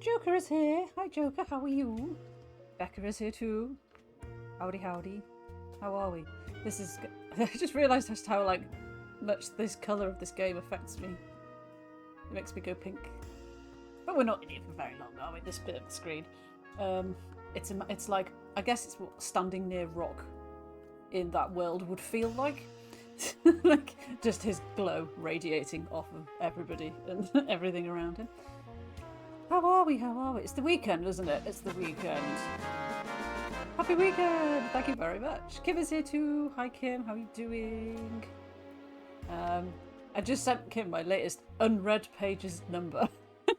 Joker is here. Hi, Joker. How are you? Becca is here too. Howdy, howdy. How are we? This is... I just realised just how, like, much this colour of this game affects me. It makes me go pink. But we're not in here for very long, are we? This bit of the screen. It's like... I guess it's what standing near Rock in that world would feel like. Like, just his glow radiating off of everybody and everything around him. How are we? How are we? It's the weekend, isn't it? It's the weekend. Happy weekend! Thank you very much. Kim is here too. Hi Kim, how are you doing? I just sent Kim my latest unread pages number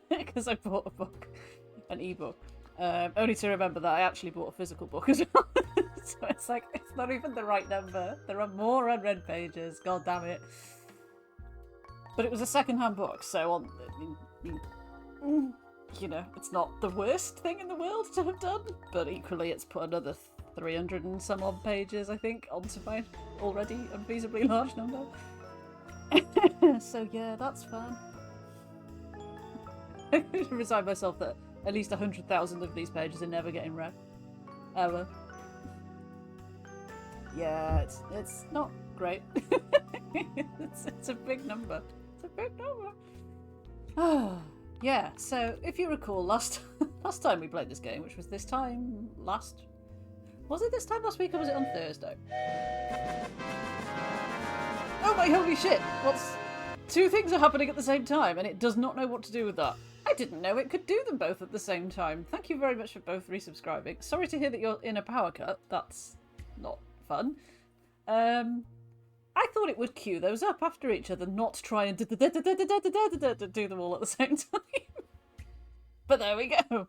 because I bought a book, an ebook. Only to remember that I actually bought a physical book as well. So it's like, it's not even the right number. There are more unread pages. God damn it. But it was a second-hand book, so you know, it's not the worst thing in the world to have done, but equally it's put another 300 and some odd pages, I think, onto my already unfeasibly large number. So yeah, that's fun. I resign myself that at least 100,000 of these pages are never getting read. Ever. Yeah, it's not great. it's a big number. It's a big number. Ah. Yeah, so if you recall, last time we played this game, which was this time last... Was it this time last week or was it on Thursday? Oh my holy shit! Two things are happening at the same time and it does not know what to do with that. I didn't know it could do them both at the same time. Thank you very much for both resubscribing. Sorry to hear that you're in a power cut. That's not fun. I thought it would queue those up after each other, not try and do them all at the same time. But there we go.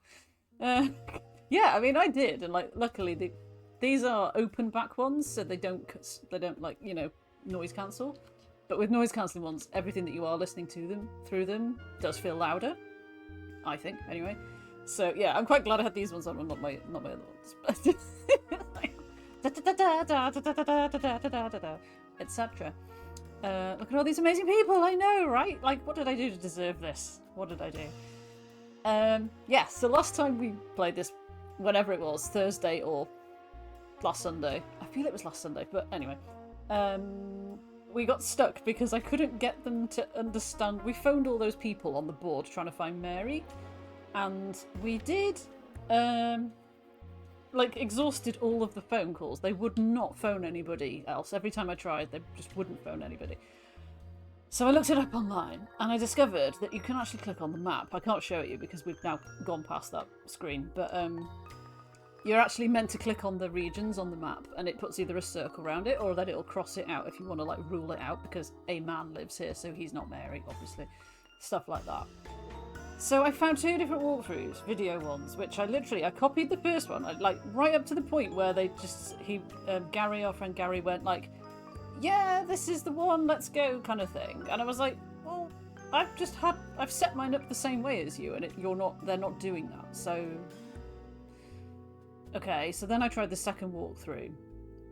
Yeah, I mean, I did, and like, luckily these are open back ones, so they don't like, you know, noise cancel. But with noise cancelling ones, everything that you are listening to them through them does feel louder. I think, anyway. So yeah, I'm quite glad I had these ones on, and not my other ones. Etc. Look at all these amazing people, I know, right? Like, what did I do to deserve this? What did I do? Yeah, so last time we played this, whenever it was, Thursday or last Sunday. I feel it was last Sunday, but anyway. We got stuck because I couldn't get them to understand. We phoned all those people on the board trying to find Mary, and we did, like, exhausted all of the phone calls. They would not phone anybody else. Every time I tried, they just wouldn't phone anybody. So I looked it up online, and I discovered that you can actually click on the map. I can't show it you because we've now gone past that screen, but you're actually meant to click on the regions on the map, and it puts either a circle around it, or that it'll cross it out if you want to, like, rule it out, because a man lives here, so he's not Mary, obviously. Stuff like that. So I found two different walkthroughs, video ones, which I copied the first one, like right up to the point where Gary, our friend Gary, went like, yeah, this is the one, let's go, kind of thing. And I was like, well, I've set mine up the same way as you, and they're not doing that, so... Okay, so then I tried the second walkthrough,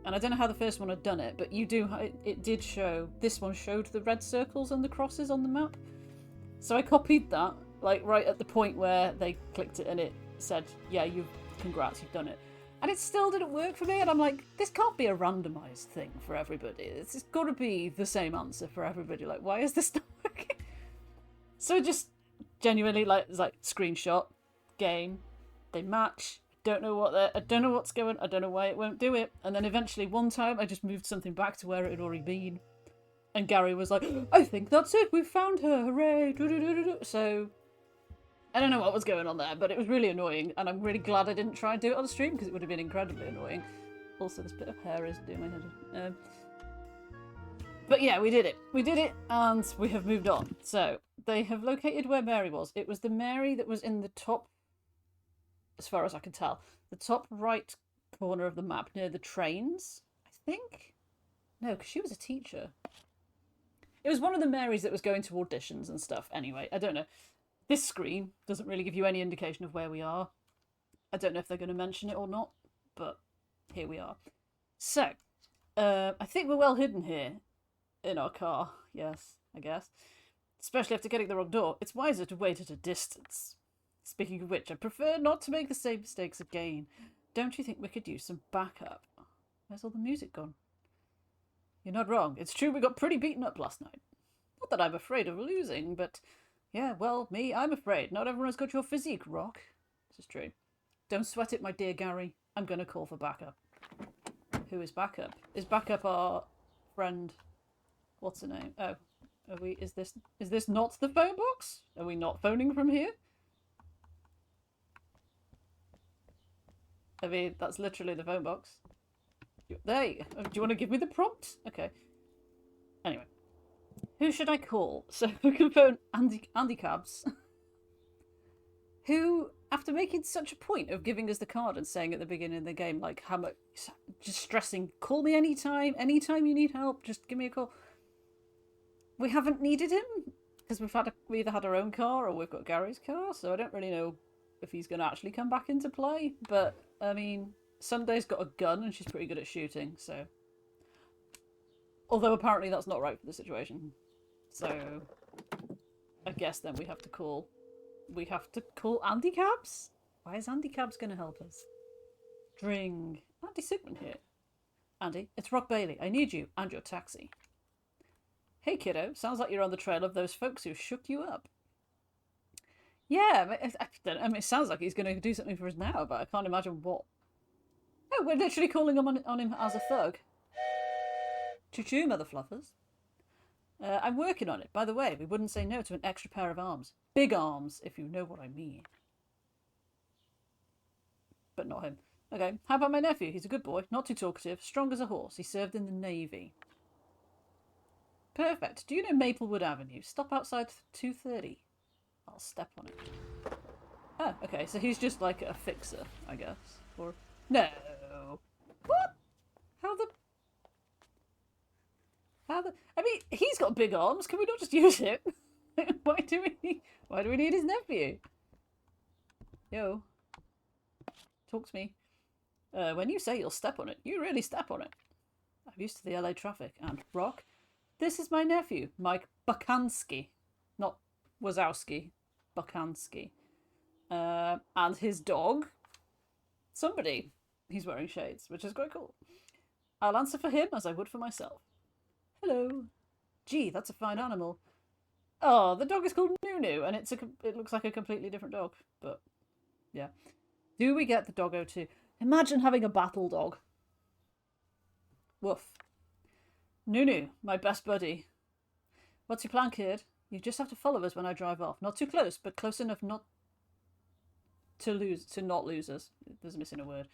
and I don't know how the first one had done it, but it did show, this one showed the red circles and the crosses on the map. So I copied that, like right at the point where they clicked it and it said, yeah, congrats, you've done it. And it still didn't work for me, and I'm like, this can't be a randomised thing for everybody. It's got to be the same answer for everybody. Like, why is this not working? So just genuinely, like, it's like screenshot, game, they match. I don't know what's going. I don't know why it won't do it. And then eventually, one time, I just moved something back to where it had already been. And Gary was like, I think that's it, we've found her, hooray, So, I don't know what was going on there, but it was really annoying, and I'm really glad I didn't try and do it on the stream, because it would have been incredibly annoying. Also, this bit of hair is doing my head in. But yeah, we did it, and we have moved on. So, they have located where Mary was. It was the Mary that was in the top, as far as I can tell, the top right corner of the map, near the trains, I think? No, because she was a teacher. It was one of the Marys that was going to auditions and stuff. Anyway, I don't know. This screen doesn't really give you any indication of where we are. I don't know if they're going to mention it or not, but here we are. So, I think we're well hidden here in our car. Yes, I guess. Especially after getting the wrong door. It's wiser to wait at a distance. Speaking of which, I prefer not to make the same mistakes again. Don't you think we could use some backup? Where's all the music gone? You're not wrong. It's true we got pretty beaten up last night. Not that I'm afraid of losing, but... Yeah, well, I'm afraid. Not everyone's got your physique, Rock. This is true. Don't sweat it, my dear Gary. I'm going to call for backup. Who is backup? Is backup our friend... What's her name? Oh. Are we... Is this not the phone box? Are we not phoning from here? I mean, that's literally the phone box. There you go. Do you want to give me the prompt? Okay. Anyway. Who should I call? So we can phone Andy Cabs. Who, after making such a point of giving us the card and saying at the beginning of the game, like, how much, just stressing, call me anytime you need help, just give me a call. We haven't needed him, because we either had our own car or we've got Gary's car, so I don't really know if he's going to actually come back into play, but, I mean, Sunday's got a gun and she's pretty good at shooting, so... Although apparently that's not right for the situation. So, I guess then we have to call Andy Cabs? Why is Andy Cabs going to help us? Dring. Andy Sigmund here. Andy, it's Rock Bailey. I need you and your taxi. Hey kiddo, sounds like you're on the trail of those folks who shook you up. Yeah, I mean, it sounds like he's going to do something for us now, but I can't imagine what. Oh, we're literally calling him on him as a thug. Choo-choo, mother fluffers. I'm working on it. By the way, we wouldn't say no to an extra pair of arms. Big arms, if you know what I mean. But not him. Okay, how about my nephew? He's a good boy, not too talkative, strong as a horse. He served in the Navy. Perfect. Do you know Maplewood Avenue? Stop outside 2:30. I'll step on it. Oh, okay, so he's just like a fixer, I guess. Or... No! What? How the... I mean, he's got big arms. Can we not just use it? Why do we need his nephew? Yo. Talk to me. When you say you'll step on it, you really step on it. I'm used to the LA traffic. And Rock, this is my nephew, Mike Bukansky. Not Wazowski. Bukansky. And his dog. Somebody. He's wearing shades, which is quite cool. I'll answer for him as I would for myself. Hello. Gee, that's a fine animal. Oh, the dog is called Nunu, and it looks like a completely different dog. But, yeah. Do we get the doggo too? Imagine having a battle dog. Woof. Nunu, my best buddy. What's your plan, kid? You just have to follow us when I drive off. Not too close, but close enough not lose us. There's missing a word.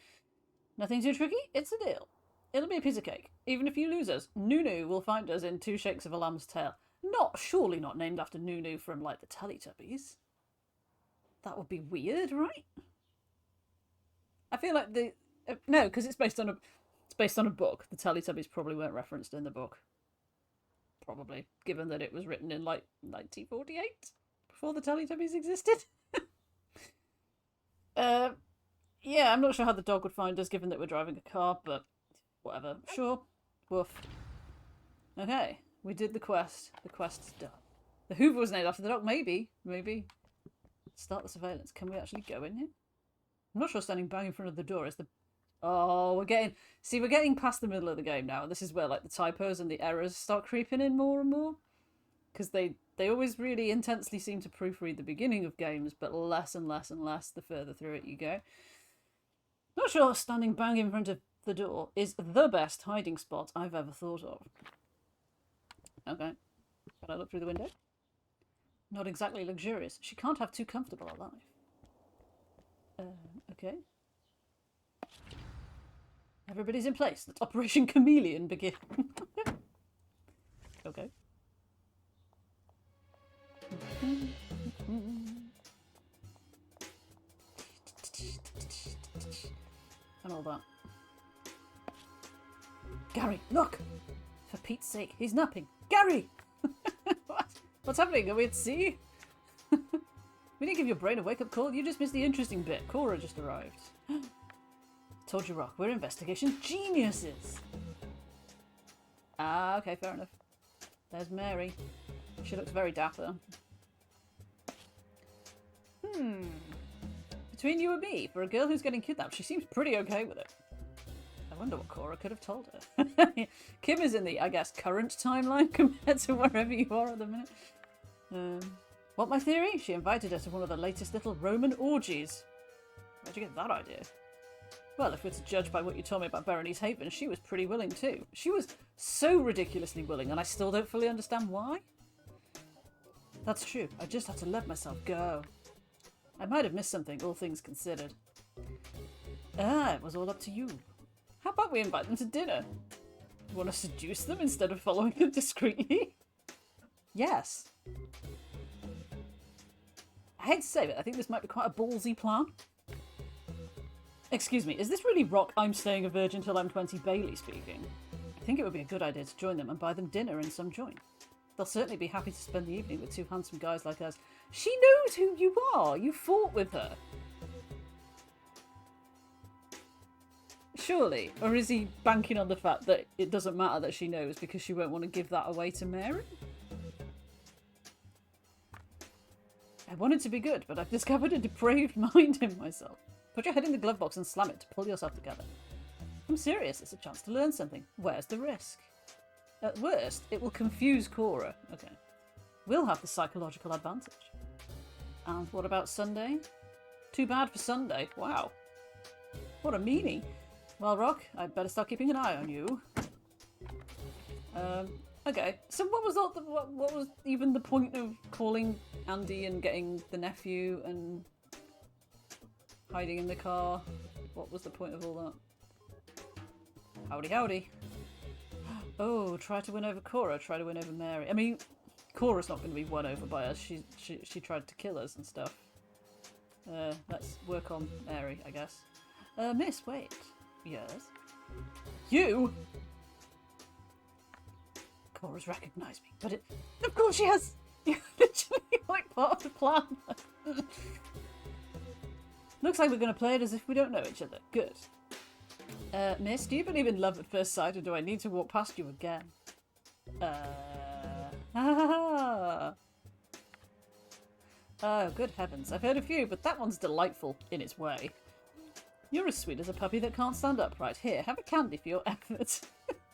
Nothing too tricky? It's a deal. It'll be a piece of cake. Even if you lose us, Nunu will find us in 2 shakes of a lamb's tail. Surely not named after Nunu from, like, the Teletubbies. That would be weird, right? I feel like no, because it's based on a book. The Teletubbies probably weren't referenced in the book. Probably, given that it was written in, like, 1948, before the Teletubbies existed. Yeah, I'm not sure how the dog would find us, given that we're driving a car, but whatever. Sure. Woof. Okay, we did the quest. The quest's done. The Hoover was named after the dog. Maybe. Start the surveillance. Can we actually go in here? I'm not sure standing bang in front of the door is the... Oh, we're getting past the middle of the game now. This is where, like, the typos and the errors start creeping in more and more. Because they always really intensely seem to proofread the beginning of games, but less and less and less the further through it you go. Not sure standing bang in front of the door is the best hiding spot I've ever thought of. Okay. Can I look through the window? Not exactly luxurious. She can't have too comfortable a life. Okay. Everybody's in place. Let Operation Chameleon begin. Okay. And all that. Gary, look! For Pete's sake, he's napping. Gary! What? What's happening? Are we at sea? We didn't give your brain a wake-up call. You just missed the interesting bit. Cora just arrived. Told you, Rock. We're investigation geniuses. Ah, okay, fair enough. There's Mary. She looks very dapper. Between you and me, for a girl who's getting kidnapped, she seems pretty okay with it. I wonder what Cora could have told her. Kim is in the, I guess, current timeline compared to wherever you are at the minute. What my theory? She invited her to one of the latest little Roman orgies. Where'd you get that idea? Well, if we're to judge by what you told me about Berenice Haven, she was pretty willing too. She was so ridiculously willing, and I still don't fully understand why. That's true. I just had to let myself go. I might have missed something, all things considered. Ah, it was all up to you. How about we invite them to dinner? You want to seduce them instead of following them discreetly? Yes. I hate to say it, I think this might be quite a ballsy plan. Excuse me, is this really rock I'm staying a virgin till I'm 20 Bailey speaking? I think it would be a good idea to join them and buy them dinner in some joint. They'll certainly be happy to spend the evening with two handsome guys like us. She knows who you are! You fought with her! Surely. Or is he banking on the fact that it doesn't matter that she knows because she won't want to give that away to Mary? I wanted to be good, but I've discovered a depraved mind in myself. Put your head in the glove box and slam it to pull yourself together. I'm serious, it's a chance to learn something. Where's the risk? At worst, it will confuse Cora. Okay. We'll have the psychological advantage. And what about Sunday? Too bad for Sunday. Wow. What a meanie. Well, Rock, I'd better start keeping an eye on you. Okay. So what was even the point of calling Andy and getting the nephew and hiding in the car? What was the point of all that? Howdy, howdy. Oh, try to win over Cora, try to win over Mary. I mean, Cora's not going to be won over by us. She tried to kill us and stuff. Let's work on Mary, I guess. Miss, wait. Yes? You? Cora's recognised me, but of course she has! You're literally like part of the plan. Looks like we're going to play it as if we don't know each other. Good. Miss, do you believe in love at first sight, or do I need to walk past you again? Oh, good heavens. I've heard a few, but that one's delightful in its way. You're as sweet as a puppy that can't stand upright. Here, have a candy for your effort.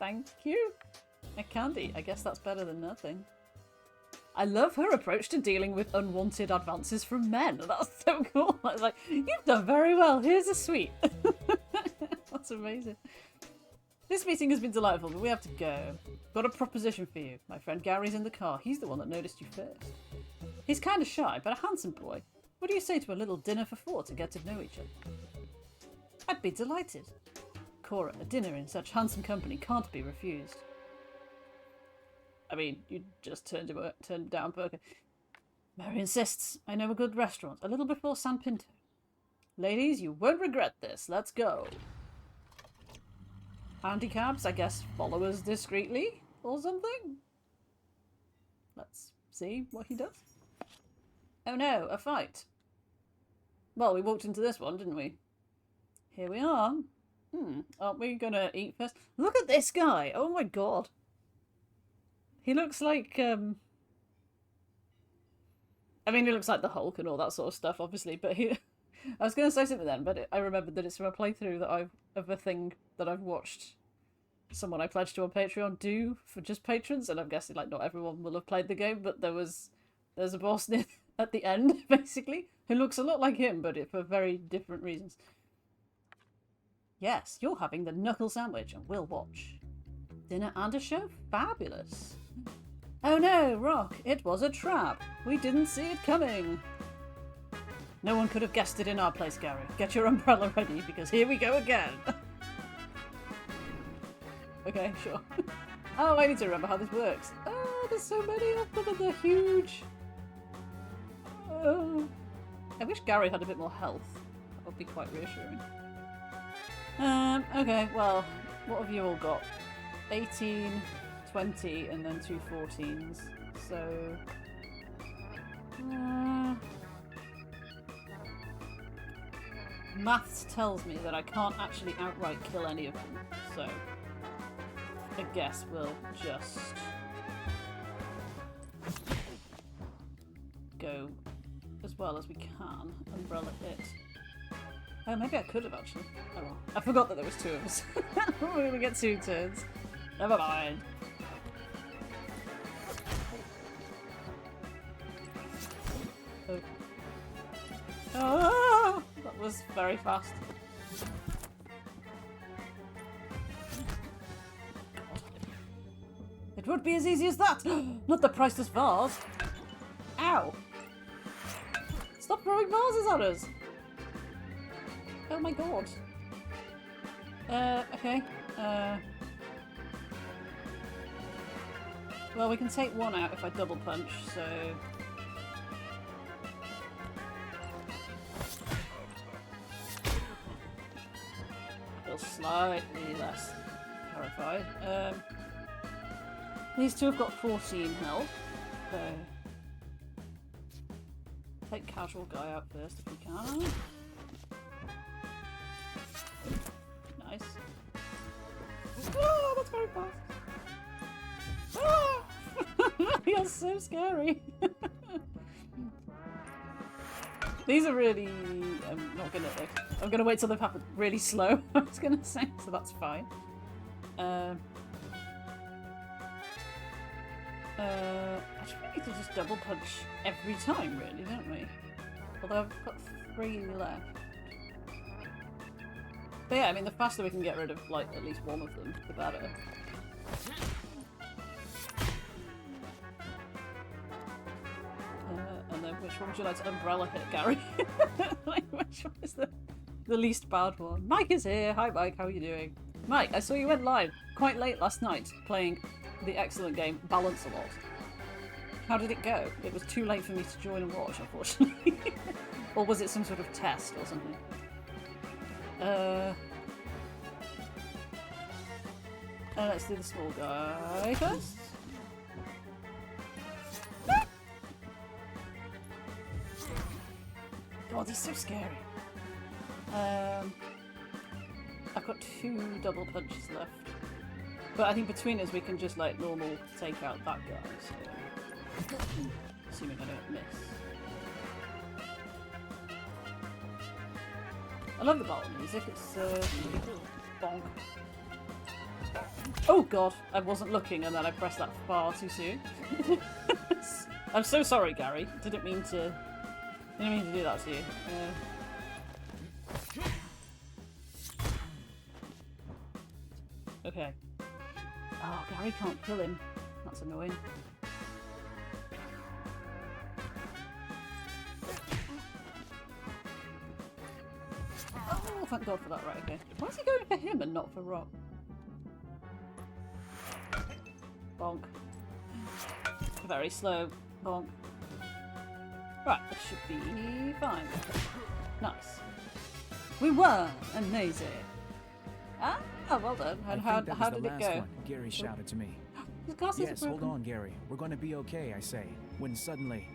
Thank you. A candy. I guess that's better than nothing. I love her approach to dealing with unwanted advances from men. That's so cool. I was like, you've done very well. Here's a sweet. That's amazing. This meeting has been delightful, but we have to go. Got a proposition for you. My friend Gary's in the car. He's the one that noticed you first. He's kind of shy, but a handsome boy. What do you say to a little dinner for four to get to know each other? I'd be delighted. Cora, a dinner in such handsome company can't be refused. I mean, you just turned down Burger. Mary insists. I know a good restaurant, a little before San Pinto. Ladies, you won't regret this. Let's go. Handicaps, I guess, follow us discreetly or something? Let's see what he does. Oh no, a fight. Well, we walked into this one, didn't we? Here we are. Aren't we gonna eat first? Look at this guy! Oh my god. He looks like, I mean, he looks like the Hulk and all that sort of stuff, obviously, but he... I was going to say something then, but I remembered that it's from a playthrough that of a thing that I've watched someone I pledged to on Patreon do for just patrons, and I'm guessing, like, not everyone will have played the game, but there's a boss at the end, basically, who looks a lot like him, but for very different reasons. Yes, you're having the knuckle sandwich, and we'll watch. Dinner and a show? Fabulous. Oh no, Rock, it was a trap. We didn't see it coming. No one could have guessed it in our place, Gary. Get your umbrella ready, because here we go again. Okay, sure. Oh, I need to remember how this works. Oh, there's so many of them and they're huge. Oh. I wish Gary had a bit more health. That would be quite reassuring. Okay, well, what have you all got? 18, 20, and then 2 14s. So... maths tells me that I can't actually outright kill any of them, so I guess we'll just go as well as we can. Umbrella it. Oh, maybe I could have actually. Oh well. I forgot that there was two of us. We're gonna get 2 turns. Never mind. Oh. Oh, that was very fast. It would be as easy as that! Not the priceless vase! Ow! Stop throwing vases at us! Oh my god. Okay. Well, we can take one out if I double punch, so... I feel slightly less terrified. These two have got 14 health, so... Take casual guy out first if we can. Nice. Oh, that's very fast. Oh! You're so scary. These are really... I'm gonna wait till they've happened really slow, I was gonna say, so that's fine. I think we need to just double punch every time, really, don't we? Although I've got 3 left. But yeah, I mean, the faster we can get rid of, like, at least one of them, the better. And then which one would you like to umbrella hit, Gary? Like, which one is the least bad one? Mike is here! Hi Mike, how are you doing? Mike, I saw you went live quite late last night playing the excellent game Balance a Lot. How did it go? It was too late for me to join and watch, unfortunately. Or was it some sort of test or something? Let's do the small guy first. God, he's so scary. I've got 2 double punches left. But I think between us we can just like normal take out that guy, so... Assuming I don't miss. I love the battle music, it's really cool. Bonk. Oh god, I wasn't looking and then I pressed that far too soon. I'm so sorry, Gary. Didn't mean to do that to you. Okay. Oh, Gary can't kill him. That's annoying. Oh, thank God for that. Right, okay. Why is he going for him and not for Rock? Bonk. Very slow. Bonk. Right, this should be fine. Nice. We won! Amazing. Ah, well done. And how did it go? One, Gary shouted to me. Yes, hold on, Gary. We're going to be okay, I say. When suddenly...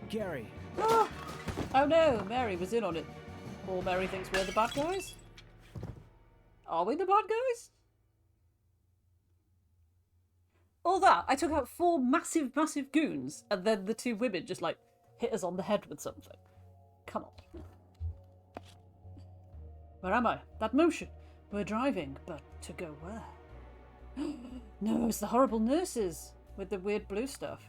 Gary! Oh no, Mary was in on it. Or Mary thinks we're the bad guys? Are we the bad guys? All that, I took out 4 massive goons, and then the 2 women just like hit us on the head with something. Come on. Where am I? That motion. We're driving, but to go where? No, it's the horrible nurses with the weird blue stuff.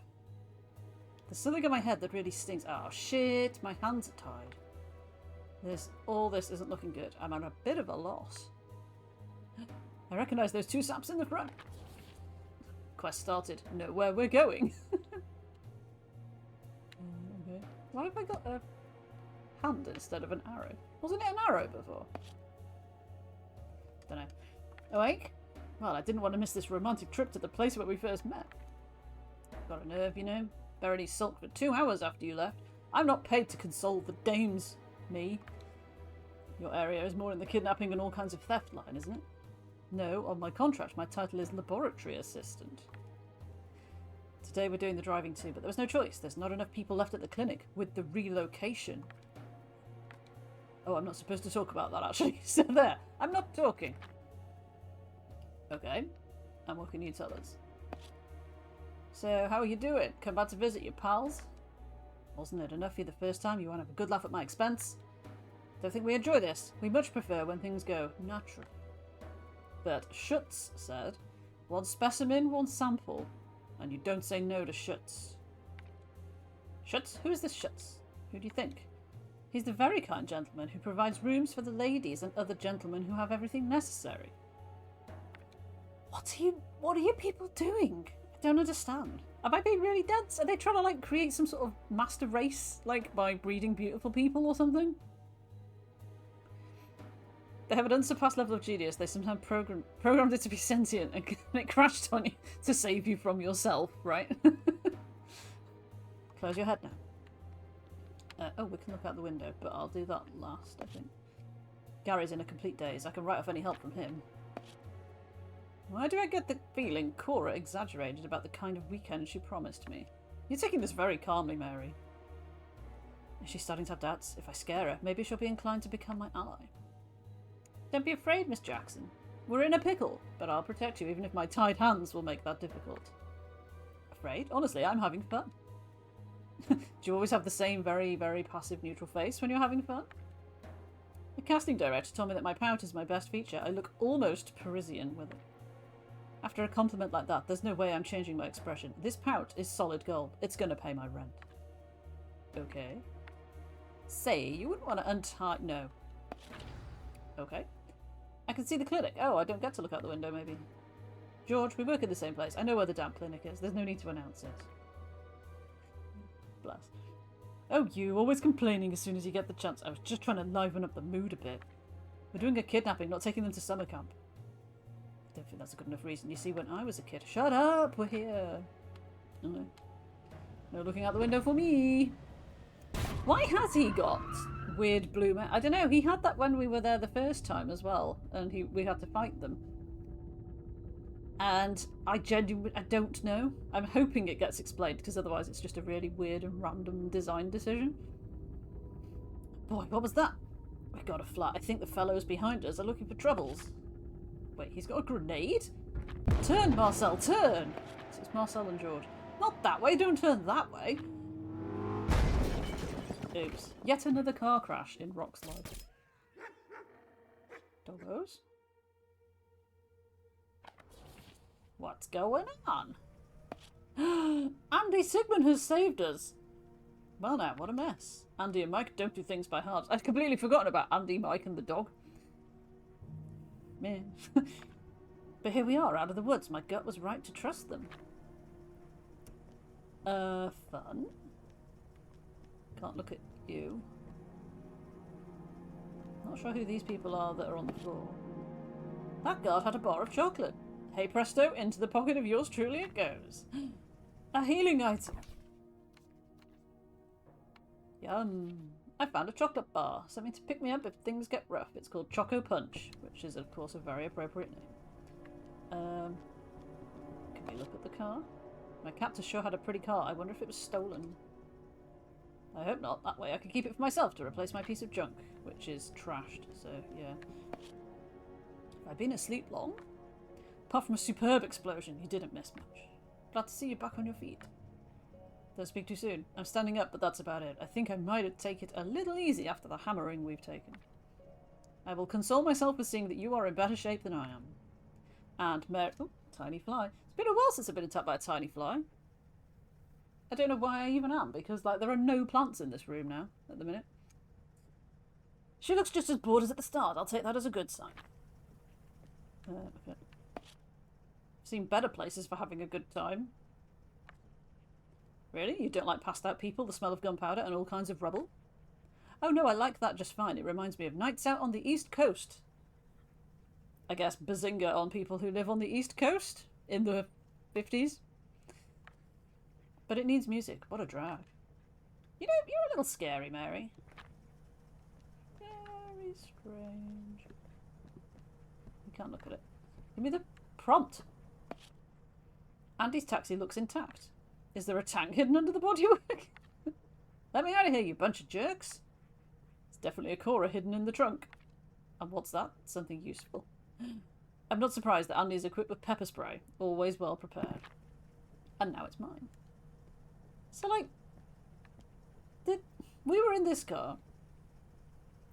There's something in my head that really stings. Oh shit, my hands are tied. All this isn't looking good. I'm at a bit of a loss. I recognise those 2 saps in the front. Quest started. Know where we're going. Okay. Why have I got a hand instead of an arrow? Wasn't it an arrow before? Don't know. Awake? Well, I didn't want to miss this romantic trip to the place where we first met. Got a nerve, you know? Verity sulked for 2 hours after you left. I'm not paid to console the dames, me. Your area is more in the kidnapping and all kinds of theft line, isn't it? No, on my contract, my title is laboratory assistant. Today we're doing the driving too, but there was no choice. There's not enough people left at the clinic with the relocation. Oh, I'm not supposed to talk about that, actually. So there, I'm not talking. Okay, and what can you tell us? So, how are you doing? Come back to visit your pals? Wasn't it enough for you the first time? You want to have a good laugh at my expense? Don't think we enjoy this. We much prefer when things go natural. But Schutz said, one specimen, one sample. And you don't say no to Schutz. Schutz? Who is this Schutz? Who do you think? He's the very kind gentleman who provides rooms for the ladies and other gentlemen who have everything necessary. What are you people doing? I don't understand. Am I being really dense? Are they trying to like create some sort of master race, like by breeding beautiful people or something? They have an unsurpassed level of genius. They sometimes programmed it to be sentient and it crashed on you to save you from yourself, right? Close your head now. Oh, we can look out the window, but I'll do that last, I think. Gary's in a complete daze. I can write off any help from him. Why do I get the feeling Cora exaggerated about the kind of weekend she promised me? You're taking this very calmly, Mary. Is she starting to have doubts? If I scare her, maybe she'll be inclined to become my ally. Don't be afraid, Miss Jackson. We're in a pickle, but I'll protect you even if my tied hands will make that difficult. Afraid? Honestly, I'm having fun. Do you always have the same very, very passive neutral face when you're having fun? The casting director told me that my pout is my best feature. I look almost Parisian with it. After a compliment like that, there's no way I'm changing my expression. This pout is solid gold. It's gonna pay my rent. Okay. Say, you wouldn't want to untie... No. Okay. I can see the clinic. Oh, I don't get to look out the window, maybe. George, we work in the same place. I know where the damp clinic is. There's no need to announce it. Bless. Oh, you, always complaining as soon as you get the chance. I was just trying to liven up the mood a bit. We're doing a kidnapping, not taking them to summer camp. I don't think that's a good enough reason. You see, when I was a kid... Shut up! We're here! No. No looking out the window for me! Why has he got weird blue... I don't know, he had that when we were there the first time as well. And we had to fight them. And I don't know. I'm hoping it gets explained, because otherwise it's just a really weird and random design decision. Boy, what was that? We got a flat. I think the fellows behind us are looking for troubles. Wait, he's got a grenade? Turn, Marcel, turn! So it's Marcel and George. Not that way, don't turn that way. Oops. Yet another car crash in Rockslide. Doggos? What's going on? Andy Sigmund has saved us. Well now, what a mess. Andy and Mike don't do things by halves. I'd completely forgotten about Andy, Mike and the dog. Man. But here we are, out of the woods. My gut was right to trust them. Fun. Can't look at you. Not sure who these people are that are on the floor. That guard had a bar of chocolate. Hey presto, into the pocket of yours truly it goes. A healing item. Yum. I found a chocolate bar. Something to pick me up if things get rough. It's called Choco Punch, which is of course a very appropriate name. Can we look at the car? My captor sure had a pretty car. I wonder if it was stolen. I hope not. That way I can keep it for myself to replace my piece of junk, which is trashed, so yeah. Have I been asleep long? Apart from a superb explosion, you didn't miss much. Glad to see you back on your feet. Don't speak too soon. I'm standing up, but that's about it. I think I might take it a little easy after the hammering we've taken. I will console myself with seeing that you are in better shape than I am. And Mary... Oh, tiny fly. It's been a while since I've been attacked by a tiny fly. I don't know why I even am, because like there are no plants in this room now, at the minute. She looks just as bored as at the start. I'll take that as a good sign. Okay. Seen better places for having a good time. Really? You don't like passed out people, the smell of gunpowder and all kinds of rubble? Oh no, I like that just fine. It reminds me of nights out on the East Coast. I guess bazinga on people who live on the East Coast in the 50s. But it needs music. What a drag. You know, you're a little scary, Mary. Very strange. You can't look at it. Give me the prompt. Andy's taxi looks intact. Is there a tank hidden under the bodywork? Let me out of here, you bunch of jerks. There's definitely a Cora hidden in the trunk. And what's that? Something useful. I'm not surprised that Andy is equipped with pepper spray. Always well prepared. And now it's mine. So, like, we were in this car.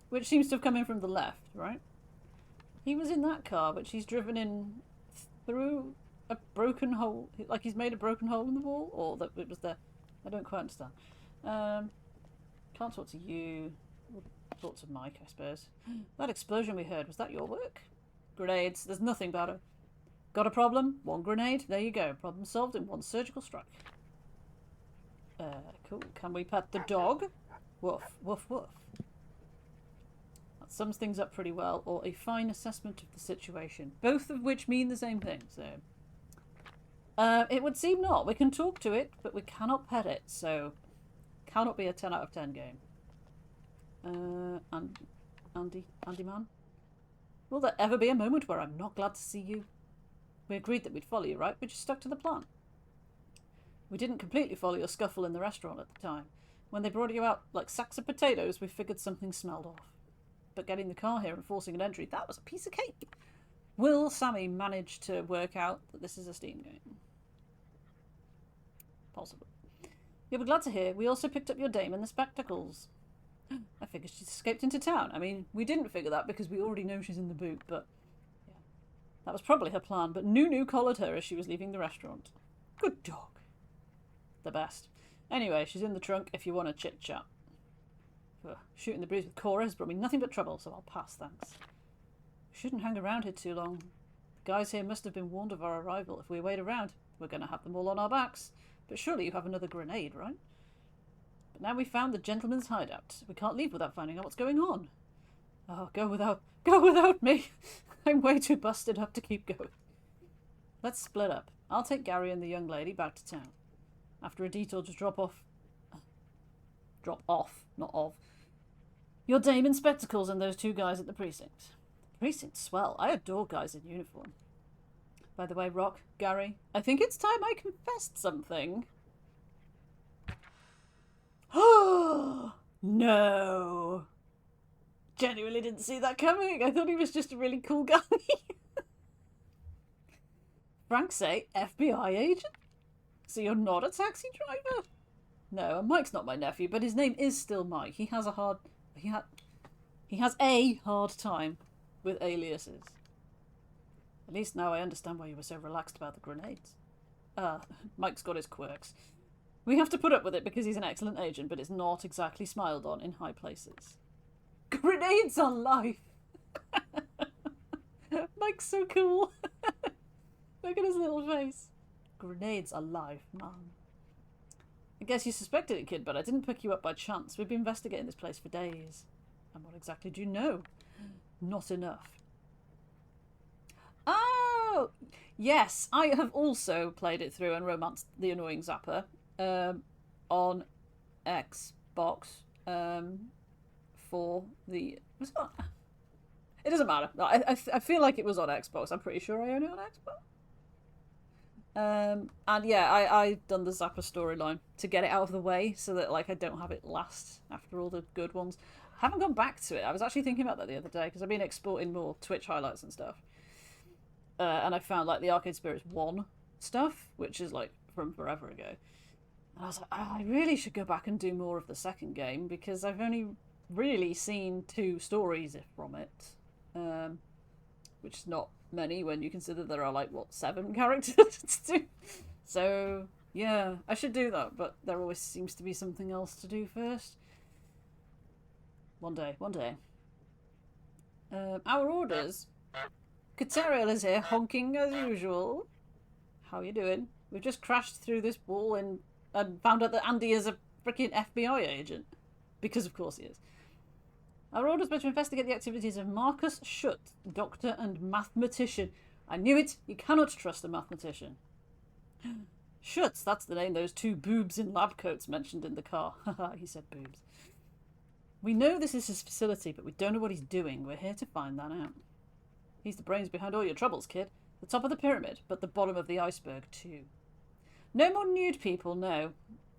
which seems to have come in from the left, right? He was in that car, which he's driven in through a broken hole, like he's made a broken hole in the wall, or that it was there. I don't quite understand. Can't talk to you. We'll talk to Mike, I suppose. That explosion we heard, was that your work? Grenades. There's nothing better. Got a problem? One grenade. There you go. Problem solved in one surgical strike. Cool. Can we pet the dog? Woof, woof, woof. That sums things up pretty well. Or a fine assessment of the situation. Both of which mean the same thing, so... it would seem not. We can talk to it, but we cannot pet it, so... Cannot be a 10 out of 10 game. Andy man? Will there ever be a moment where I'm not glad to see you? We agreed that we'd follow you, right? We just stuck to the plan. We didn't completely follow your scuffle in the restaurant at the time. When they brought you out like sacks of potatoes, we figured something smelled off. But getting the car here and forcing an entry, that was a piece of cake. Will Sammy manage to work out that this is a Steam game? Possibly. You'll be glad to hear we also picked up your dame in the spectacles. I figured she's escaped into town. I mean, we didn't figure that because we already know she's in the boot, but... yeah, that was probably her plan, but Nunu collared her as she was leaving the restaurant. Good dog. The best. Anyway, she's in the trunk if you want to chit-chat. Shooting the breeze with Cora has brought me nothing but trouble, so I'll pass, thanks. We shouldn't hang around here too long. The guys here must have been warned of our arrival. If we wait around, we're going to have them all on our backs. But surely you have another grenade, right? But now we've found the gentleman's hideout. We can't leave without finding out what's going on. Oh, go without me. I'm way too busted up to keep going. Let's split up. I'll take Gary and the young lady back to town. After a detour to drop off, not of, your dame in spectacles and those two guys at the precinct. The precinct's swell. I adore guys in uniform. By the way, Rock, Gary, I think it's time I confessed something. Oh, no. Genuinely didn't see that coming. I thought he was just a really cool guy. Frank say FBI agent? So you're not a taxi driver? No, Mike's not my nephew, but his name is still Mike. He has a hard time with aliases. At least now I understand why you were so relaxed about the grenades. Mike's got his quirks. We have to put up with it because he's an excellent agent, but it's not exactly smiled on in high places. Grenades are life! Mike's so cool. Look at his little face. Grenades are life, man. I guess you suspected it, kid, but I didn't pick you up by chance. We've been investigating this place for days. And what exactly do you know? Not enough. Oh! Yes, I have also played it through and romanced the annoying Zapper on Xbox for the... It doesn't matter. I feel like it was on Xbox. I'm pretty sure I own it on Xbox. And yeah, I've done the Zapper storyline to get it out of the way so that like I don't have it last after all the good ones. Haven't gone back to it. I was actually thinking about that the other day because I've been exporting more Twitch highlights and stuff. And I found like the Arcade Spirits 1 stuff, which is like from forever ago. And I was like, oh, I really should go back and do more of the second game because I've only really seen 2 stories from it. Which is not many when you consider there are like, what, 7 characters to do? So, yeah, I should do that, but there always seems to be something else to do first. One day. Our orders. Kateriel is here, honking as usual. How you doing? We've just crashed through this wall and found out that Andy is a freaking FBI agent. Because of course he is. Our orders were to investigate the activities of Marcus Schutt, doctor and mathematician. I knew it. You cannot trust a mathematician. Schutz, that's the name those 2 boobs in lab coats mentioned in the car. Haha, he said boobs. We know this is his facility, but we don't know what he's doing. We're here to find that out. He's the brains behind all your troubles, kid. The top of the pyramid, but the bottom of the iceberg too. No more nude people, no.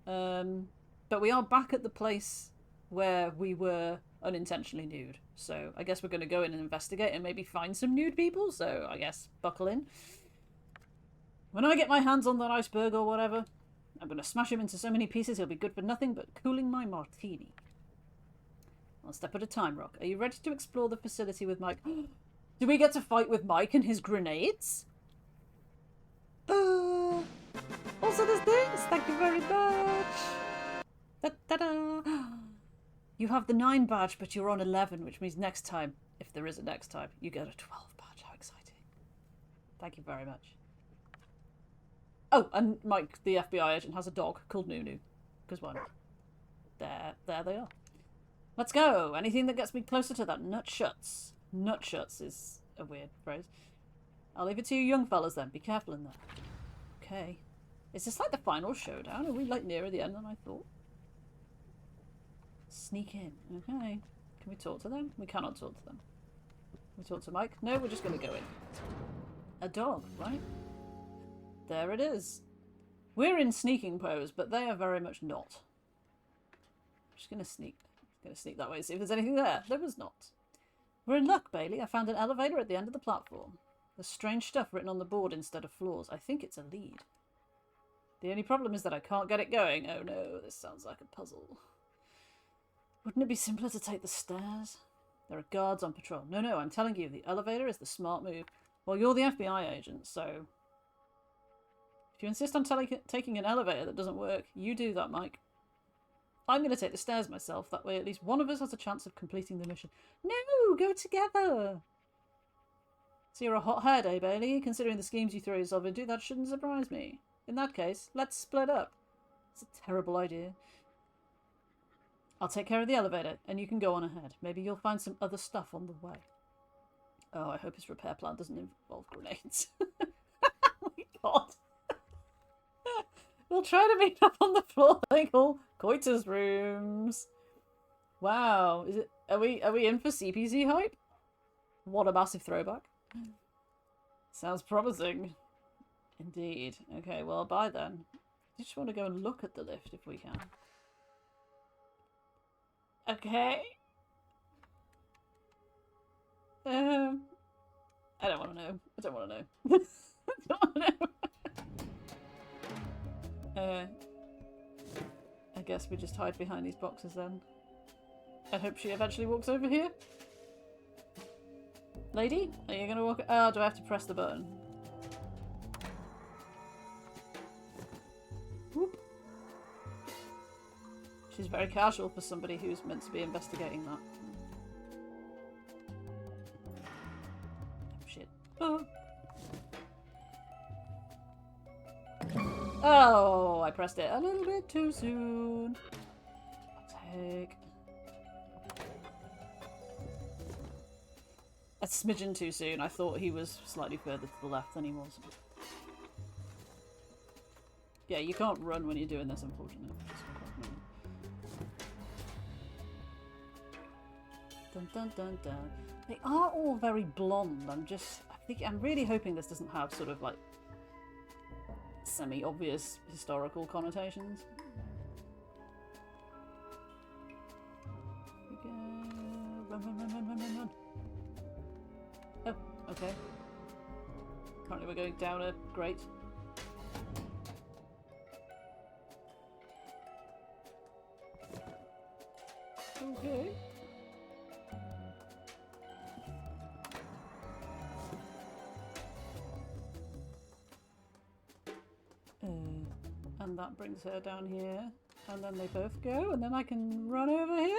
But we are back at the place where we were unintentionally nude. So I guess we're going to go in and investigate and maybe find some nude people. So I guess buckle in. When I get my hands on that iceberg or whatever, I'm going to smash him into so many pieces he'll be good for nothing but cooling my martini. One step at a time, Rock. Are you ready to explore the facility with Mike? Do we get to fight with Mike and his grenades? Also, there's this. Thank you very much. Da-da-da. You have the 9 badge, but you're on 11, which means next time, if there is a next time, you get a 12 badge. How exciting. Thank you very much. Oh, and Mike, the FBI agent, has a dog called Nunu. Because why not? There they are. Let's go. Anything that gets me closer to that nutshuts. Nutshuts is a weird phrase. I'll leave it to you young fellas then. Be careful in there. Okay. Is this like the final showdown? Are we like nearer the end than I thought? Sneak in. Okay. Can we talk to them? We cannot talk to them. Can we talk to Mike? No, we're just going to go in. A dog, right? There it is. We're in sneaking pose, but they are very much not. I'm just going to sneak. Going to sneak that way, see if there's anything there. There was not. We're in luck, Bailey. I found an elevator at the end of the platform. There's strange stuff written on the board instead of floors. I think it's a lead. The only problem is that I can't get it going. Oh no, this sounds like a puzzle. Wouldn't it be simpler to take the stairs? There are guards on patrol. No, I'm telling you, the elevator is the smart move. Well, you're the FBI agent, so... If you insist on taking an elevator that doesn't work, you do that, Mike. I'm going to take the stairs myself. That way at least one of us has a chance of completing the mission. No, go together! So you're a hothead, eh, Bailey? Considering the schemes you throw yourself into, that shouldn't surprise me. In that case, let's split up. It's a terrible idea. I'll take care of the elevator, and you can go on ahead. Maybe you'll find some other stuff on the way. Oh, I hope his repair plan doesn't involve grenades. Oh my god. We'll try to meet up on the floor like all coitus rooms. Wow. Is it are we in for CPC hype? What a massive throwback. Sounds promising. Indeed. Okay, well bye then. I just want to go and look at the lift if we can. Okay. I don't want to know. I don't want to know. I don't want to know. I guess we just hide behind these boxes then. I hope she eventually walks over here. Lady, are you gonna walk? Oh, do I have to press the button? Whoop. She's very casual for somebody who's meant to be investigating that. Oh, shit. Oh. Oh, I pressed it a little bit too soon. Take a smidgen too soon. I thought he was slightly further to the left than he was. Yeah, you can't run when you're doing this, unfortunately. Dun dun dun dun. They are all very blonde. I'm really hoping this doesn't have sort of like semi-obvious historical connotations. Run. Oh, okay. Apparently we're going down a grate. Okay. And that brings her down here. And then they both go, and then I can run over here?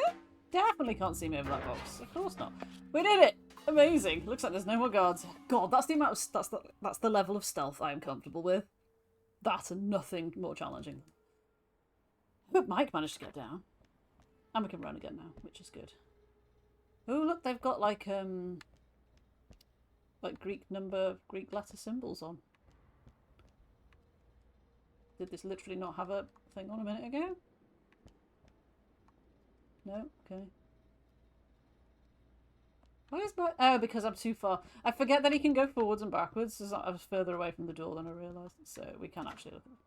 Definitely can't see me over that box. Of course not. We did it! Amazing. Looks like there's no more guards. God, that's the amount of that's the level of stealth I am comfortable with. That and nothing more challenging. But Mike managed to get down. And we can run again now, which is good. Oh look, they've got like Greek letter symbols on. Did this literally not have a thing on a minute ago? No? Okay. Why is my... Oh, because I'm too far. I forget that he can go forwards and backwards. As I was further away from the door than I realised. So we can actually look at it.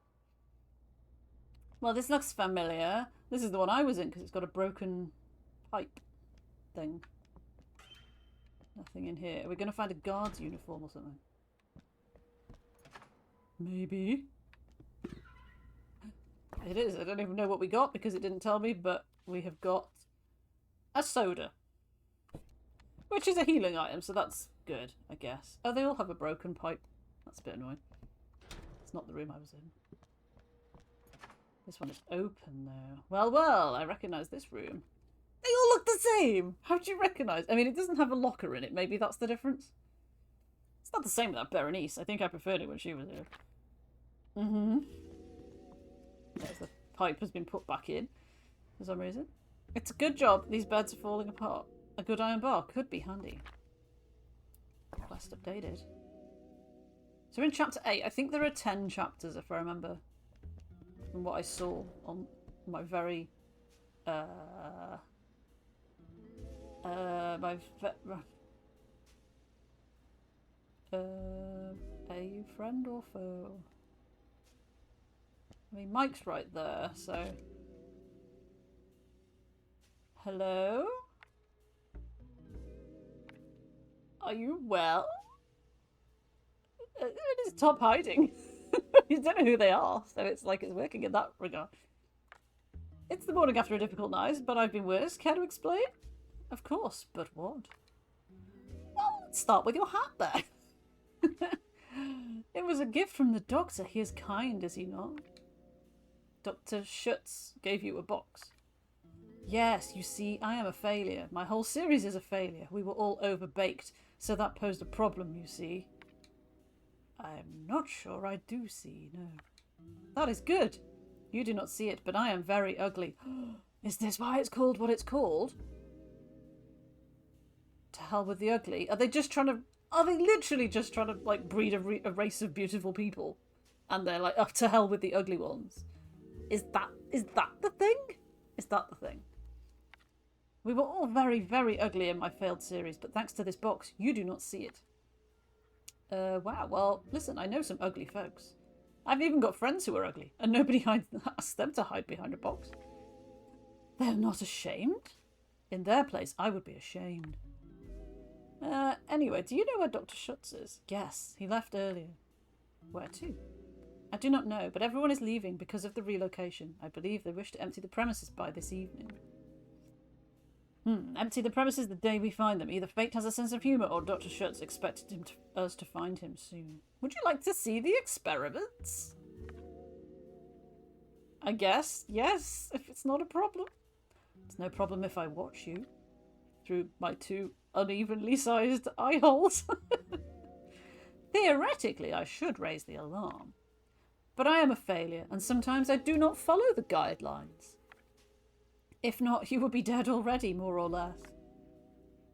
Well, this looks familiar. This is the one I was in because it's got a broken pipe thing. Nothing in here. Are we going to find a guard's uniform or something? Maybe. It is. I don't even know what we got because it didn't tell me, but we have got A soda. Which is a healing item, so that's good, I guess. Oh, they all have a broken pipe. That's a bit annoying. It's not the room I was in. This one is open, though. Well, well, I recognise this room. They all look the same! How do you recognise? I mean, it doesn't have a locker in it. Maybe that's the difference. It's not the same without Berenice. I think I preferred it when she was here. Mm-hmm. There's the pipe has been put back in for some reason. It's a good job these beds are falling apart. A good iron bar could be handy. Quest updated. So we're in chapter 8. I think there are 10 chapters, if I remember from what I saw on my very a friend or foe? I mean, Mike's right there, so... Hello? Are you well? Stop hiding. You don't know who they are, so it's like it's working in that regard. It's the morning after a difficult night, but I've been worse. Care to explain? Of course, but what? Well, let's start with your hat there. It was a gift from the doctor. He is kind, is he not? Dr. Schutz gave you a box. Yes, you see, I am a failure. My whole series is a failure. We were all overbaked, so that posed a problem, you see. I'm not sure I do see, no. That is good. You do not see it, but I am very ugly. Is this why it's called what it's called? To hell with the ugly. Are they just trying to... Are they literally just trying to, like, breed a race of beautiful people? And they're like, up to hell with the ugly ones. Is that the thing? Is that the thing? We were all very, very ugly in my failed series, but thanks to this box, you do not see it. Wow, well, listen, I know some ugly folks. I've even got friends who are ugly, and nobody asks them to hide behind a box. They're not ashamed? In their place, I would be ashamed. Anyway, do you know where Dr. Schutz is? Yes, he left earlier. Where to? I do not know, but everyone is leaving because of the relocation. I believe they wish to empty the premises by this evening. Empty the premises the day we find them. Either fate has a sense of humour or Dr. Schutz expected us to find him soon. Would you like to see the experiments? I guess, yes, if it's not a problem. It's no problem if I watch you through my 2 unevenly sized eye holes. Theoretically, I should raise the alarm. But I am a failure, and sometimes I do not follow the guidelines. If not, you would be dead already, more or less.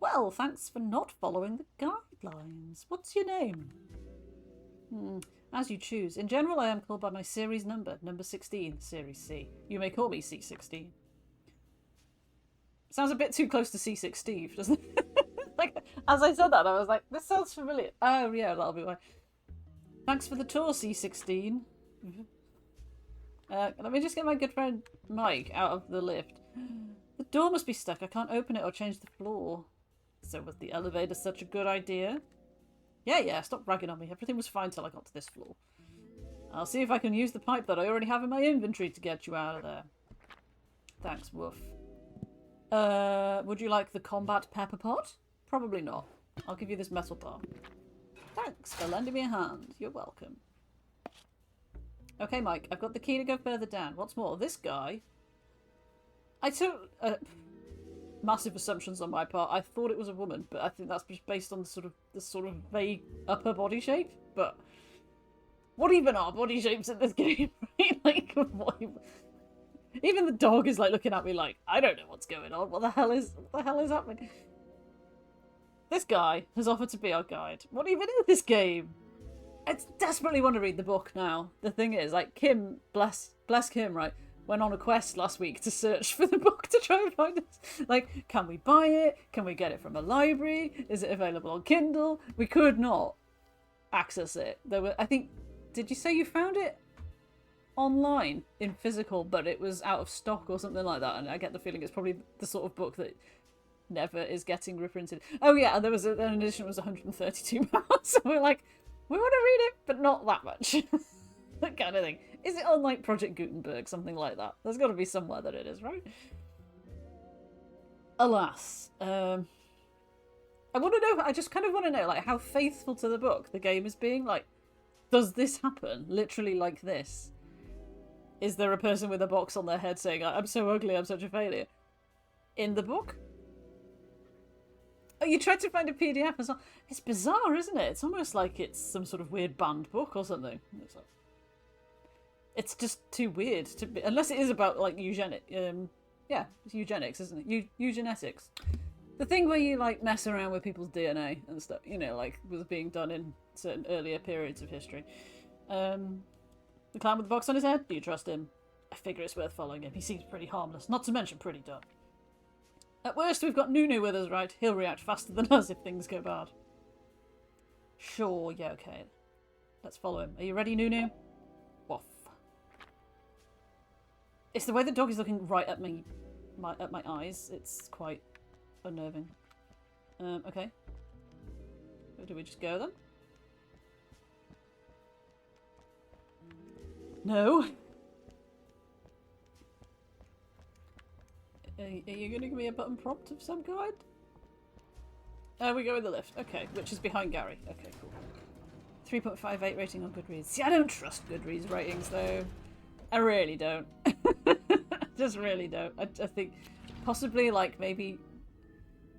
Well, thanks for not following the guidelines. What's your name? As you choose. In general, I am called by my series number 16, Series C. You may call me C16. Sounds a bit too close to C6 Steve, doesn't it? Like, as I said that, I was like, this sounds familiar. Oh, yeah, that'll be why. Thanks for the tour, C16. Let me just get my good friend Mike out of the lift. The door must be stuck. I can't open it or change the floor. So was the elevator such a good idea? Yeah, stop ragging on me. Everything was fine till I got to this floor. I'll see if I can use the pipe that I already have in my inventory to get you out of there. Thanks, Woof. Would you like the combat pepper pot? Probably not. I'll give you this metal bar. Thanks for lending me a hand. You're welcome. Okay, Mike, I've got the key to go further down. What's more, this guy... I took... massive assumptions on my part. I thought it was a woman, but I think that's just based on the sort of vague upper body shape. But what even are body shapes in this game? Right? Like, what... Even the dog is like looking at me like, I don't know what's going on. What the hell is happening? This guy has offered to be our guide. What even is this game? I desperately want to read the book now. The thing is, like, Kim, bless Kim, right, went on a quest last week to search for the book to try and find it. Like, can we buy it? Can we get it from a library? Is it available on Kindle? We could not access it. There were, I think, did you say you found it online in physical, but it was out of stock or something like that? And I get the feeling it's probably the sort of book that never is getting reprinted. Oh yeah, and there was an edition that was £132. So we're like, we want to read it, but not that much. That kind of thing. Is it on like Project Gutenberg, something like that? There's got to be somewhere that it is, right? Alas. I want to know, I just kind of want to know, like, how faithful to the book the game is being. Like, does this happen? Literally like this? Is there a person with a box on their head saying, I'm so ugly, I'm such a failure? In the book? Oh, you tried to find a PDF as well. It's bizarre, isn't it? It's almost like it's some sort of weird banned book or something. It's just too weird to be, unless it is about like eugenic. Yeah, it's eugenics, isn't it? Eugenetics. The thing where you like mess around with people's DNA and stuff. You know, like was being done in certain earlier periods of history. The clown with the box on his head. Do you trust him? I figure it's worth following him. He seems pretty harmless, not to mention pretty dumb. At worst, we've got Nunu with us, right? He'll react faster than us if things go bad. Sure, yeah, okay. Let's follow him. Are you ready, Nunu? Woof. It's the way the dog is looking right at me, at my eyes. It's quite unnerving. Okay. Where do we just go then? No. Are you going to give me a button prompt of some kind? We go in the lift. Okay, which is behind Gary. Okay, cool. 3.58 rating on Goodreads. See, I don't trust Goodreads ratings, though. I really don't. Just really don't. I think possibly, like, maybe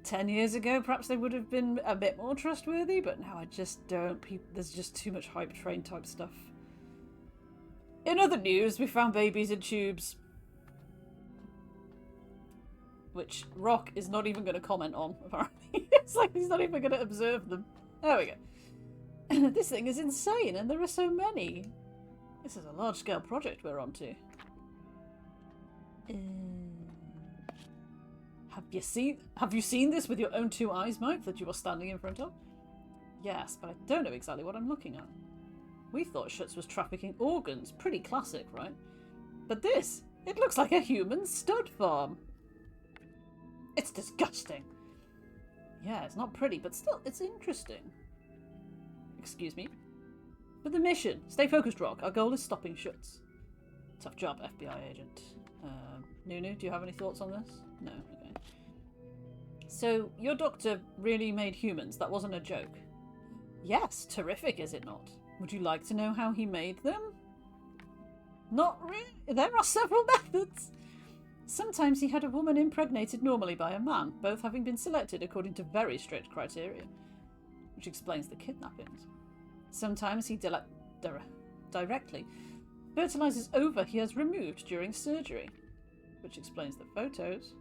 10 years ago, perhaps they would have been a bit more trustworthy, but now I just don't. There's just too much hype train type stuff. In other news, we found babies in tubes. Which Rock is not even going to comment on, apparently. It's like he's not even going to observe them. There we go. This thing is insane, and there are so many. This is a large-scale project we're onto. Have you seen this with your own two eyes, Mike, that you are standing in front of? Yes, but I don't know exactly what I'm looking at. We thought Schutz was trafficking organs. Pretty classic, right? But this, it looks like a human stud farm. It's disgusting. Yeah, it's not pretty, but still, it's interesting. Excuse me? But the mission. Stay focused, Rock. Our goal is stopping Schutz. Tough job, FBI agent. Nunu, do you have any thoughts on this? No? Okay. So, your doctor really made humans. That wasn't a joke. Yes, terrific, is it not? Would you like to know how he made them? Not really. There are several methods. Sometimes he had a woman impregnated normally by a man, both having been selected according to very strict criteria, which explains the kidnappings. Sometimes he directly fertilizes ova he has removed during surgery, which explains the photos.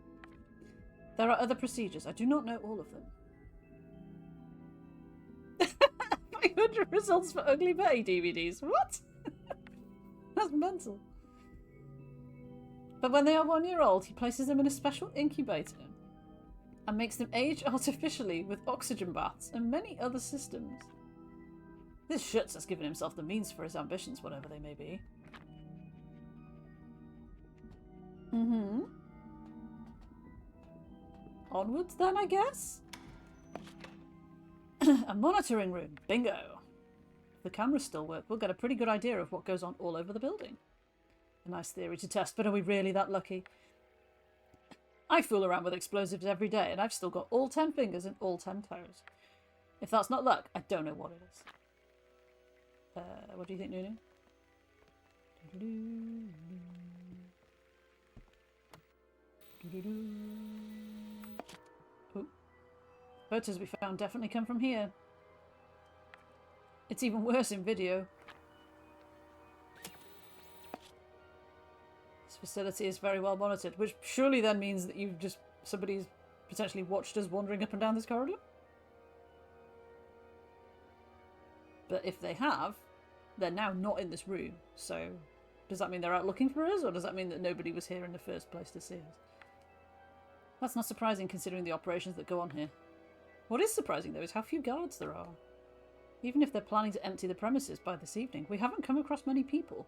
There are other procedures. I do not know all of them. 500 results for Ugly Betty DVDs. What? That's mental. But when they are 1 year old, he places them in a special incubator and makes them age artificially with oxygen baths and many other systems. This Schutz has given himself the means for his ambitions, whatever they may be. Onwards then, I guess? A monitoring room. Bingo. If the cameras still work, we'll get a pretty good idea of what goes on all over the building. A nice theory to test, but are we really that lucky? I fool around with explosives every day, and I've still got all 10 fingers and all 10 toes. If that's not luck, I don't know what it is. What do you think, Nunu? Oh. Photos we found definitely come from here. It's even worse in video. This facility is very well monitored, which surely then means that somebody's potentially watched us wandering up and down this corridor? But if they have, they're now not in this room, so does that mean they're out looking for us, or does that mean that nobody was here in the first place to see us? That's not surprising considering the operations that go on here. What is surprising, though, is how few guards there are. Even if they're planning to empty the premises by this evening, we haven't come across many people.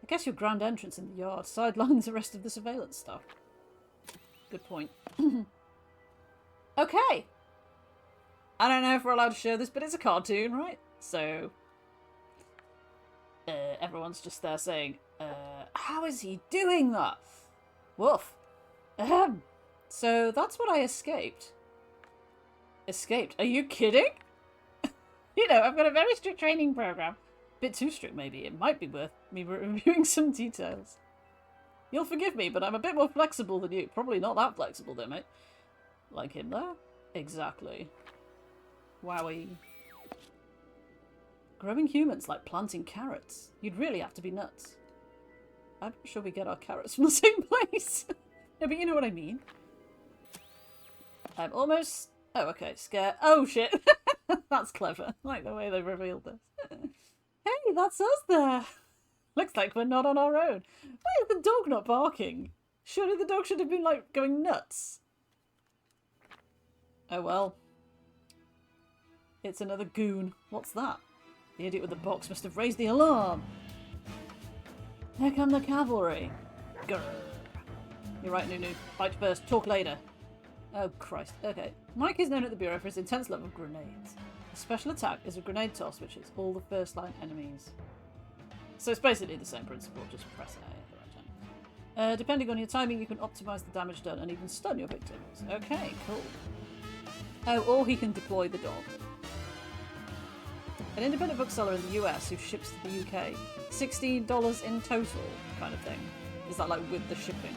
I guess your grand entrance in the yard sidelines the rest of the surveillance stuff. Good point. Okay. I don't know if we're allowed to show this, but it's a cartoon, right? So everyone's just there saying, how is he doing that? Woof. So that's what I escaped. Escaped? Are you kidding? You know, I've got a very strict training program. Bit too strict, maybe. It might be worth me reviewing some details. You'll forgive me, but I'm a bit more flexible than you. Probably not that flexible, though, mate. Like him there? Exactly. Wowie. Growing humans like planting carrots. You'd really have to be nuts. I'm sure we get our carrots from the same place. No, but you know what I mean. I'm almost... Oh, okay. Scare. Oh, shit. That's clever. I like the way they revealed this. Hey, that's us there. Looks like we're not on our own. Why is the dog not barking? Surely the dog should have been, like, going nuts. Oh, well. It's another goon. What's that? The idiot with the box must have raised the alarm. Here come the cavalry. Grrr. You're right, Nunu. Fight first. Talk later. Oh, Christ. Okay. Mike is known at the Bureau for his intense love of grenades. His special attack is a grenade toss, which hits all the first-line enemies. So it's basically the same principle, just press A at the right time. Depending on your timing, you can optimise the damage done and even stun your victims. Okay, cool. Oh, or he can deploy the dog. An independent bookseller in the US who ships to the UK. $16 in total, kind of thing. Is that like with the shipping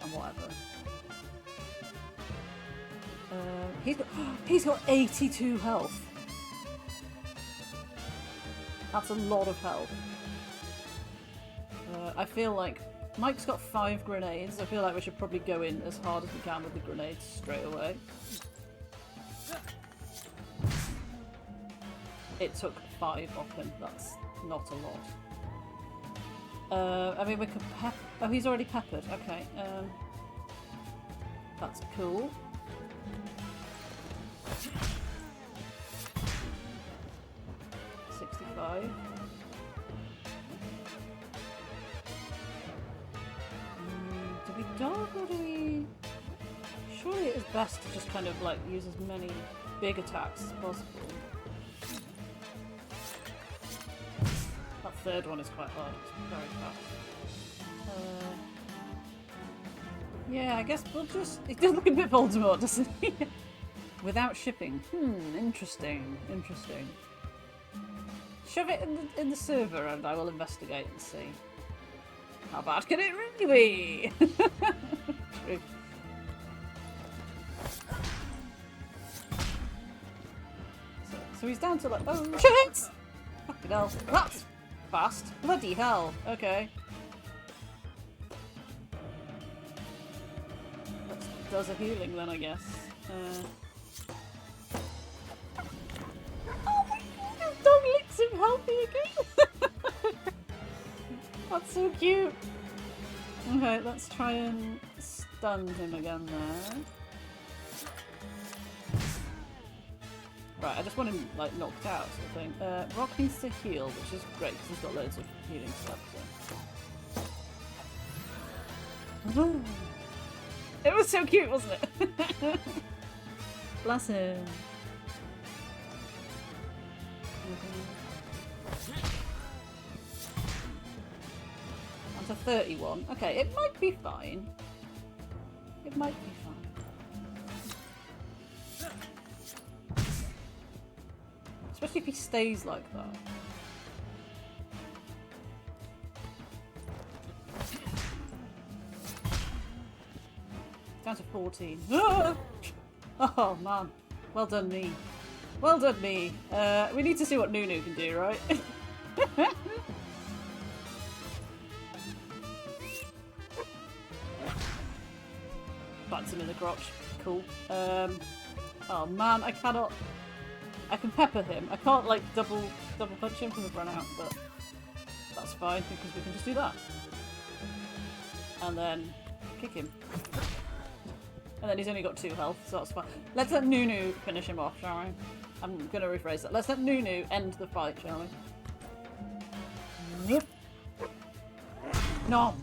and whatever? He's got 82 health. That's a lot of health. I feel like Mike's got 5 grenades. I feel like we should probably go in as hard as we can with the grenades straight away. It took 5 off him. That's not a lot. I mean, we could oh, he's already peppered. Okay. That's cool. $65. Do we dog or do we... Surely it is best to just kind of like use as many big attacks as possible. That third one is quite hard. It's very fast. Yeah, I guess we'll just... It does look a bit Voldemort, doesn't he? Without shipping. Interesting. Interesting. Shove it in the server and I will investigate and see. How bad can it really be? True. So he's down to like... Oh, shit! Fucking hell. That's fast. Bloody hell. Okay. That does a healing then, I guess. Oh my god, this dog licks him healthy again! That's so cute! Okay, let's try and stun him again there. Right, I just want him like knocked out sort of thing. Rock needs to heal, which is great because he's got loads of healing stuff. So. It was so cute, wasn't it? Bless him. On to 31. Okay, it might be fine. It might be fine. Especially if he stays like that. Down to 14. Oh man. Well done me. Well done me. We need to see what Nunu can do, right? Bats him in the crotch. Cool. Oh man, I cannot... I can pepper him. I can't like double punch him because I've run out, but that's fine because we can just do that. And then kick him. And then he's only got 2 health, so that's fine. Let's let Nunu finish him off, shall we? I'm going to rephrase that. Let's let Nunu end the fight, shall we? No!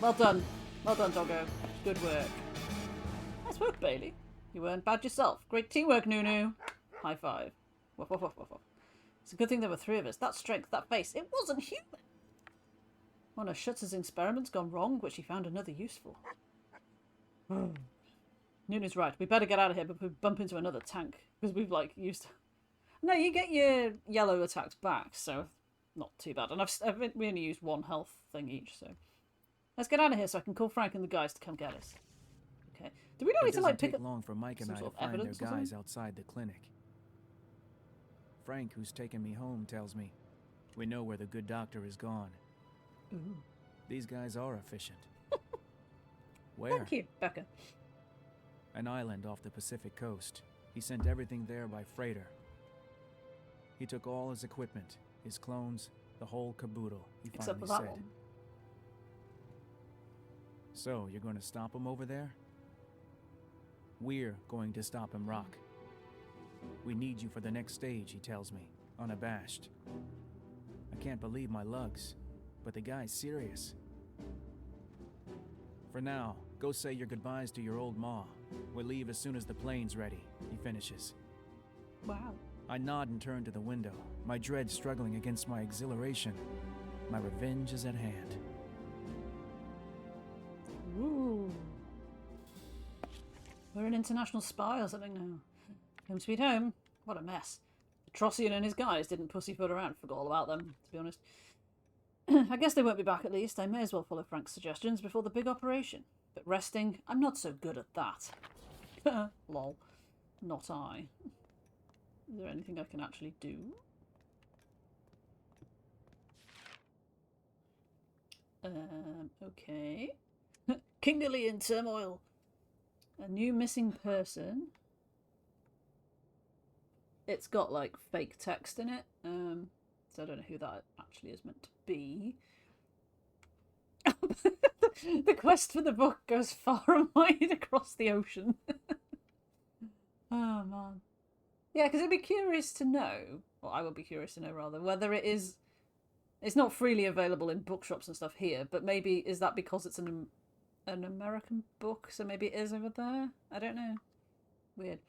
Well done. Well done, doggo. Good work. Nice work, Bailey. You weren't bad yourself. Great teamwork, Nunu. High five. Woof, woof, woof, woof, woof. It's a good thing there were 3 of us. That strength, that face, it wasn't human. One of Schutz's experiments gone wrong, but she found another useful. Noonan's right. We better get out of here before we bump into another tank. Because we've, like, used... No, you get your yellow attacks back, so not too bad. And we only used 1 health thing each, so... Let's get out of here so I can call Frank and the guys to come get us. Okay. Do we not need to, like, pick up... It doesn't take long for Mike and I to find their guys outside the clinic. Frank, who's taken me home, tells me we know where the good doctor is gone. Ooh. These guys are efficient. Where? Thank you, Becca. An island off the Pacific coast. He sent everything there by freighter. He took all his equipment, his clones, the whole caboodle, he Except for finally that said. one. So, you're going to stop him over there? We're going to stop him, Rock. We need you for the next stage, he tells me, unabashed. I can't believe my lugs, but the guy's serious. For now, go say your goodbyes to your old ma. We'll leave as soon as the plane's ready, he finishes. Wow. I nod and turn to the window, my dread struggling against my exhilaration. My revenge is at hand. Ooh. We're an international spy or something now. Home sweet home. What a mess. Trossian and his guys didn't pussyfoot around. Forgot all about them, to be honest. I guess they won't be back at least. I may as well follow Frank's suggestions before the big operation. But resting, I'm not so good at that. Lol. Not I. Is there anything I can actually do? Okay. Kingley in turmoil. A new missing person. It's got, like, fake text in it. So I don't know who that actually is meant to be. The quest for the book goes far and wide across the ocean. Oh, man. Yeah, because I'd be curious to know, or I would be curious to know, rather, whether it is... It's not freely available in bookshops and stuff here, but maybe is that because it's an American book, so maybe it is over there? I don't know. Weird.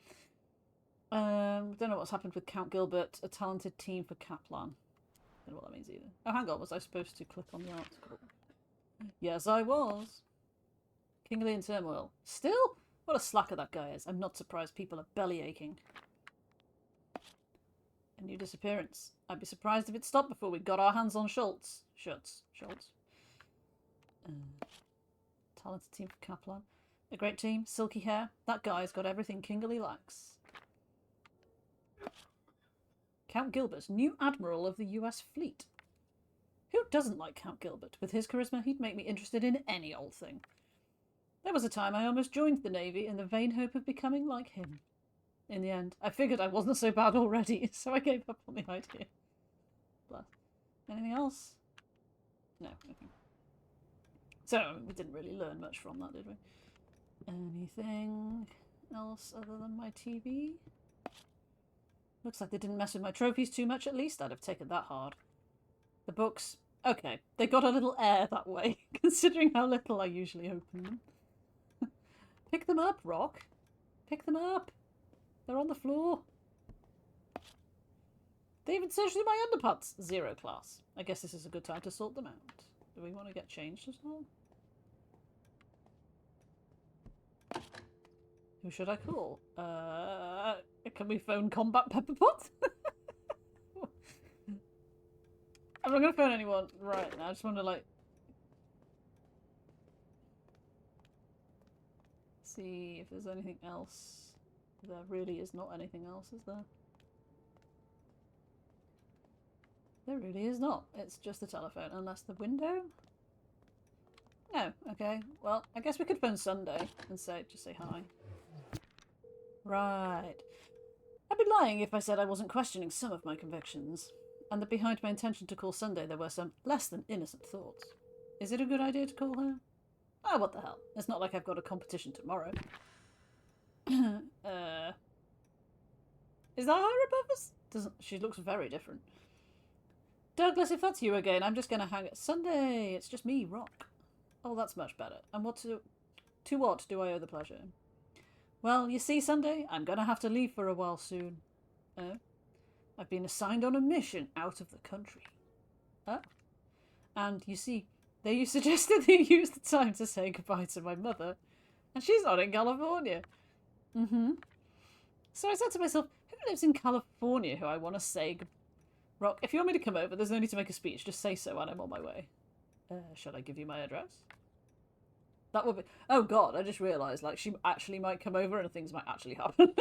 Don't know what's happened with Count Gilbert, a talented team for Kaplan. Don't know what that means either. Oh, hang on, was I supposed to click on the article? Yes, I was. Kingley in turmoil. Still? What a slacker that guy is. I'm not surprised people are belly aching. A new disappearance. I'd be surprised if it stopped before we got our hands on Schultz. Schultz. Talented team for Kaplan. A great team. Silky hair. That guy's got everything Kingley lacks. Count Gilbert, new admiral of the US fleet. Who doesn't like Count Gilbert? With his charisma, he'd make me interested in any old thing. There was a time I almost joined the Navy in the vain hope of becoming like him. In the end, I figured I wasn't so bad already, so I gave up on the idea. Bless. Anything else? No. Okay. So, we didn't really learn much from that, did we? Anything else other than my TV? Looks like they didn't mess with my trophies too much, at least. I'd have taken that hard. The books. Okay, they got a little air that way, considering how little I usually open them. Pick them up, Rock. Pick them up. They're on the floor. They even searched through my underpants. 0 class. I guess this is a good time to sort them out. Do we want to get changed as well? Who should I call? Can we phone Combat Pepperpot? I'm not going to phone anyone right now. I just want to, like... see if there's anything else. There really is not anything else, is there? There really is not. It's just the telephone, unless the window? No, okay. Well, I guess we could phone Sunday and just say hi. Right. I'd be lying if I said I wasn't questioning some of my convictions, and that behind my intention to call Sunday there were some less than innocent thoughts. Is it a good idea to call her? Oh, what the hell. It's not like I've got a competition tomorrow. Is that her above us? She looks very different. Douglas, if that's you again, I'm just going to hang it. Sunday, it's just me, Rock. Oh, that's much better. And to what do I owe the pleasure? Well, you see, Sunday, I'm going to have to leave for a while soon. Oh? I've been assigned on a mission out of the country. Oh? And, you see, you suggested they use the time to say goodbye to my mother, And she's not in California. So I said to myself, who lives in California who I want to say... Rock, if you want me to come over, there's no need to make a speech. Just say so and I'm on my way. Shall I give you my address? That would be... Oh god, I just realised, like, she actually might come over and things might actually happen.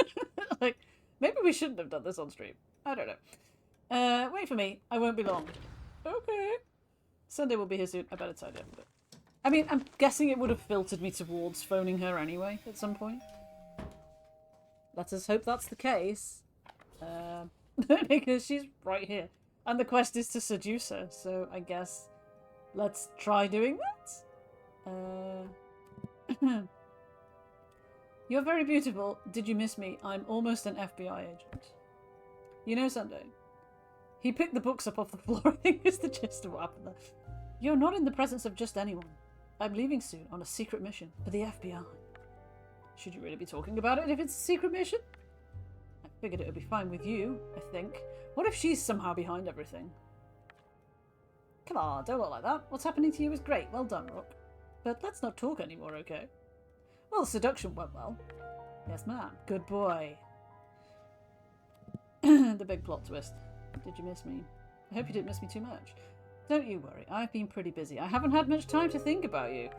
Like, maybe we shouldn't have done this on stream. I don't know. Wait for me. I won't be long. Okay. Sunday will be here soon. I better tidy up a bit. I mean, I'm guessing it would have filtered me towards phoning her anyway at some point. Let us hope that's the case. Because she's right here. And the quest is to seduce her, so I guess let's try doing that. You're very beautiful. Did you miss me? I'm almost an FBI agent. You know Sunday? He picked the books up off the floor, I think is the gist of what happened there. You're not in the presence of just anyone. I'm leaving soon on a secret mission for the FBI. Should you really be talking about it if it's a secret mission? I figured it would be fine with you, I think. What if she's somehow behind everything? Come on, don't look like that. What's happening to you is great. Well done, Rook. But let's not talk anymore, okay? Well, the seduction went well. Yes, ma'am. Good boy. The big plot twist. Did you miss me? I hope you didn't miss me too much. Don't you worry. I've been pretty busy. I haven't had much time to think about you.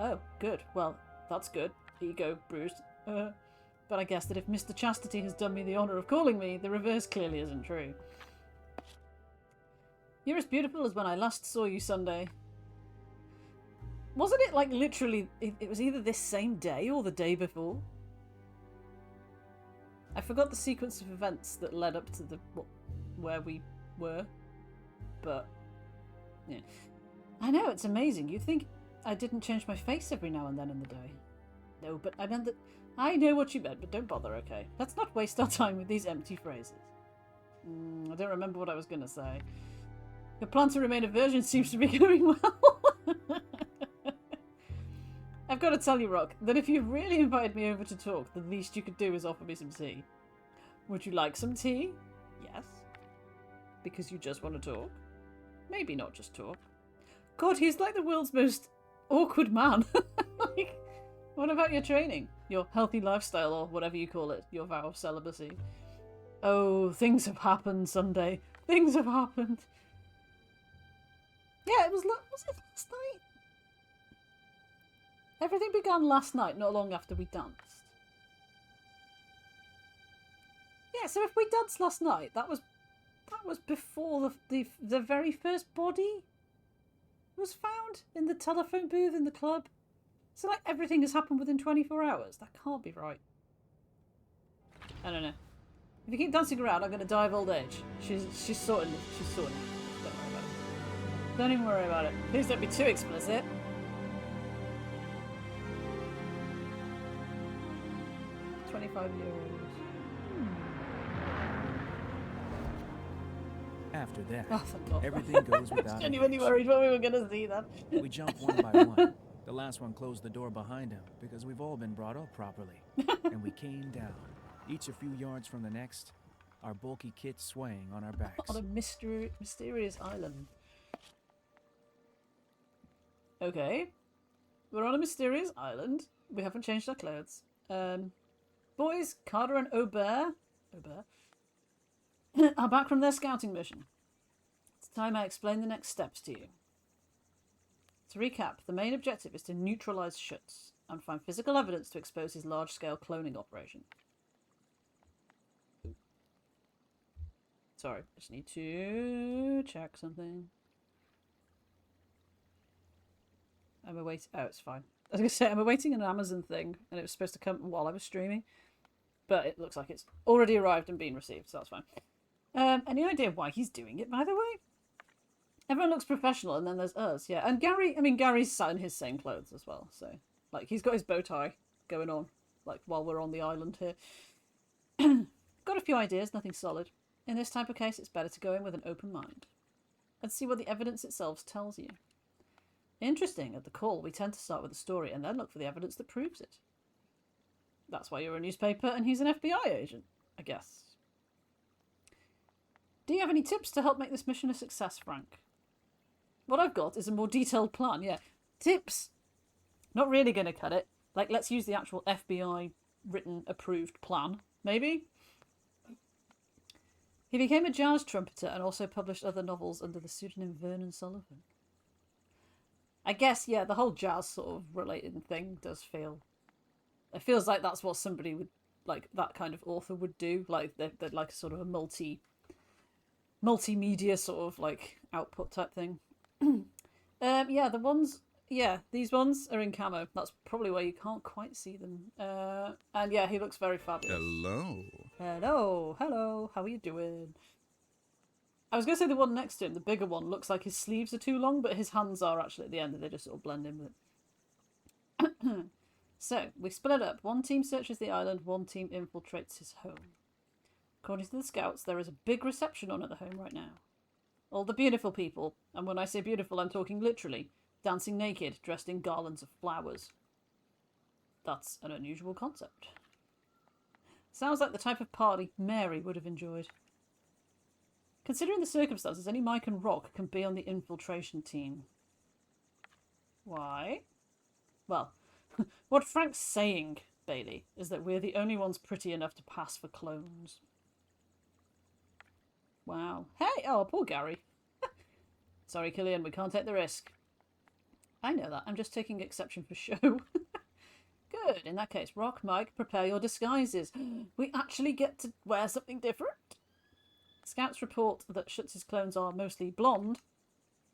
Oh, good. Well, that's good. Ego bruised. But I guess that if Mr. Chastity has done me the honour of calling me, the reverse clearly isn't true. You're as beautiful as when I last saw you Sunday. Wasn't it like literally, it was either this same day or the day before? I forgot the sequence of events that led up to the where we were. But, yeah. I know, it's amazing. You'd think I didn't change my face every now and then in the day. No, but I meant that... I know what you meant, but don't bother, okay? Let's not waste our time with these empty phrases. I don't remember what I was going to say. The plan to remain a virgin seems to be going well. I've got to tell you, Rock, that if you've really invited me over to talk, the least you could do is offer me some tea. Would you like some tea? Yes. Because you just want to talk? Maybe not just talk. God, he's like the world's most awkward man. Like, what about your training? Your healthy lifestyle, or whatever you call it, your vow of celibacy? Oh, things have happened, Sunday. Things have happened. Yeah, was it last night? Everything began last night, not long after we danced. Yeah, so if we danced last night, that was before the very first body was found in the telephone booth in the club. So like everything has happened within 24 hours. That can't be right. I don't know. If you keep dancing around, I'm going to die of old age. She's sorting it. She's sorting it. Don't worry about it. Don't even worry about it. Please don't be too explicit. €25. After that, Oh, thank God. everything goes I without was genuinely worried when we were going to see that. We jump one by one. The last one closed the door behind him because we've all been brought up properly. And we came down, each a few yards from the next, our bulky kit swaying on our backs. On a mysterious island. Okay. We're on a mysterious island. We haven't changed our clothes. Boys, Carter and Aubert are back from their scouting mission. It's time I explain the next steps to you. To recap, the main objective is to neutralize Schutz and find physical evidence to expose his large-scale cloning operation. Sorry, I just need to check something. I'm awaiting... Oh, it's fine. I was going to say, I'm awaiting an Amazon thing, and it was supposed to come while I was streaming. But it looks like it's already arrived and been received, so that's fine. Any idea why he's doing it, by the way? Everyone looks professional, and then there's us, yeah. And Gary's sat in his same clothes as well, so... Like, he's got his bow tie going on, like, while we're on the island here. Got a few ideas, nothing solid. In this type of case, it's better to go in with an open mind. And see what the evidence itself tells you. Interesting, at the call, we tend to start with the story, and then look for the evidence that proves it. That's why you're a newspaper, and he's an FBI agent, I guess. Do you have any tips to help make this mission a success, Frank? What I've got is a more detailed plan, yeah. Tips! Not really going to cut it. Like, let's use the actual FBI written approved plan, maybe? He became a jazz trumpeter and also published other novels under the pseudonym Vernon Sullivan. I guess, yeah, the whole jazz sort of related thing does feel... It feels like that's what somebody would, like, that kind of author would do. Like, they're like sort of a multimedia sort of, like, output type thing. Yeah, the ones... Yeah, these ones are in camo. That's probably why you can't quite see them. And yeah, he looks very fabulous. Hello. Hello. Hello. How are you doing? I was going to say the one next to him, the bigger one, looks like his sleeves are too long, but his hands are actually at the end and they just sort of blend in with it. So, we split up. One team searches the island, one team infiltrates his home. According to the scouts, there is a big reception on at the home right now. All the beautiful people, and when I say beautiful, I'm talking literally, dancing naked, dressed in garlands of flowers. That's an unusual concept. Sounds like the type of party Mary would have enjoyed. Considering the circumstances, only Mike and Rock can be on the infiltration team. Why? Well, what Frank's saying, Bailey, is that we're the only ones pretty enough to pass for clones. Wow. Hey! Oh, poor Gary. Sorry, Killian, we can't take the risk. I know that. I'm just taking exception for show. Good. In that case, Rock, Mike, prepare your disguises. We actually get to wear something different? Scouts report that Schutz's clones are mostly blonde,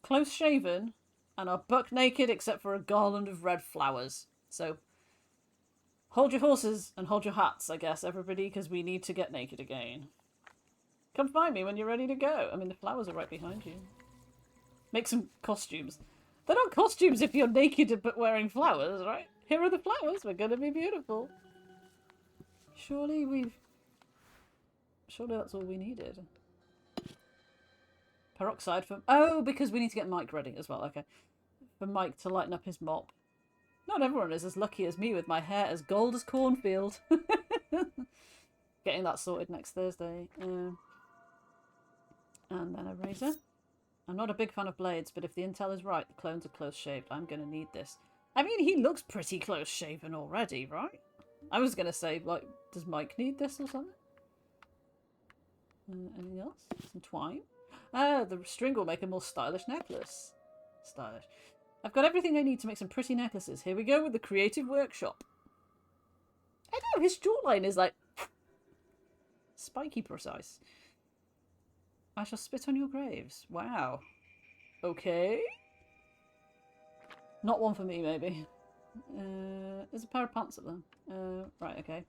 close-shaven, and are buck naked except for a garland of red flowers. So, hold your horses and hold your hats, I guess, everybody, because we need to get naked again. Come find me when you're ready to go. I mean, the flowers are right behind you. Make some costumes. They're not costumes if you're naked but wearing flowers, right? Here are the flowers. We're going to be beautiful. Surely that's all we needed. Peroxide for... Oh, because we need to get Mike ready as well. Okay. For Mike to lighten up his mop. Not everyone is as lucky as me with my hair as gold as cornfield. Getting that sorted next Thursday. And then a razor. I'm not a big fan of blades, but if the intel is right, the clones are close-shaved. I'm going to need this. I mean, he looks pretty close-shaven already, right? I was going to say, like, does Mike need this or something? Anything else? Some twine? Ah, the string will make a more stylish necklace. Stylish. I've got everything I need to make some pretty necklaces. Here we go with the creative workshop. I know, his jawline is like... spiky precise. I shall spit on your graves. Wow. Okay. Not one for me, maybe. There's a pair of pants up there. Right, okay.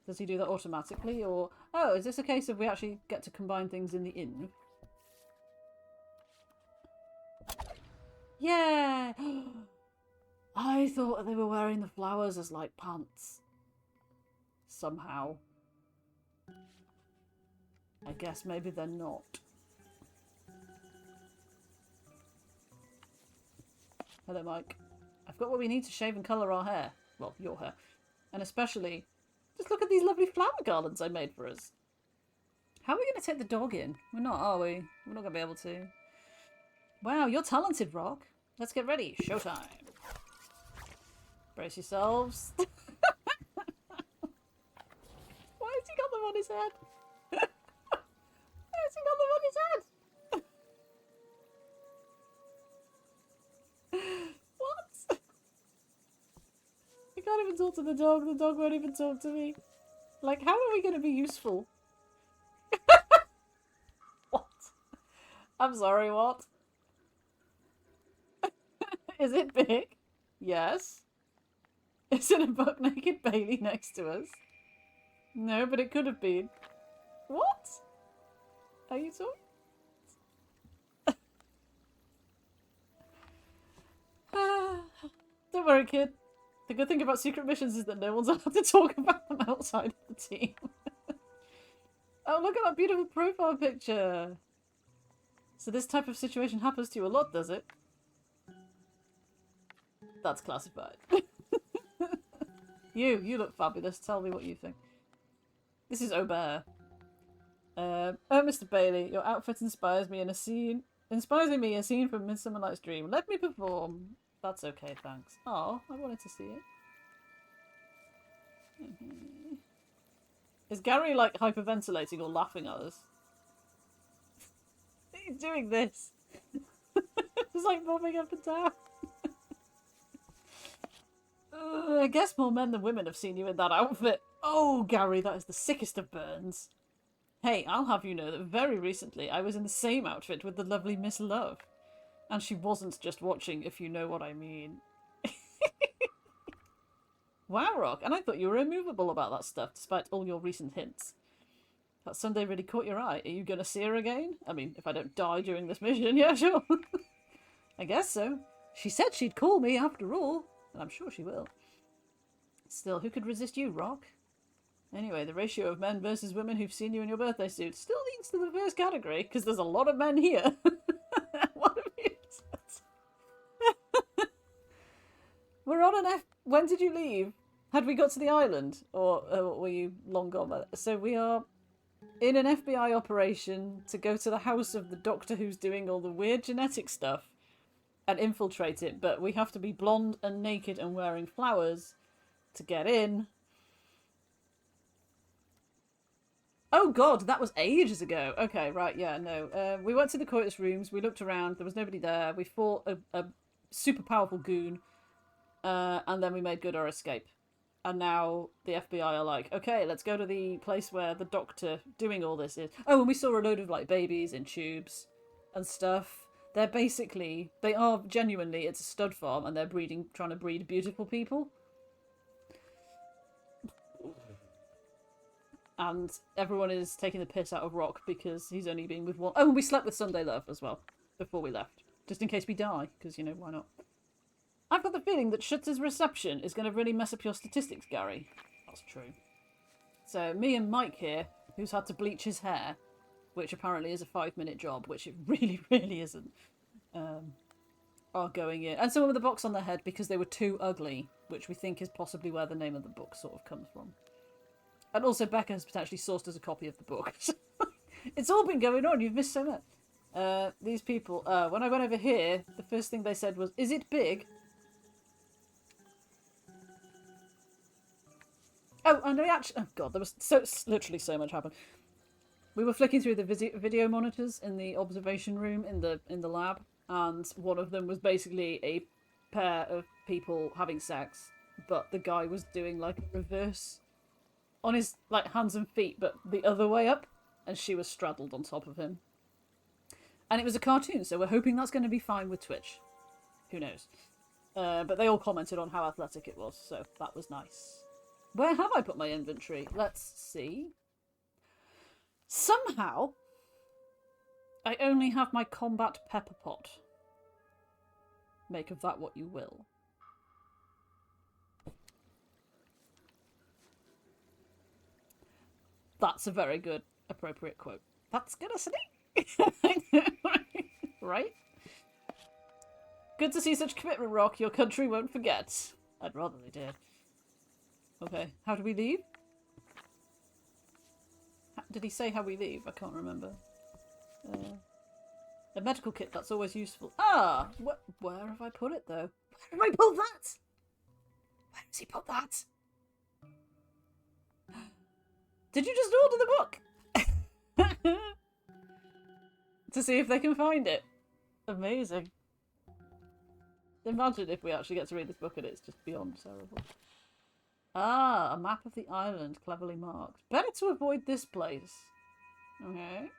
Does he do that automatically, or... Oh, is this a case of we actually get to combine things in the inn? Yeah! I thought they were wearing the flowers as, like, pants. Somehow. I guess maybe they're not. Hello, Mike. I've got what we need to shave and colour our hair. Well, your hair. And especially... Just look at these lovely flower garlands I made for us. How are we going to take the dog in? We're not, are we? We're not going to be able to. Wow, you're talented, Rock. Let's get ready. Showtime. Brace yourselves. Why has he got them on his head? Why has he got them on his head? What? I can't even talk to the dog. The dog won't even talk to me. Like, how are we going to be useful? What? I'm sorry, what? Is it big? Yes. Is it a buck naked Bailey next to us? No, but it could have been. What? Are you talking? Don't worry, kid. The good thing about secret missions is that no one's allowed to talk about them outside of the team. Oh, look at that beautiful profile picture. So this type of situation happens to you a lot, does it? That's classified. You look fabulous. Tell me what you think. This is Aubert. Oh, Mr. Bailey, your outfit inspires me in a scene. Inspires me a scene from Midsummer Night's Dream. Let me perform. That's okay, thanks. Oh, I wanted to see it. Is Gary, like, hyperventilating or laughing at us? He's doing this. It's like bobbing up and down. I guess more men than women have seen you in that outfit. Oh, Gary, that is the sickest of burns. Hey, I'll have you know that very recently I was in the same outfit with the lovely Miss Love. And she wasn't just watching, if you know what I mean. Wow, Rock, and I thought you were immovable about that stuff, despite all your recent hints. That Sunday really caught your eye. Are you going to see her again? I mean, if I don't die during this mission, yeah, sure. I guess so. She said she'd call me after all, and I'm sure she will. Still, who could resist you, Rock? Anyway, the ratio of men versus women who've seen you in your birthday suit still leads to the first category, because there's a lot of men here. What have you said? We're on an F... When did you leave? Had we got to the island? Or were you long gone by that? So we are in an FBI operation to go to the house of the doctor who's doing all the weird genetic stuff and infiltrate it, but we have to be blonde and naked and wearing flowers to get in. Oh god, that was ages ago. Okay, right, yeah, no. We went to the coitus rooms, we looked around, there was nobody there, we fought a super powerful goon, and then we made good our escape. And now the FBI are like, okay, let's go to the place where the doctor doing all this is. Oh, and we saw a load of, like, babies in tubes and stuff. They're basically, they are genuinely, it's a stud farm, and they're trying to breed beautiful people. And everyone is taking the piss out of Rock because he's only been with one. Oh, and we slept with Sunday Love as well before we left. Just in case we die, because, you know, why not? I've got the feeling that Schutz's reception is going to really mess up your statistics, Gary. That's true. So, me and Mike here, who's had to bleach his hair, which apparently is a 5-minute job, which it really, really isn't, are going in. And someone with a box on their head because they were too ugly, which we think is possibly where the name of the book sort of comes from. And also Becca has potentially sourced us a copy of the book. It's all been going on, you've missed so much. These people, when I went over here, the first thing they said was, is it big? Oh, and we actually... Oh, God, there was literally so much happened. We were flicking through the video monitors in the observation room in the lab, and one of them was basically a pair of people having sex, but the guy was doing, like, a reverse on his, like, hands and feet, but the other way up, and she was straddled on top of him. And it was a cartoon, so we're hoping that's going to be fine with Twitch. Who knows? But they all commented on how athletic it was, so that was nice. Where have I put my inventory? Let's see. Somehow, I only have my combat pepper pot. Make of that what you will. That's a very good, appropriate quote. That's gonna sneak! Right? Good to see such commitment, Rock. Your country won't forget. I'd rather they did. Okay, how do we leave? Did he say how we leave? I can't remember. A medical kit, that's always useful. Ah! Where have I put it, though? Where have I put that? Where has he put that? Did you just order the book? To see if they can find it. Amazing. Imagine if we actually get to read this book and it's just beyond terrible. Ah, a map of the island, cleverly marked. Better to avoid this place. Okay.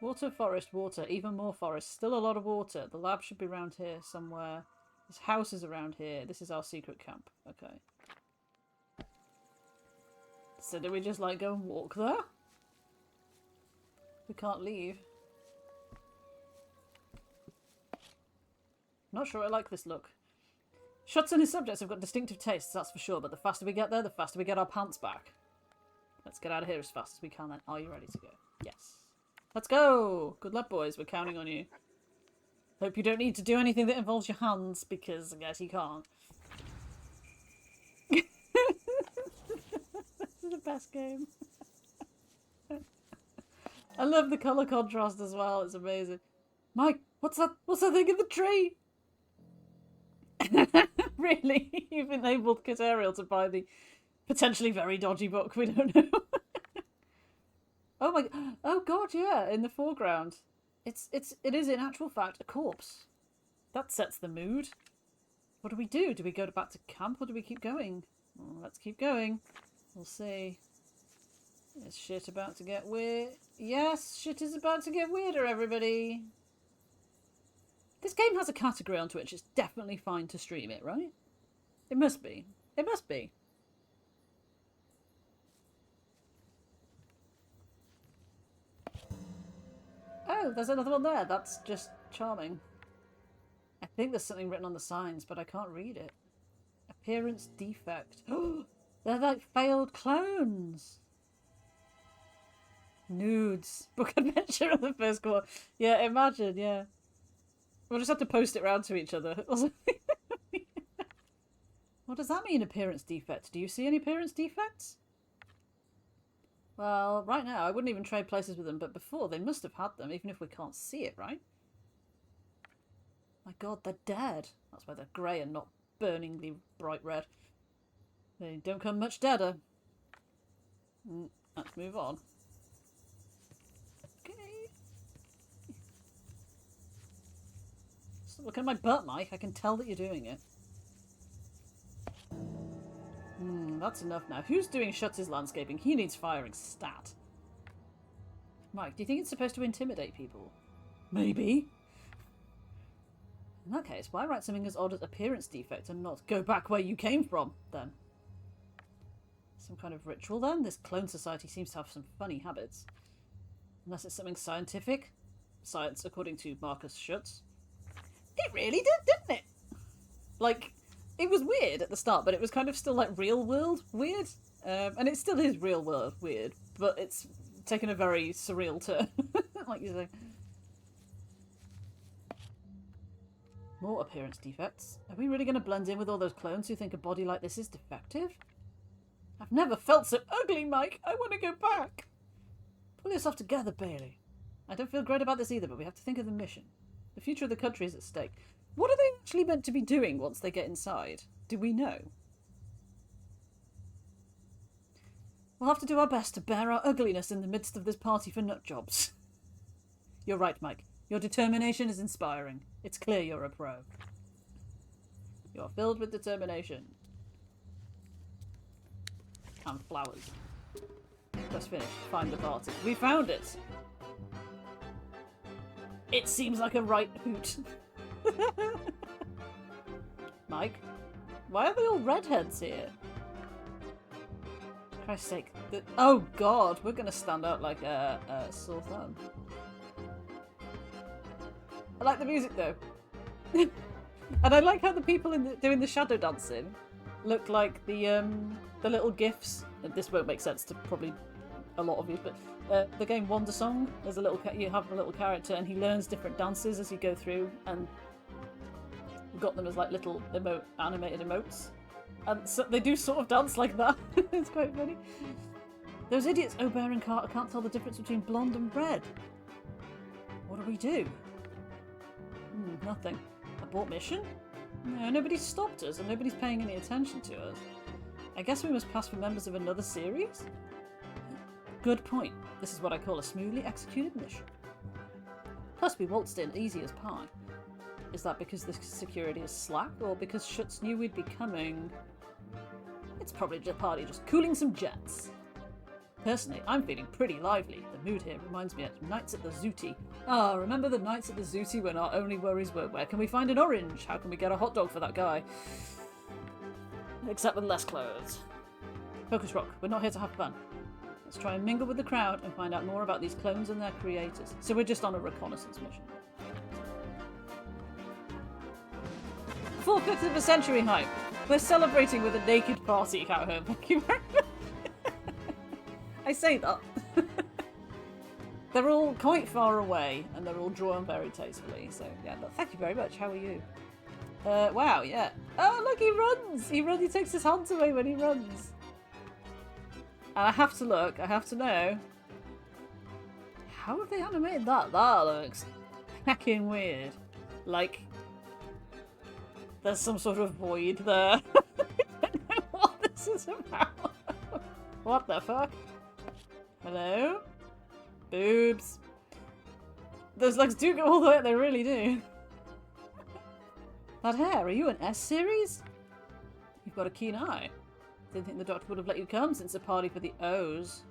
Water, forest, water. Even more forest. Still a lot of water. The lab should be around here somewhere. This house is around here. This is our secret camp. Okay. So do we just, like, go and walk there? We can't leave. Not sure I like this look. Schutz and his subjects have got distinctive tastes, that's for sure, but the faster we get there, the faster we get our pants back. Let's get out of here as fast as we can then. Are you ready to go? Yes. Let's go! Good luck, boys. We're counting on you. Hope you don't need to do anything that involves your hands, because I guess you can't. This is the best game. I love the colour contrast as well, it's amazing. Mike, what's that thing in the tree? Really? You've enabled Kit Ariel to buy the Potentially very dodgy book, we don't know. Oh god, yeah, in the foreground. It is in actual fact a corpse. That sets the mood. What do we do? Do we go back to camp or do we keep going? Well, let's keep going. We'll see. Is shit about to get weird? Yes, shit is about to get weirder, everybody. This game has a category on Twitch. It's definitely fine to stream it, right? It must be. It must be. Oh, there's another one there. That's just charming. I think there's something written on the signs, but I can't read it. Appearance defect. Oh, they're like failed clones. Nudes. Book adventure of the first quarter. Yeah, imagine, yeah. We'll just have to post it round to each other. What does that mean, appearance defect? Do you see any appearance defects? Well, right now, I wouldn't even trade places with them, but before, they must have had them, even if we can't see it, right? My god, they're dead. That's why they're grey and not burningly bright red. They don't come much deader. Let's move on. Okay. So look at my butt, Mike. I can tell that you're doing it. That's enough now. Who's doing Shuts' landscaping? He needs firing stat. Mike, do you think it's supposed to intimidate people? Maybe. In that case, why write something as odd as appearance defect and not go back where you came from, then? Some kind of ritual, then? This clone society seems to have some funny habits. Unless it's something scientific. Science, according to Marcus Schutz. It really did, didn't it? Like, it was weird at the start, but it was kind of still, like, real-world weird. And it still is real-world weird, but it's taken a very surreal turn, like you say. More appearance defects. Are we really going to blend in with all those clones who think a body like this is defective? I've never felt so ugly, Mike. I want to go back. Pull yourself together, Bailey. I don't feel great about this either, but we have to think of the mission. The future of the country is at stake. What are they actually meant to be doing once they get inside? Do we know? We'll have to do our best to bear our ugliness in the midst of this party for nutjobs. You're right, Mike. Your determination is inspiring. It's clear you're a pro. You're filled with determination. And flowers. Let's finish. Find the party. We found it! It seems like a right hoot. Mike? Why are they all redheads here? For Christ's sake. Oh god, we're gonna stand out like a sore thumb. I like the music though. And I like how the people doing the shadow dancing look like the little gifs. This won't make sense to probably a lot of you, but the game Wonder Song, there's a little you have a little character and he learns different dances as you go through, and we've got them as like little animated emotes, and so they do sort of dance like that. It's quite funny. Those idiots Aubert and Carter can't tell the difference between blonde and red. What do we do? Nothing. Abort mission? No, nobody's stopped us and nobody's paying any attention to us. I guess we must pass for members of another series? Good point. This is what I call a smoothly executed mission. Plus, we waltzed in easy as pie. Is that because the security is slack, or because Schutz knew we'd be coming? It's probably the party just cooling some jets. Personally, I'm feeling pretty lively. The mood here reminds me of nights at the Zooty. Ah, remember the nights at the Zooty when our only worries were, where can we find an orange? How can we get a hot dog for that guy? Except with less clothes. Focus Rock, we're not here to have fun. Let's try and mingle with the crowd and find out more about these clones and their creators. So we're just on a reconnaissance mission. 4/5 of a century hype. We're celebrating with a naked party at home. Thank you very much. I say that. They're all quite far away and they're all drawn very tastefully. So yeah, but thank you very much. How are you? Wow, yeah. Oh look, he runs! He takes his hands away when he runs. And I have to look, I have to know. How have they animated that? That looks heckin' weird. Like, there's some sort of void there. I don't know what this is about. What the fuck? Hello? Boobs. Those legs do go all the way, they really do. That hair, are you an S-series? You've got a keen eye. Didn't think the doctor would have let you come since a party for the O's.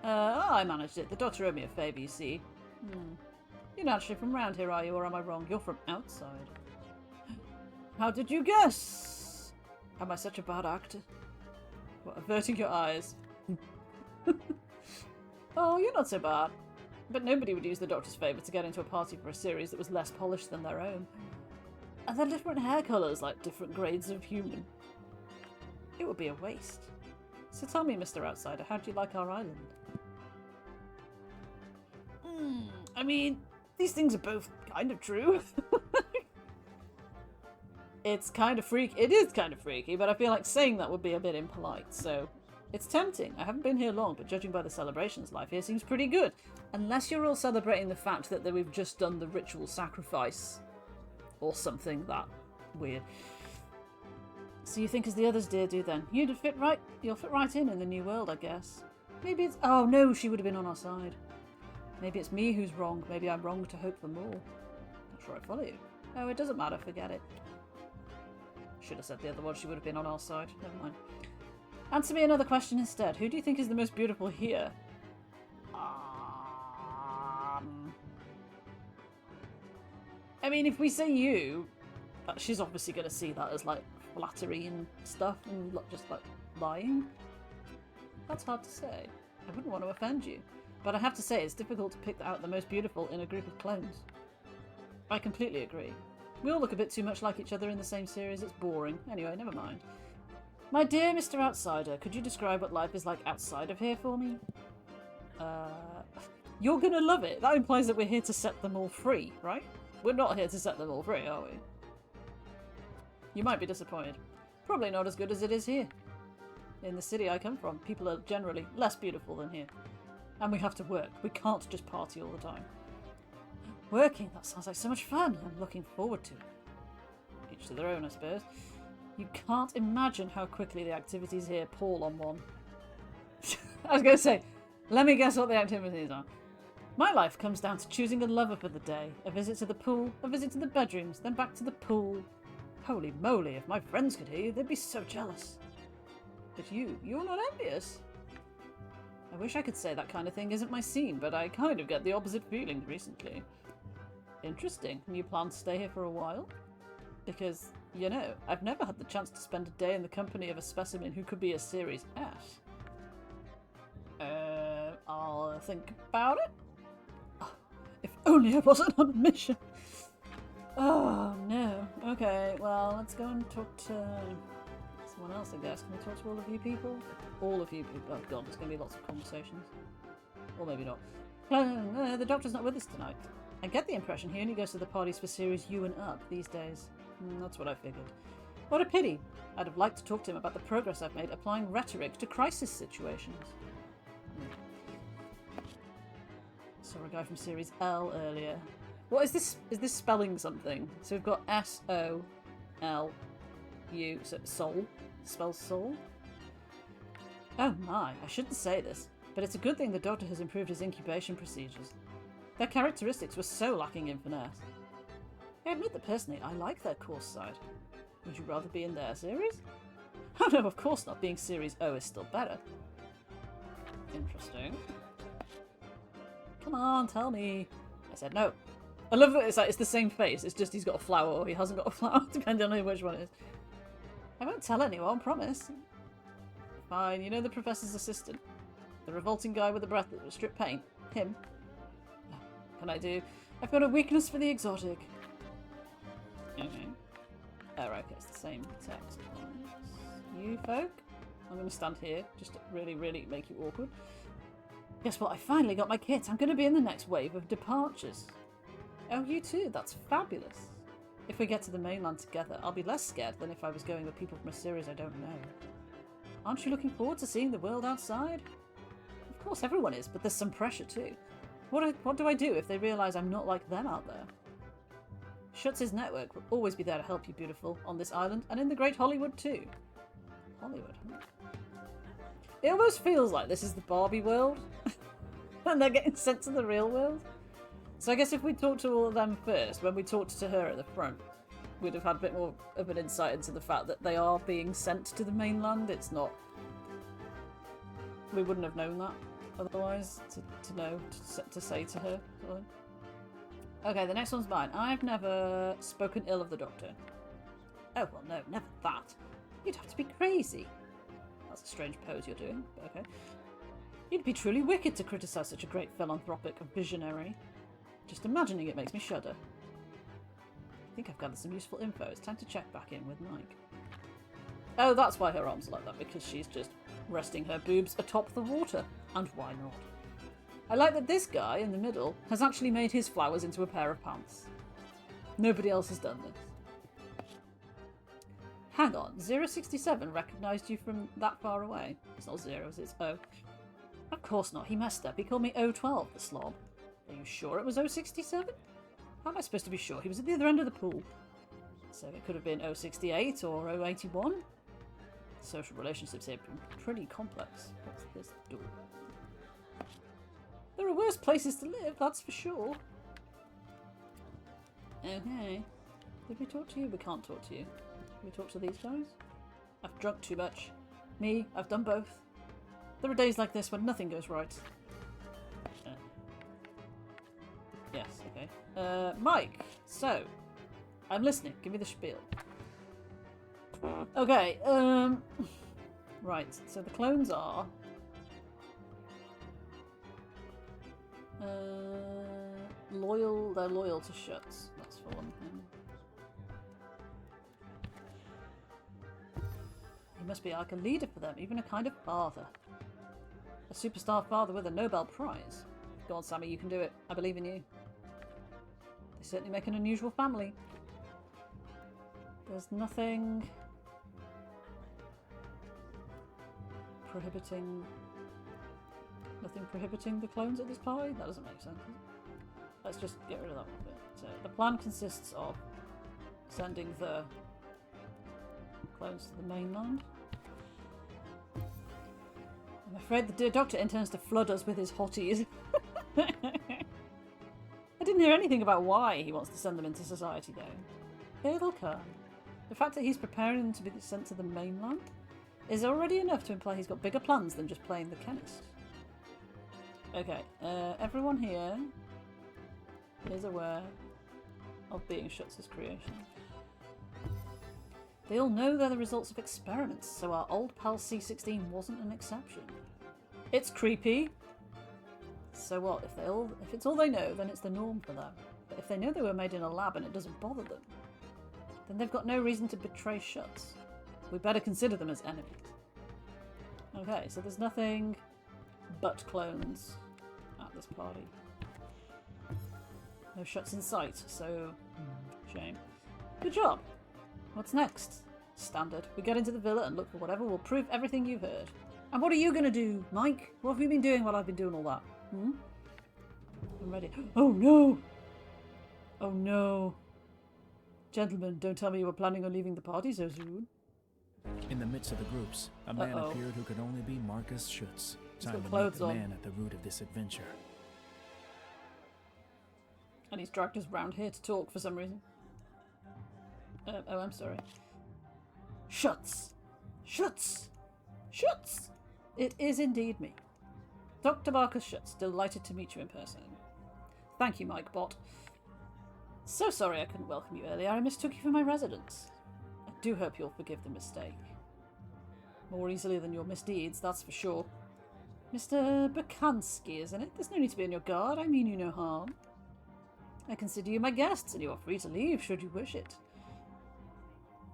I managed it. The doctor owed me a favour, you see. You're not actually from round here, are you? Or am I wrong? You're from outside. How did you guess? Am I such a bad actor? What, averting your eyes? Oh, you're not so bad. But nobody would use the doctor's favour to get into a party for a series that was less polished than their own. And they're different hair colours, like different grades of human. It would be a waste. So tell me, Mr. Outsider, how do you like our island? I mean, these things are both kind of true. It's kind of freaky. It is kind of freaky, but I feel like saying that would be a bit impolite, so it's tempting. I haven't been here long, but judging by the celebrations, life here seems pretty good. Unless you're all celebrating the fact that we've just done the ritual sacrifice or something that weird. So you think as the others do then? You'll fit right in the new world, I guess. Maybe it's... Oh no, she would have been on our side. Maybe it's me who's wrong. Maybe I'm wrong to hope for more. Not sure I follow you. Oh, it doesn't matter. Forget it. Should have said the other one. She would have been on our side. Never mind. Answer me another question instead. Who do you think is the most beautiful here? I mean, if we say you, she's obviously going to see that as, like, flattery and stuff and just, like, lying. That's hard to say. I wouldn't want to offend you. But I have to say, it's difficult to pick out the most beautiful in a group of clones. I completely agree. We all look a bit too much like each other in the same series. It's boring. Anyway, never mind. My dear Mr. Outsider, could you describe what life is like outside of here for me? You're gonna love it. That implies that we're here to set them all free, right? We're not here to set them all free, are we? You might be disappointed. Probably not as good as it is here. In the city I come from, people are generally less beautiful than here. And we have to work. We can't just party all the time. Working? That sounds like so much fun. I'm looking forward to it. Each to their own, I suppose. You can't imagine how quickly the activities here pall on one. I was going to say, let me guess what the activities are. My life comes down to choosing a lover for the day, a visit to the pool, a visit to the bedrooms, then back to the pool. Holy moly, if my friends could hear you, they'd be so jealous. But you're not envious. I wish I could say that kind of thing isn't my scene, but I kind of get the opposite feeling recently. Interesting. And you plan to stay here for a while? Because, you know, I've never had the chance to spend a day in the company of a specimen who could be a Series S. I'll think about it. Oh, if only I wasn't on a mission. Oh, no. Okay, well, let's go and talk to someone else, I guess. Can we talk to all of you people? All of you people. Oh, God, there's going to be lots of conversations. Or maybe not. No, the doctor's not with us tonight. I get the impression he only goes to the parties for Series U and up these days. That's what I figured. What a pity. I'd have liked to talk to him about the progress I've made applying rhetoric to crisis situations. Saw a guy from Series L earlier. What is this? Is this spelling something? So we've got S-O-L-U, so soul. Spells soul? Oh my, I shouldn't say this, but it's a good thing the doctor has improved his incubation procedures. Their characteristics were so lacking in finesse. I admit that personally I like their course side. Would you rather be in their series? Oh no, of course not. Being Series O is still better. Interesting. Come on, tell me. I said no. I love that it's the same face. It's just he's got a flower or he hasn't got a flower, depending on which one it is. I won't tell anyone, promise. Fine, you know the professor's assistant? The revolting guy with the breath that will strip paint? Him? What can I do? I've got a weakness for the exotic. Okay. Oh, right, okay, it's the same text. You folk? I'm going to stand here, just to really, really make you awkward. Guess what? I finally got my kit. I'm going to be in the next wave of departures. Oh, you too? That's fabulous. If we get to the mainland together, I'll be less scared than if I was going with people from a series I don't know. Aren't you looking forward to seeing the world outside? Of course, everyone is, but there's some pressure too. What do I do if they realise I'm not like them out there? Schutz's network will always be there to help you, beautiful, on this island and in the Great Hollywood too. Hollywood. Huh? It almost feels like this is the Barbie world. And they're getting sent to the real world. So I guess if we talked to all of them first, when we talked to her at the front, we'd have had a bit more of an insight into the fact that they are being sent to the mainland. It's not... We wouldn't have known that otherwise, to know, to say to her. Okay, the next one's mine. I've never spoken ill of the Doctor. Oh, well, no, never that. You'd have to be crazy. That's a strange pose you're doing, but okay. You'd be truly wicked to criticise such a great philanthropic visionary. Just imagining it makes me shudder. I think I've gathered some useful info. It's time to check back in with Mike. Oh, that's why her arms are like that, because she's just resting her boobs atop the water. And why not? I like that this guy in the middle has actually made his flowers into a pair of pants. Nobody else has done this. Hang on, 067 recognised you from that far away. It's not zeros, it's O. Of course not, he messed up. He called me 012, the slob. Are you sure it was 067? How am I supposed to be sure? He was at the other end of the pool. So it could have been 068 or 081. Social relationships here have been pretty complex. What's this door? There are worse places to live, that's for sure. Okay. Did we talk to you? We can't talk to you. Can we talk to these guys? I've drunk too much. Me, I've done both. There are days like this when nothing goes right. Yes, okay. Mike, so, I'm listening. Give me the spiel. Okay, right, so the clones are... loyal, they're loyal to Schutz, that's for one thing. He must be like a leader for them, even a kind of father. A superstar father with a Nobel Prize. Go on, Sammy, you can do it. I believe in you. They certainly make an unusual family. There's nothing prohibiting the clones at this party? That doesn't make sense. Let's just get rid of that one bit. So the plan consists of sending the clones to the mainland. I'm afraid the dear Doctor intends to flood us with his hotties. I didn't hear anything about why he wants to send them into society, though. Here they'll come. The fact that he's preparing them to be sent to the mainland is already enough to imply he's got bigger plans than just playing the chemist. Okay, everyone here is aware of being Schutz's creation. They all know they're the results of experiments, so our old pal C16 wasn't an exception. It's creepy. So what? If it's all they know, then it's the norm for them. But if they know they were made in a lab and it doesn't bother them, then they've got no reason to betray Schutz. We better consider them as enemies. Okay, so there's nothing but clones at this party. No Schutz in sight, so shame. Good job. What's next? Standard. We get into the villa and look for whatever will prove everything you've heard. And what are you going to do, Mike? What have you been doing while I've been doing all that? Hmm? I'm ready. Oh no! Oh no. Gentlemen, don't tell me you were planning on leaving the party so soon. In the midst of the groups, a man appeared who could only be Marcus Schutz. Time to meet the man at the root of this adventure. And he's dragged us round here to talk for some reason. Oh, I'm sorry. Schutz! Schutz! Schutz! It is indeed me. Dr. Marcus Schutz, delighted to meet you in person. Thank you, Mike Bot. So sorry I couldn't welcome you earlier. I mistook you for my residence. I do hope you'll forgive the mistake. More easily than your misdeeds, that's for sure. Mr. Bukansky, isn't it? There's no need to be on your guard. I mean you no harm. I consider you my guests, and you are free to leave should you wish it.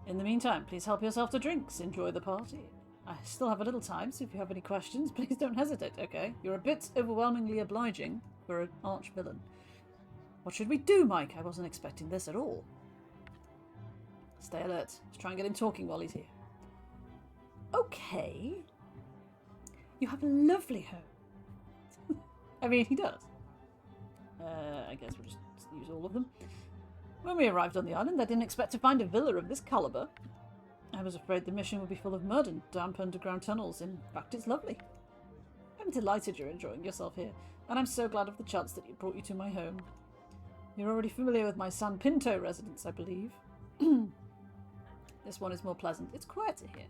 In the meantime, please help yourself to drinks. Enjoy the party. I still have a little time, so if you have any questions, please don't hesitate, okay? You're a bit overwhelmingly obliging for an arch-villain. What should we do, Mike? I wasn't expecting this at all. Stay alert. Let's try and get him talking while he's here. Okay. You have a lovely home. I mean, he does. I guess we'll just use all of them. When we arrived on the island, I didn't expect to find a villa of this calibre. I was afraid the mission would be full of mud and damp underground tunnels. In fact, it's lovely. I'm delighted you're enjoying yourself here, and I'm so glad of the chance that it brought you to my home. You're already familiar with my San Pinto residence, I believe. This one is more pleasant. It's quieter here.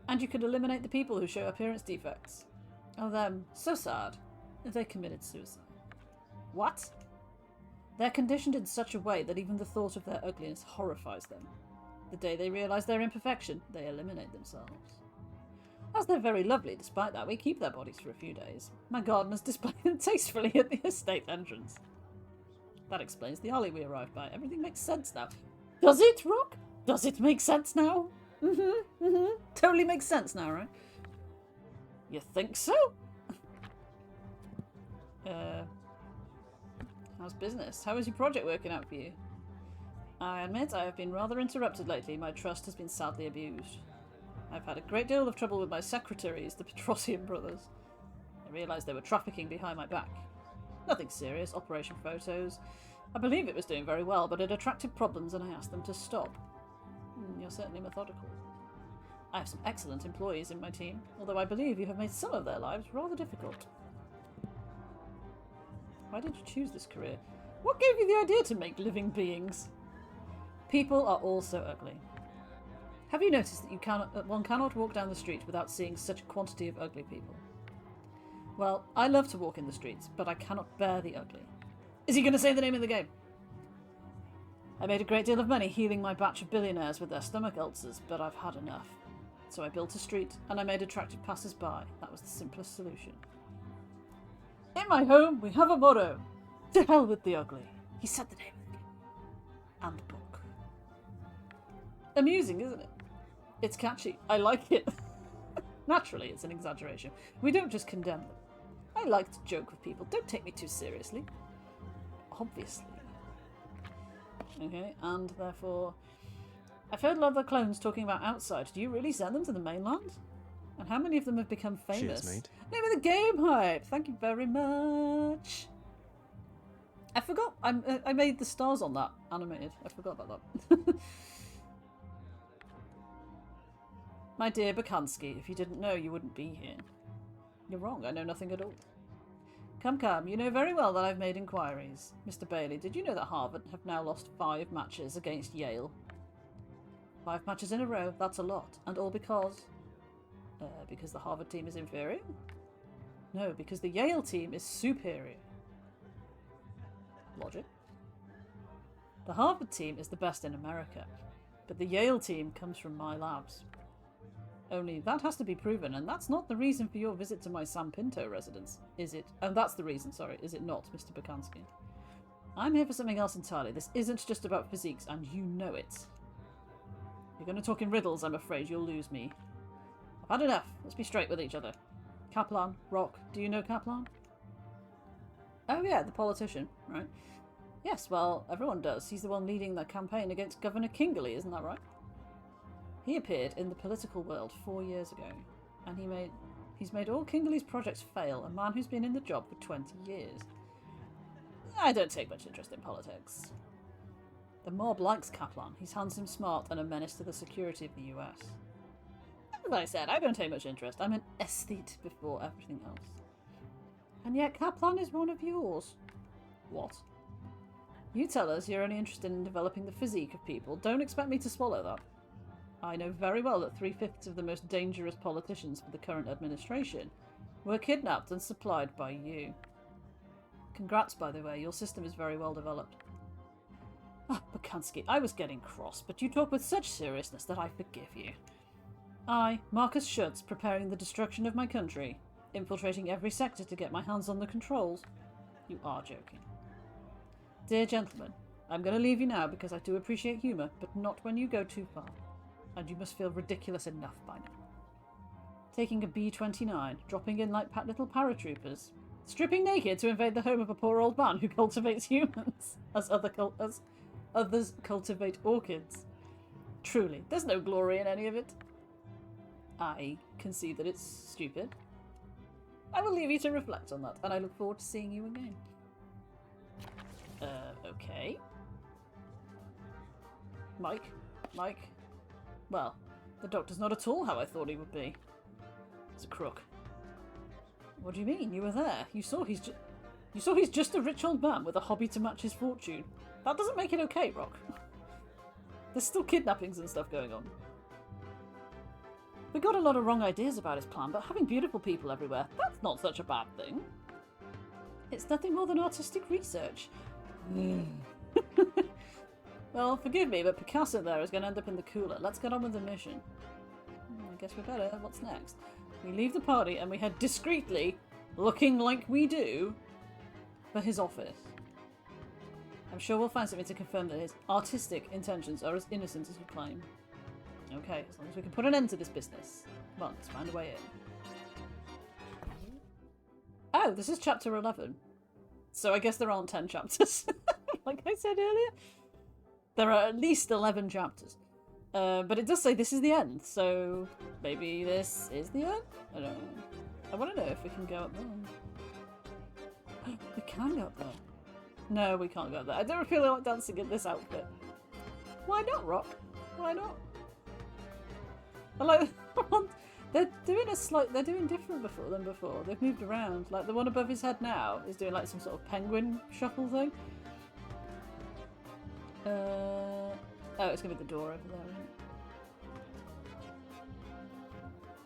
And you could eliminate the people who show appearance defects. Oh, them. So sad. They committed suicide. What? They're conditioned in such a way that even the thought of their ugliness horrifies them. The day they realise their imperfection, they eliminate themselves. As they're very lovely, despite that, we keep their bodies for a few days. My gardeners display them tastefully at the estate entrance. That explains the alley we arrived by. Everything makes sense now. Does it, Rock? Does it make sense now? Totally makes sense now, right? You think so? How's business? How is your project working out for you? I admit I have been rather interrupted lately. My trust has been sadly abused. I've had a great deal of trouble with my secretaries, the Petrosian brothers. I realised they were trafficking behind my back. Nothing serious, Operation Photos. I believe it was doing very well, but it attracted problems and I asked them to stop. You're certainly methodical. I have some excellent employees in my team, although I believe you have made some of their lives rather difficult. Why did you choose this career? What gave you the idea to make living beings? People are all so ugly. Have you noticed that one cannot walk down the street without seeing such a quantity of ugly people? Well, I love to walk in the streets, but I cannot bear the ugly. Is he going to say the name of the game? I made a great deal of money healing my batch of billionaires with their stomach ulcers, but I've had enough. So I built a street, and I made attractive passers-by. That was the simplest solution. In my home, we have a motto. To hell with the ugly. He said the name of the game. And the book. Amusing, isn't it? It's catchy. I like it. Naturally, it's an exaggeration. We don't just condemn them. I like to joke with people. Don't take me too seriously. Obviously. Okay, and therefore... I've heard a lot of the clones talking about outside. Do you really send them to the mainland? And how many of them have become famous? Cheers, mate. Name of the game hype! Thank you very much! I forgot. I made the stars on that animated. I forgot about that. My dear Bakansky, if you didn't know, you wouldn't be here. You're wrong. I know nothing at all. Come, you know very well that I've made inquiries. Mr. Bailey, did you know that Harvard have now lost 5 matches against Yale? 5 matches in a row, that's a lot. And all because... because the Harvard team is inferior? No, because the Yale team is superior. Logic. The Harvard team is the best in America, but the Yale team comes from my labs. Only that has to be proven, and that's not the reason for your visit to my San Pinto residence, is it? Oh, that's the reason, sorry, is it not, Mr. Bakansky? I'm here for something else entirely. This isn't just about physiques, and you know it. You're going to talk in riddles, I'm afraid you'll lose me. I've had enough. Let's be straight with each other. Kaplan, Rock, do you know Kaplan? Oh yeah, the politician, right? Yes, well, everyone does. He's the one leading the campaign against Governor Kingley, isn't that right? He appeared in the political world 4 years ago, and he's made all Kingley's projects fail, a man who's been in the job for 20 years. I don't take much interest in politics. The mob likes Kaplan. He's handsome, smart, and a menace to the security of the US. As I said, I don't take much interest. I'm an aesthete before everything else. And yet Kaplan is one of yours. What? You tell us you're only interested in developing the physique of people. Don't expect me to swallow that. I know very well that 3/5 of the most dangerous politicians for the current administration were kidnapped and supplied by you. Congrats, by the way. Your system is very well developed. Ah, Bakansky, I was getting cross, but you talk with such seriousness that I forgive you. I, Marcus Schutz, preparing the destruction of my country, infiltrating every sector to get my hands on the controls. You are joking. Dear gentlemen, I'm going to leave you now because I do appreciate humour, but not when you go too far. And you must feel ridiculous enough by now. Taking a B-29, dropping in like little paratroopers, stripping naked to invade the home of a poor old man who cultivates humans, as others cultivate orchids. Truly, there's no glory in any of it. I can see that it's stupid. I will leave you to reflect on that, and I look forward to seeing you again. Okay. Mike? Well, the doctor's not at all how I thought he would be. He's a crook. What do you mean? You were there. You saw he's just a rich old man with a hobby to match his fortune. That doesn't make it okay, Rock. There's still kidnappings and stuff going on. We got a lot of wrong ideas about his plan, but having beautiful people everywhere, that's not such a bad thing. It's nothing more than artistic research. Well, forgive me, but Picasso there is going to end up in the cooler. Let's get on with the mission. I guess we better. What's next? We leave the party and we head discreetly, looking like we do, for his office. I'm sure we'll find something to confirm that his artistic intentions are as innocent as you claim. Okay, as long as we can put an end to this business. Come on, let's find a way in. Oh, this is chapter 11. So I guess there aren't 10 chapters. Like I said earlier. There are at least 11 chapters. But it does say this is the end, so maybe this is the end? I don't know. I want to know if we can go up there. We can go up there. No, we can't go up there. I don't really like dancing in this outfit. Why not, Rock? Why not? I like they're doing different than before. They've moved around. Like the one above his head now is doing like some sort of penguin shuffle thing. Oh, it's gonna be the door over there, isn't it?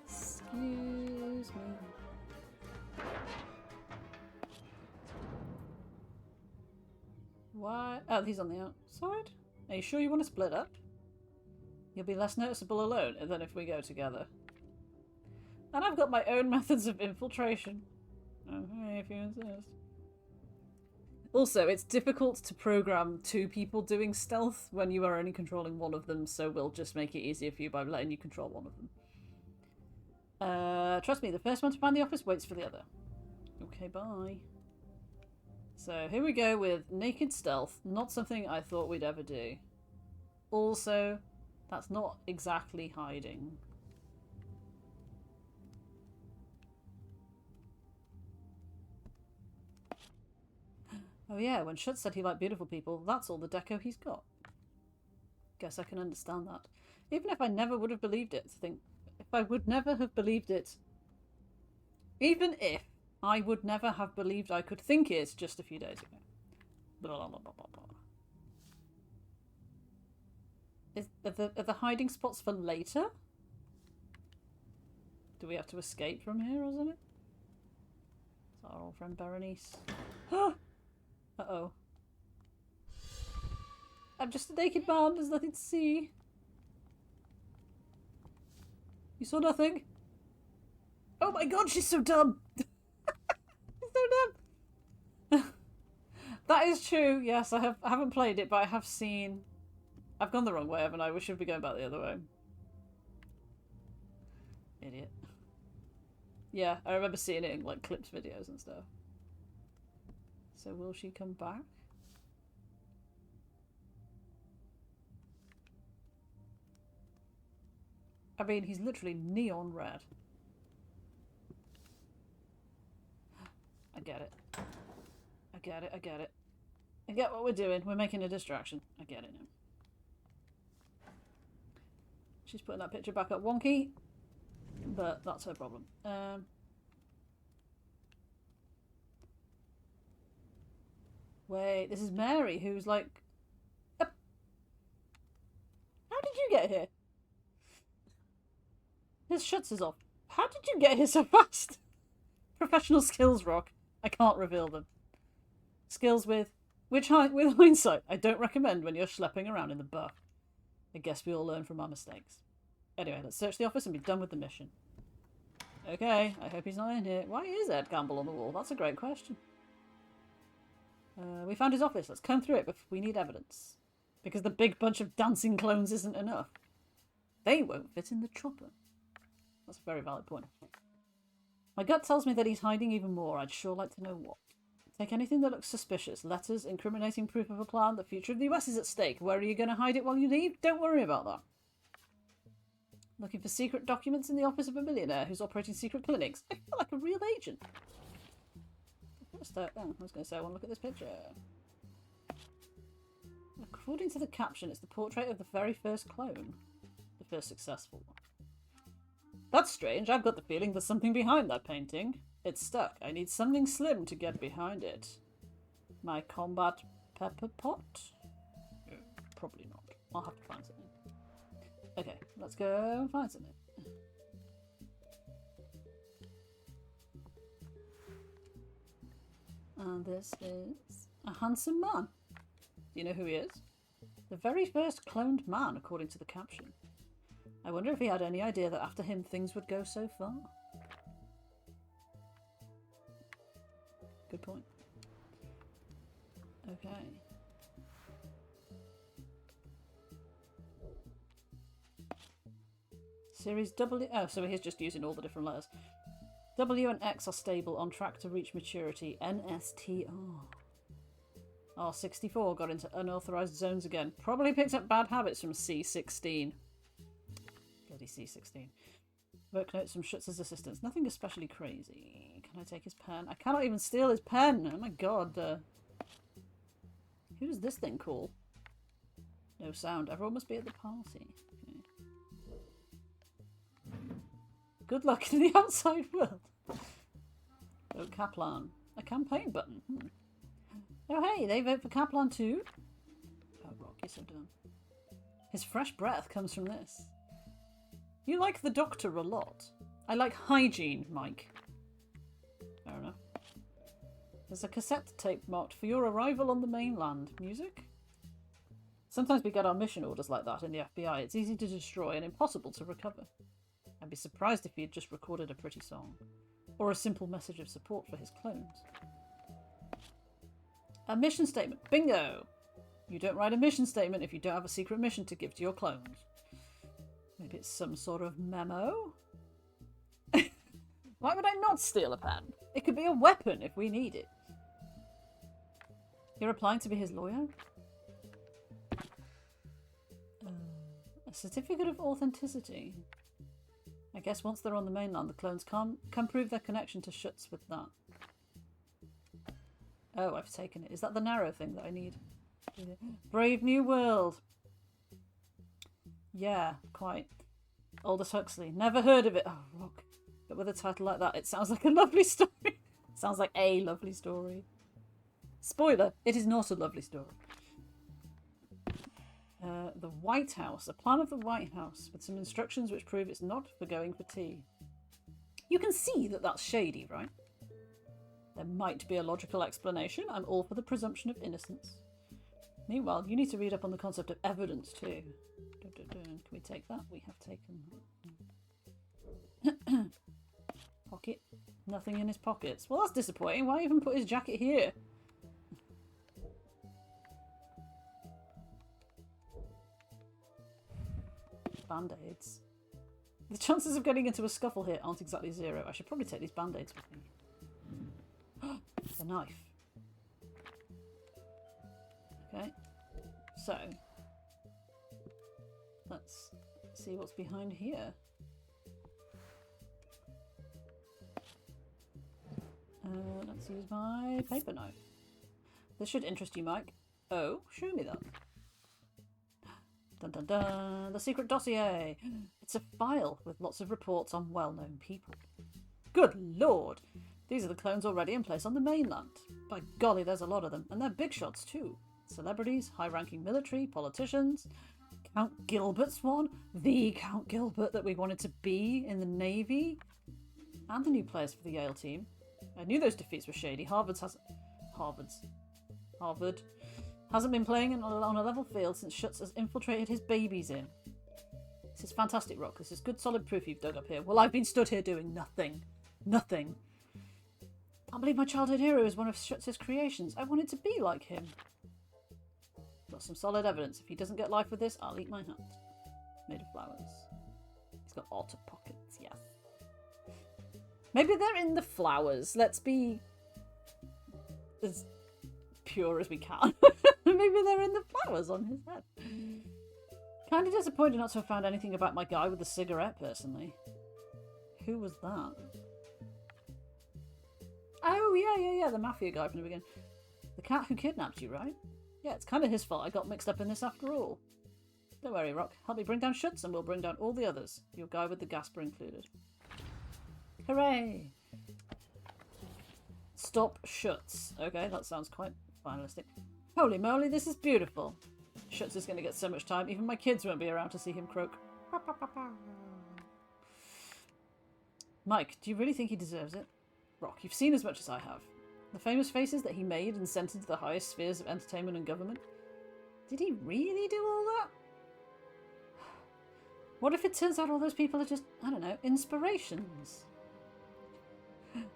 Excuse me. Why? Oh, he's on the outside? Are you sure you want to split up? You'll be less noticeable alone than if we go together. And I've got my own methods of infiltration. Okay, if you insist. Also, it's difficult to program 2 people doing stealth when you are only controlling one of them, so we'll just make it easier for you by letting you control one of them. Trust me, the first one to find the office waits for the other. Okay, bye. So here we go with naked stealth, not something I thought we'd ever do. Also, that's not exactly hiding. Oh yeah, when Schutz said he liked beautiful people, that's all the deco he's got. Guess I can understand that. Even if I never would have believed it, even if I would never have believed I could think it just a few days ago. Blah, blah, blah, blah, blah. Are the hiding spots for later? Do we have to escape from here or something? It's our old friend Berenice. Uh-oh. I'm just a naked man, there's nothing to see. You saw nothing? Oh my god, she's so dumb! She's so dumb! That is true, yes, I haven't played it, but I have seen... I've gone the wrong way, haven't I? We should be going back the other way. Idiot. Yeah, I remember seeing it in like clips videos and stuff. So will she come back? I mean, he's literally neon red. I get it. I get it, I get it. I get what we're doing. We're making a distraction. I get it now. She's putting that picture back up wonky, but that's her problem. Wait, this is Mary, who's like... How did you get here? His Schutz is off. How did you get here so fast? Professional skills, Rock. I can't reveal them. Skills with hindsight, I don't recommend when you're schlepping around in the buff. I guess we all learn from our mistakes. Anyway, let's search the office and be done with the mission. Okay, I hope he's not in here. Why is Ed Campbell on the wall? That's a great question. We found his office. Let's comb through it, but we need evidence. Because the big bunch of dancing clones isn't enough. They won't fit in the chopper. That's a very valid point. My gut tells me that he's hiding even more. I'd sure like to know what. Take anything that looks suspicious. Letters, incriminating proof of a plan. The future of the US is at stake. Where are you going to hide it while you leave? Don't worry about that. Looking for secret documents in the office of a millionaire who's operating secret clinics. I feel like a real agent. I was going to say, I want to look at this picture. According to the caption, it's the portrait of the very first clone. The first successful one. That's strange. I've got the feeling there's something behind that painting. It's stuck. I need something slim to get behind it. My combat pepper pot? Probably not. I'll have to find something. Okay, let's go and find something. And this is a handsome man. Do you know who he is? The very first cloned man, according to the caption. I wonder if he had any idea that after him things would go so far. Good point. Okay. Series W... Oh, so he's just using all the different letters. W and X are stable, on track to reach maturity. NSTR. R64 got into unauthorized zones again. Probably picked up bad habits from C16. Bloody C16. Work notes from Schutz's assistants. Nothing especially crazy. Can I take his pen? I cannot even steal his pen. Oh my god. Who does this thing call? No sound. Everyone must be at the party. Okay. Good luck in the outside world. Vote Kaplan. A campaign button. Oh hey, they vote for Kaplan too? Oh Rock, you're so dumb. His fresh breath comes from this. You like the Doctor a lot. I like hygiene, Mike. Fair enough. There's a cassette tape marked for your arrival on the mainland. Music? Sometimes we get our mission orders like that in the FBI. It's easy to destroy and impossible to recover. I'd be surprised if he had just recorded a pretty song. Or a simple message of support for his clones. A mission statement. Bingo! You don't write a mission statement if you don't have a secret mission to give to your clones. Maybe it's some sort of memo? Why would I not steal a pen? It could be a weapon if we need it. You're applying to be his lawyer? A certificate of authenticity. I guess once they're on the mainland, the clones can prove their connection to Schutz with that. Oh, I've taken it. Is that the narrow thing that I need? Brave New World. Yeah, quite. Aldous Huxley. Never heard of it. Oh, look. But with a title like that, it sounds like a lovely story. Sounds like a lovely story. Spoiler, it is not a lovely story. The White House. A plan of the White House with some instructions which prove it's not for going for tea. You can see that that's shady, right? There might be a logical explanation. I'm all for the presumption of innocence. Meanwhile, you need to read up on the concept of evidence too. Can we take that? We have taken... Pocket. Nothing in his pockets. Well, that's disappointing. Why even put his jacket here? Band-aids. The chances of getting into a scuffle here aren't exactly zero. I should probably take these band-aids with me. The knife. Okay. So. Let's see what's behind here. Let's use my paper knife. This should interest you, Mike. Oh, show me that. Dun dun dun! The secret dossier! It's a file with lots of reports on well-known people. Good lord! These are the clones already in place on the mainland. By golly, there's a lot of them, and they're big shots too. Celebrities, high-ranking military, politicians. Count Gilbert's one. The Count Gilbert that we wanted to be in the Navy. And the new players for the Yale team. I knew those defeats were shady. Harvard hasn't been playing on a level field since Schutz has infiltrated his babies in. This is fantastic, Rock. This is good solid proof you've dug up here. Well, I've been stood here doing nothing. Nothing. Can't believe my childhood hero is one of Schutz's creations. I wanted to be like him. Got some solid evidence. If he doesn't get life with this, I'll eat my hat. Made of flowers. He's got otter pockets, yes. Maybe they're in the flowers. Let's be as pure as we can. Maybe they're in the flowers on his head. Kind of disappointed not to have found anything about my guy with the cigarette, personally. Who was that? Oh, yeah, the mafia guy from the beginning. The cat who kidnapped you, right? Yeah, it's kind of his fault I got mixed up in this after all. Don't worry, Rock. Help me bring down Schutz and we'll bring down all the others. Your guy with the Gasper included. Hooray! Stop Schutz. Okay, that sounds quite finalistic. Holy moly, this is beautiful. Schutz is going to get so much time. Even my kids won't be around to see him croak. Mike, do you really think he deserves it? Rock, you've seen as much as I have. The famous faces that he made and sent into the highest spheres of entertainment and government. Did he really do all that? What if it turns out all those people are just, I don't know, inspirations?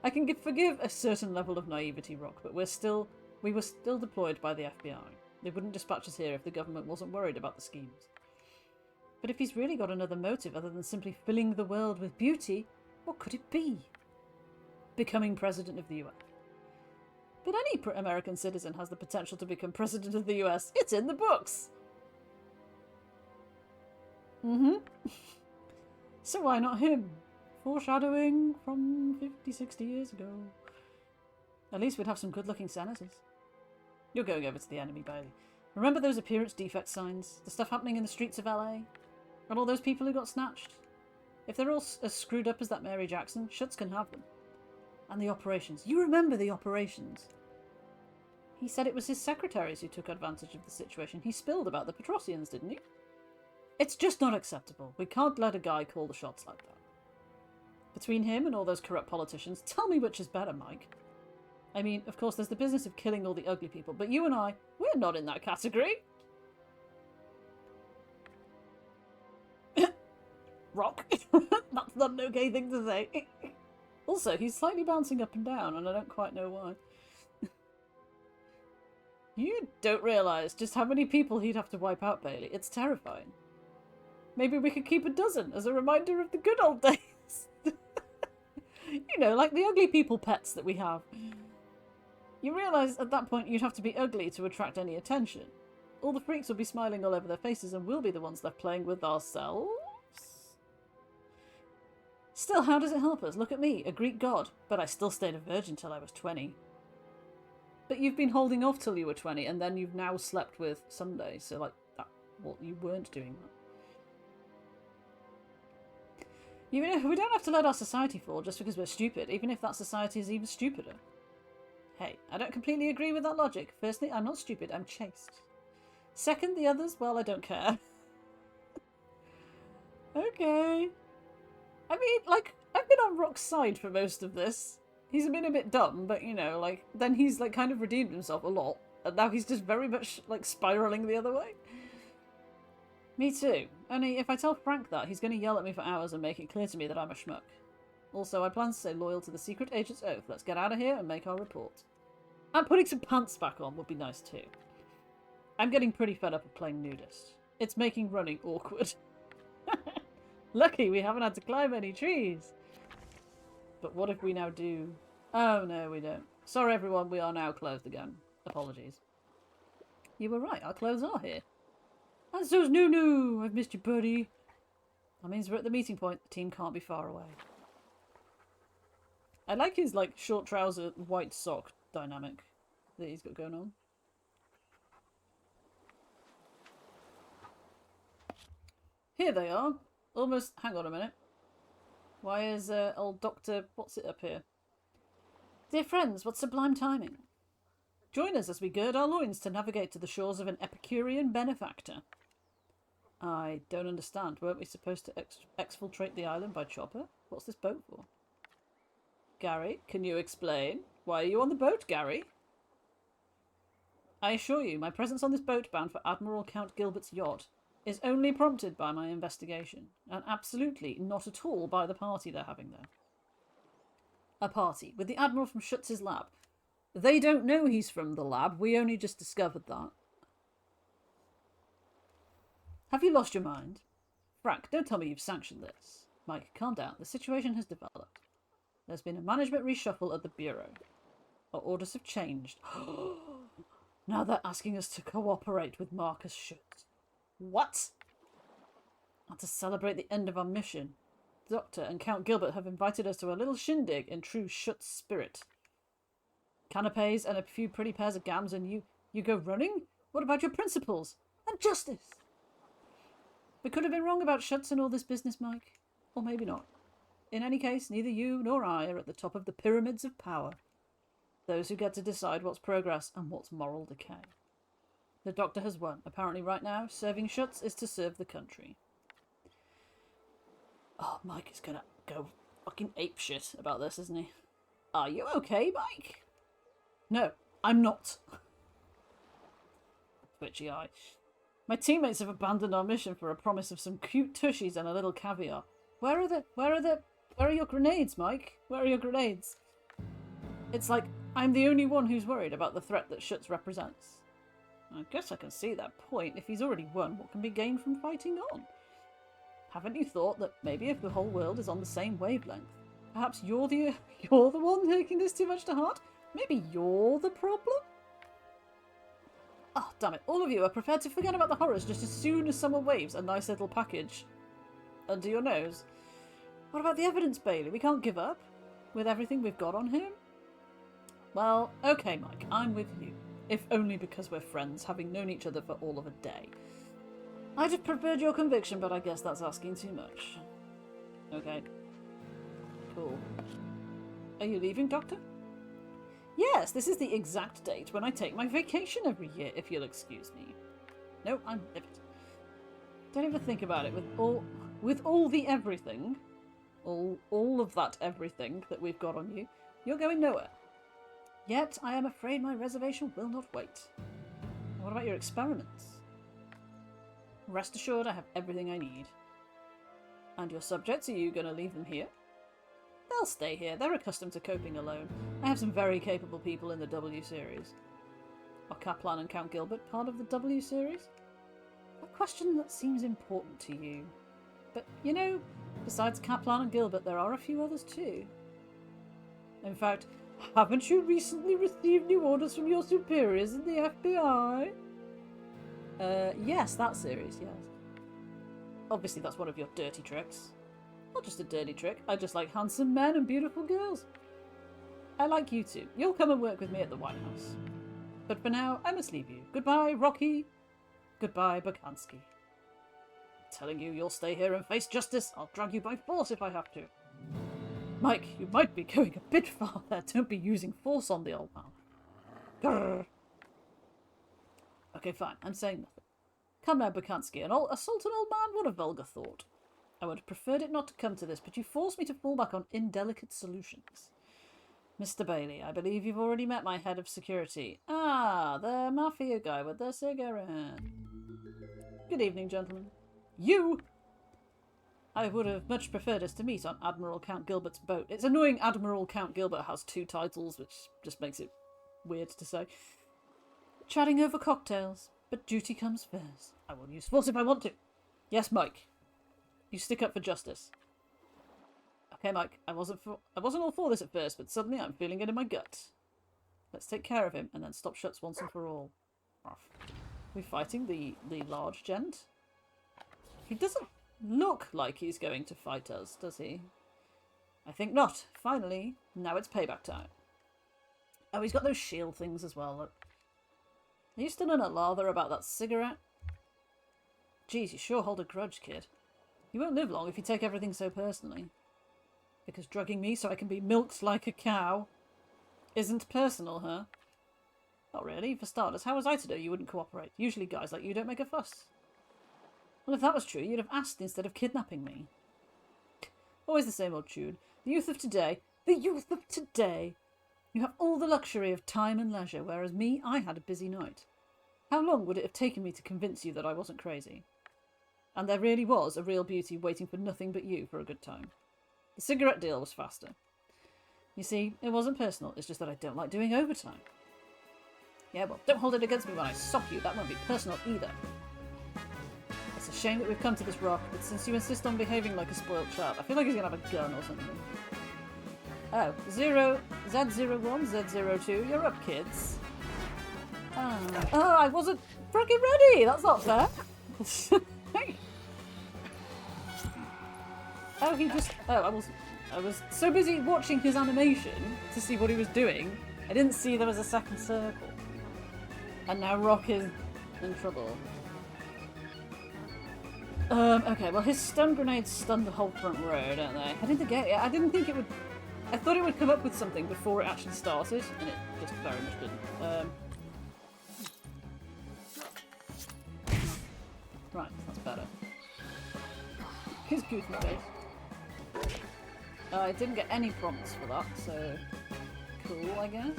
I can forgive a certain level of naivety, Rock, but we were still deployed by the FBI. They wouldn't dispatch us here if the government wasn't worried about the schemes. But if he's really got another motive other than simply filling the world with beauty, what could it be? Becoming president of the US. But any American citizen has the potential to become president of the US. It's in the books! So why not him? Foreshadowing from 50, 60 years ago. At least we'd have some good-looking senators. You're going over to the enemy, Bailey. Remember those appearance defect signs? The stuff happening in the streets of LA? And all those people who got snatched? If they're all as screwed up as that Mary Jackson, Schutz can have them. And the operations. You remember the operations? He said it was his secretaries who took advantage of the situation. He spilled about the Petrosians, didn't he? It's just not acceptable. We can't let a guy call the shots like that. Between him and all those corrupt politicians, tell me which is better, Mike. I mean, of course, there's the business of killing all the ugly people, but you and I, we're not in that category. Rock. That's not an okay thing to say. Also, he's slightly bouncing up and down, and I don't quite know why. You don't realise just how many people he'd have to wipe out, Bailey. It's terrifying. Maybe we could keep a dozen as a reminder of the good old days. You know, like the ugly people pets that we have. You realise at that point you'd have to be ugly to attract any attention. All the freaks will be smiling all over their faces and we'll be the ones left playing with ourselves. Still, how does it help us? Look at me, a Greek god, but I still stayed a virgin till I was 20. But you've been holding off till you were 20 and then you've now slept with Sunday, so like, that, well, you weren't doing that. You know, we don't have to let our society fall just because we're stupid, even if that society is even stupider. Hey, I don't completely agree with that logic. Firstly, I'm not stupid, I'm chaste. Second, the others, well, I don't care. Okay. I mean, like, I've been on Rock's side for most of this. He's been a bit dumb, but, you know, like, then he's, like, kind of redeemed himself a lot. And now he's just very much, like, spiralling the other way. Me too. Only if I tell Frank that, he's going to yell at me for hours and make it clear to me that I'm a schmuck. Also, I plan to stay loyal to the secret agent's oath. Let's get out of here and make our report. And putting some pants back on would be nice too. I'm getting pretty fed up of playing nudist. It's making running awkward. Lucky we haven't had to climb any trees. But what if we now do? Oh no, we don't. Sorry everyone, we are now clothed again. Apologies. You were right, our clothes are here. And so's Nunu! I've missed you, buddy. That means we're at the meeting point. The team can't be far away. I like his, like, short trouser, white sock dynamic that he's got going on. Here they are. Almost... Hang on a minute. Why is old Dr... What's it up here? Dear friends, what sublime timing. Join us as we gird our loins to navigate to the shores of an Epicurean benefactor. I don't understand. Weren't we supposed to exfiltrate the island by chopper? What's this boat for? Gary, can you explain? Why are you on the boat, Gary? I assure you, my presence on this boat bound for Admiral Count Gilbert's yacht is only prompted by my investigation, and absolutely not at all by the party they're having there. A party, with the Admiral from Schutz's lab. They don't know he's from the lab, we only just discovered that. Have you lost your mind? Frank, don't tell me you've sanctioned this. Mike, calm down. The situation has developed. There's been a management reshuffle at the Bureau. Our orders have changed. Now they're asking us to cooperate with Marcus Schutz. What? And to celebrate the end of our mission, Doctor and Count Gilbert have invited us to a little shindig in true Schutz spirit. Canapes and a few pretty pairs of gams and you go running? What about your principles? And justice? We could have been wrong about Schutz and all this business, Mike. Or maybe not. In any case, neither you nor I are at the top of the pyramids of power. Those who get to decide what's progress and what's moral decay. The Doctor has won. Apparently right now, serving Schutz is to serve the country. Oh, Mike is gonna go fucking apeshit about this, isn't he? Are you okay, Mike? No, I'm not. Twitchy eye. My teammates have abandoned our mission for a promise of some cute tushies and a little caviar. Where are your grenades, Mike? Where are your grenades? It's like I'm the only one who's worried about the threat that Schutz represents. I guess I can see that point. If he's already won, what can be gained from fighting on? Haven't you thought that maybe if the whole world is on the same wavelength, perhaps you're the one taking this too much to heart? Maybe you're the problem? Oh, damn it. All of you are prepared to forget about the horrors just as soon as someone waves a nice little package under your nose. What about the evidence, Bailey? We can't give up with everything we've got on him? Well, okay, Mike, I'm with you. If only because we're friends, having known each other for all of a day. I'd have preferred your conviction, but I guess that's asking too much. Okay. Cool. Are you leaving, Doctor? Yes, this is the exact date when I take my vacation every year, if you'll excuse me. No, I'm livid. Don't even think about it. With all the everything, all of that everything that we've got on you, you're going nowhere. Yet, I am afraid my reservation will not wait. What about your experiments? Rest assured I have everything I need. And your subjects, are you going to leave them here? They'll stay here. They're accustomed to coping alone. I have some very capable people in the W series. Are Kaplan and Count Gilbert part of the W series? A question that seems important to you. But, you know, besides Kaplan and Gilbert, there are a few others too. In fact, haven't you recently received new orders from your superiors in the FBI? Yes, that series, yes. Obviously that's one of your dirty tricks. Not just a dirty trick, I just like handsome men and beautiful girls. I like you too. You'll come and work with me at the White House. But for now, I must leave you. Goodbye, Rocky. Goodbye, Bokansky. Telling you you'll stay here and face justice. I'll drag you by force if I have to. Mike, you might be going a bit far there. Don't be using force on the old man. Grrr. Okay, fine. I'm saying nothing. Come now, Bokansky. Assault an old man? What a vulgar thought. I would have preferred it not to come to this, but you forced me to fall back on indelicate solutions. Mr. Bailey, I believe you've already met my head of security. Ah, the mafia guy with the cigarette. Good evening, gentlemen. You! I would have much preferred us to meet on Admiral Count Gilbert's boat. It's annoying Admiral Count Gilbert has two titles, which just makes it weird to say. Chatting over cocktails, but duty comes first. I will use force if I want to. Yes, Mike. You stick up for justice. Okay, Mike, I wasn't all for this at first, but suddenly I'm feeling it in my gut. Let's take care of him and then stop Schutz once and for all. We fighting the large gent? He doesn't look like he's going to fight us, does he? I think not. Finally, now it's payback time. Oh, he's got those shield things as well, look. Are you still in a lather about that cigarette? Geez, you sure hold a grudge, kid. You won't live long if you take everything so personally. Because drugging me so I can be milked like a cow isn't personal, huh? Not really. For starters, how was I to know you wouldn't cooperate? Usually guys like you don't make a fuss. Well, if that was true, you'd have asked instead of kidnapping me. Always the same old tune. The youth of today. The youth of today! You have all the luxury of time and leisure, whereas me, I had a busy night. How long would it have taken me to convince you that I wasn't crazy? And there really was a real beauty waiting for nothing but you for a good time. The cigarette deal was faster. You see, it wasn't personal, it's just that I don't like doing overtime. Yeah, well, don't hold it against me when I sock you, that won't be personal either. It's a shame that we've come to this rock, but since you insist on behaving like a spoiled child, I feel like he's gonna have a gun or something. Oh, Z01, Z02, you're up, kids. Oh, I wasn't freaking ready! That's not fair! Oh, he just... Oh, I was so busy watching his animation to see what he was doing, I didn't see there was a second circle. And now Rock is in trouble. Okay, well his stun grenades stun the whole front row, don't they? I didn't think I didn't think it would... I thought it would come up with something before it actually started, and it just very much didn't. Right, that's better. His goofy face. I didn't get any prompts for that, so cool, I guess.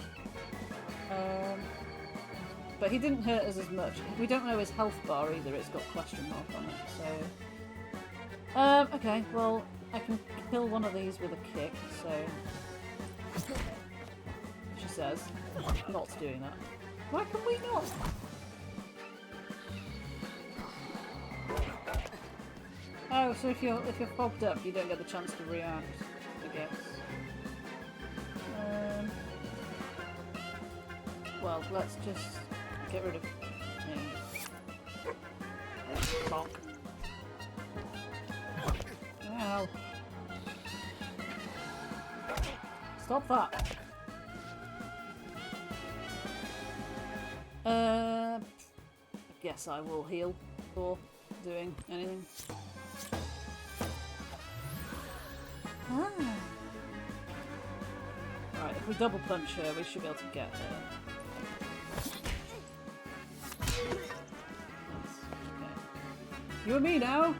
But he didn't hurt us as much. We don't know his health bar either, it's got question mark on it, so... okay, well, I can kill one of these with a kick, so... She says, not doing that. Why can we not? Oh, so if you're fogged up, you don't get the chance to react, I guess. Well, let's just get rid of him. Bonk. Ow. Stop that. I guess I will heal before doing anything. Ah. Right, if we double punch her, we should be able to get her. You and me now?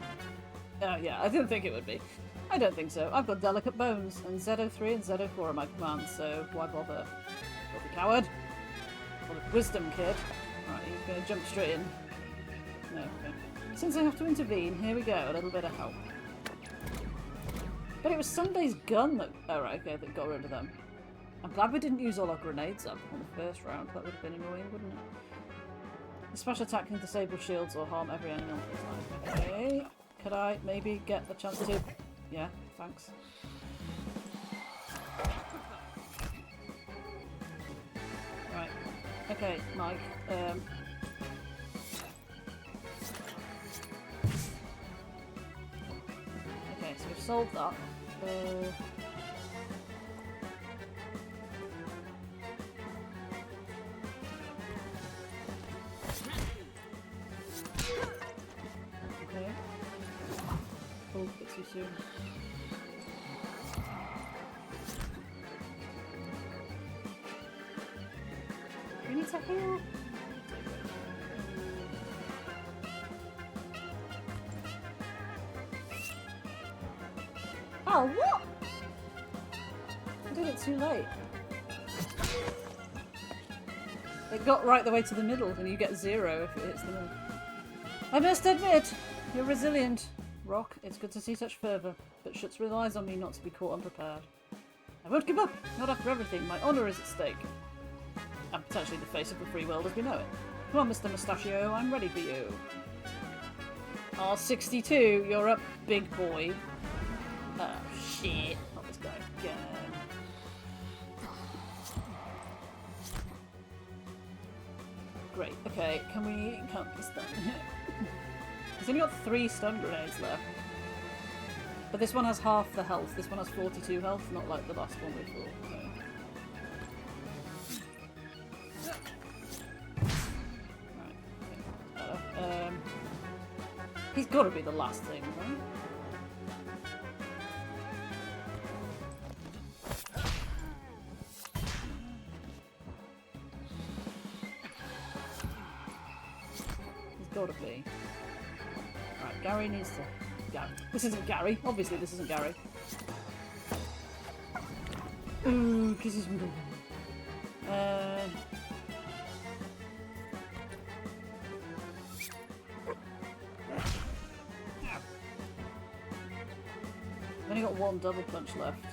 Oh yeah, I didn't think it would be. I don't think so. I've got delicate bones, and Z03 and Z04 are my commands, so why bother? Don't be coward. What a wisdom, kid. Right, he's gonna jump straight in. No, okay. Since I have to intervene, here we go, a little bit of help. But it was Sunday's gun that... Oh right, okay, that got rid of them. I'm glad we didn't use all our grenades up on the first round. That would have been annoying, wouldn't it? The special attack can disable shields or harm every enemy on the side. Okay. Could I maybe get the chance to... Yeah, thanks. Right. Okay, Mike. Okay, so we've solved that. Okay. Oh, a bit too soon. We need to heal. Oh, what? I did it too late. It got right the way to the middle, and you get 0 if it hits the middle. I must admit, you're resilient. Rock, it's good to see such fervour, but Schutz relies on me not to be caught unprepared. I won't give up, not after everything. My honour is at stake. And potentially the face of the free world as we know it. Come on, Mr. Mustachio, I'm ready for you. R62, you're up, big boy. Oh, shit. Not this guy again. Great, okay, can we count this down? He's only got 3 stun grenades left. But this one has half the health. This one has 42 health, not like the last one we fought. So. Right, okay. He's got to be the last thing, right? He's got to be. Right, Gary needs to... Gary. This isn't Gary. Obviously this isn't Gary. Ooh, because he's... I've only got 1 double punch left.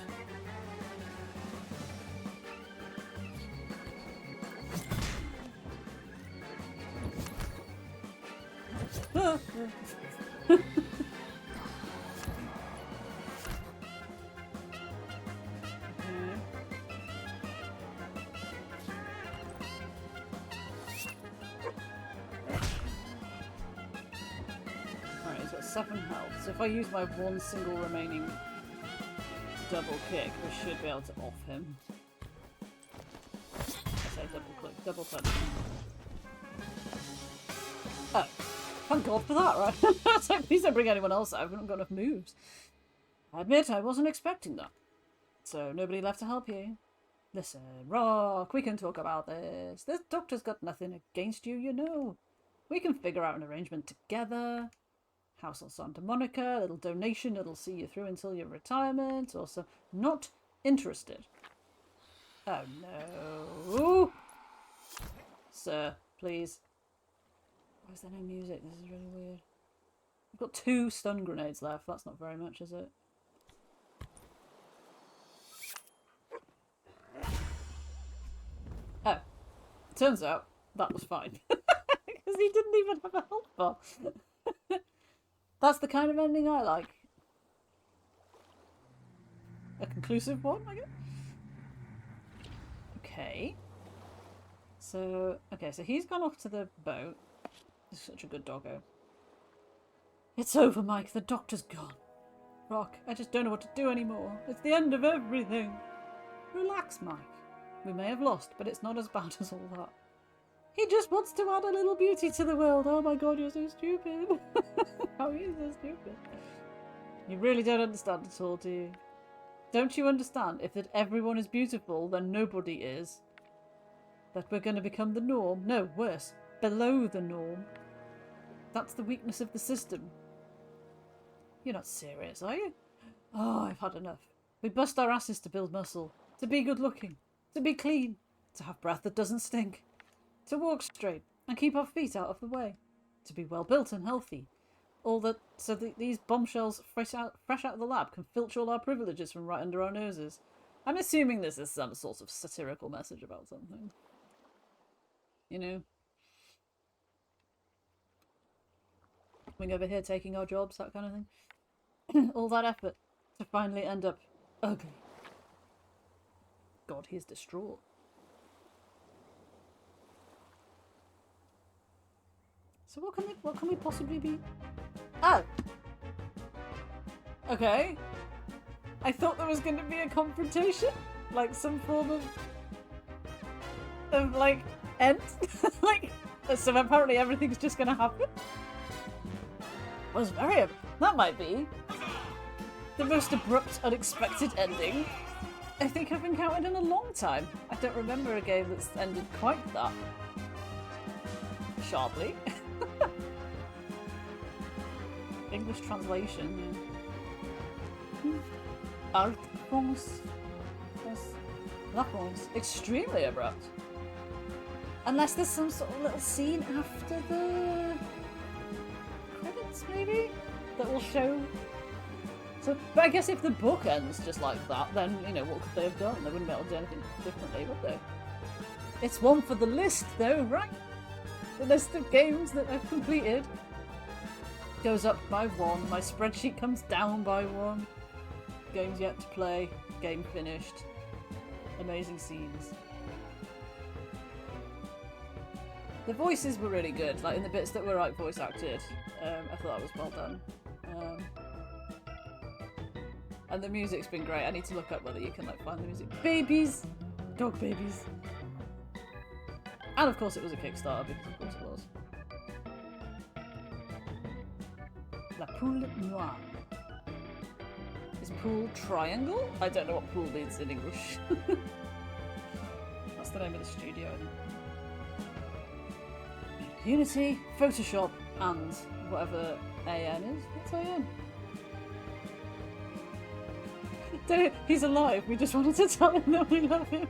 Alright, he's got 7 health. So if I use my 1 single remaining double kick, we should be able to off him. I say double click, double punch. Oh. Thank God for that, right? It's like, please don't bring anyone else out. We've not got enough moves. I admit I wasn't expecting that. So nobody left to help you. Listen, Rock, we can talk about this. This doctor's got nothing against you, you know. We can figure out an arrangement together. House on Santa Monica, a little donation that'll see you through until your retirement. Also, not interested. Oh no. Sir, please. Why is there no music? This is really weird. I've got 2 stun grenades left. That's not very much, is it? Oh. Turns out that was fine. Because he didn't even have a health bar. That's the kind of ending I like. A conclusive one, I guess? Okay. So he's gone off to the boat. He's such a good doggo. It's over, Mike. The doctor's gone. Rock, I just don't know what to do anymore. It's the end of everything. Relax, Mike. We may have lost, but it's not as bad as all that. He just wants to add a little beauty to the world. Oh my god, you're so stupid. How are you so stupid? You really don't understand at all, do you? Don't you understand? If that everyone is beautiful, then nobody is. That we're going to become the norm. No, worse. Below the norm. That's the weakness of the system. You're not serious, are you? Oh, I've had enough. We bust our asses to build muscle. To be good looking. To be clean. To have breath that doesn't stink. To walk straight and keep our feet out of the way. To be well built and healthy. All that so that these bombshells fresh out of the lab can filch all our privileges from right under our noses. I'm assuming this is some sort of satirical message about something. You know? Coming over here, taking our jobs, that kind of thing. All that effort to finally end up ugly. God, he's distraught. So what can we possibly be? Oh! Okay. I thought there was going to be a confrontation? Like some form of like, end? Like, so apparently everything's just going to happen? That might be the most abrupt, unexpected ending I think I've encountered in a long time. I don't remember a game that's ended quite that sharply. English translation, yeah. Art France. That one's extremely abrupt. Unless there's some sort of little scene after the credits, maybe? That will show. So, but I guess if the book ends just like that, then, you know, what could they have done? They wouldn't be able to do anything differently, would they? It's one for the list, though, right? The list of games that I've completed goes up by 1. My spreadsheet comes down by 1. Games yet to play. Game finished. Amazing scenes. The voices were really good, like in the bits that were like voice acted. I thought that was well done. And the music's been great. I need to look up whether you can like find the music. Babies! Dog babies. And of course it was a Kickstarter, because of course it was. La Poule Noire. Is pool triangle? I don't know what pool means in English. That's the name of the studio. Unity, Photoshop, and whatever AN is. What's AN? He's alive. We just wanted to tell him that we love him.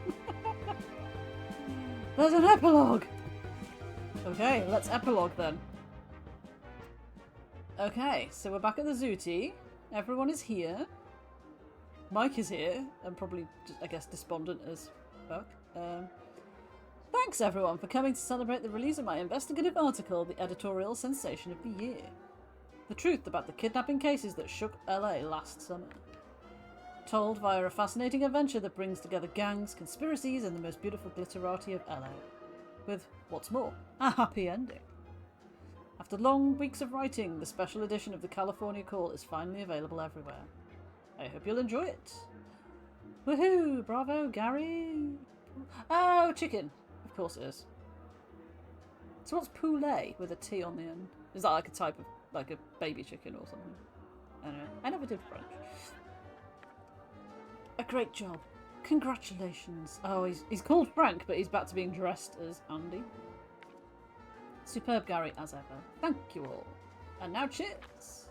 There's an epilogue! Okay, let's epilogue then. Okay, so we're back at the Zooty. Everyone is here. Mike is here, and probably, I guess, despondent as fuck. Thanks everyone for coming to celebrate the release of my investigative article, The Editorial Sensation of the Year. The truth about the kidnapping cases that shook LA last summer. Told via a fascinating adventure that brings together gangs, conspiracies, and the most beautiful glitterati of LA. With, what's more, a happy ending. After long weeks of writing, the special edition of the California Call is finally available everywhere. I hope you'll enjoy it. Woohoo! Bravo, Gary! Oh, chicken! Of course it is. So what's poulet with a T on the end? Is that like a type of, like a baby chicken or something? I don't know. I never did French. A great job. Congratulations. Oh, he's called Frank, but he's back to being dressed as Andy. Superb, Gary, as ever. Thank you all. And now cheers.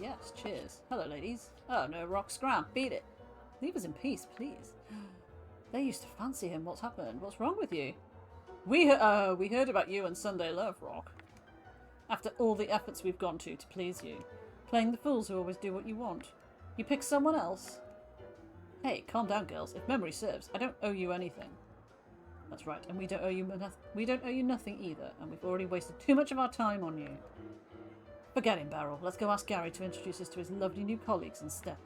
Yes, cheers. Hello, ladies. Oh, no, Rock Scram. Beat it. Leave us in peace, please. They used to fancy him. What's happened? What's wrong with you? We heard about you and Sunday Love, Rock. After all the efforts we've gone to please you. Playing the fools who always do what you want. You pick someone else? Hey, calm down, girls. If memory serves, I don't owe you anything. That's right, and we don't owe you nothing either, and we've already wasted too much of our time on you. Forget him, Beryl. Let's go ask Gary to introduce us to his lovely new colleagues instead.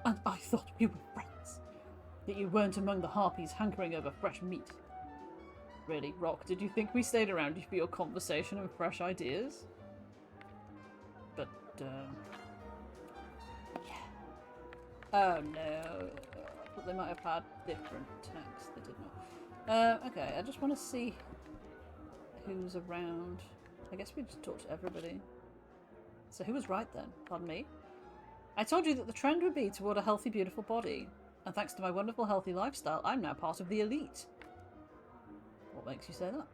And I thought we were friends. That you weren't among the harpies hankering over fresh meat. Really, Rock, did you think we stayed around you for your conversation and fresh ideas? But, yeah. Oh no. I thought they might have had different text. They did not. Okay, I just want to see who's around. I guess we just talk to everybody. So who was right then? Pardon me? I told you that the trend would be toward a healthy, beautiful body. And thanks to my wonderful, healthy lifestyle, I'm now part of the elite. What makes you say that?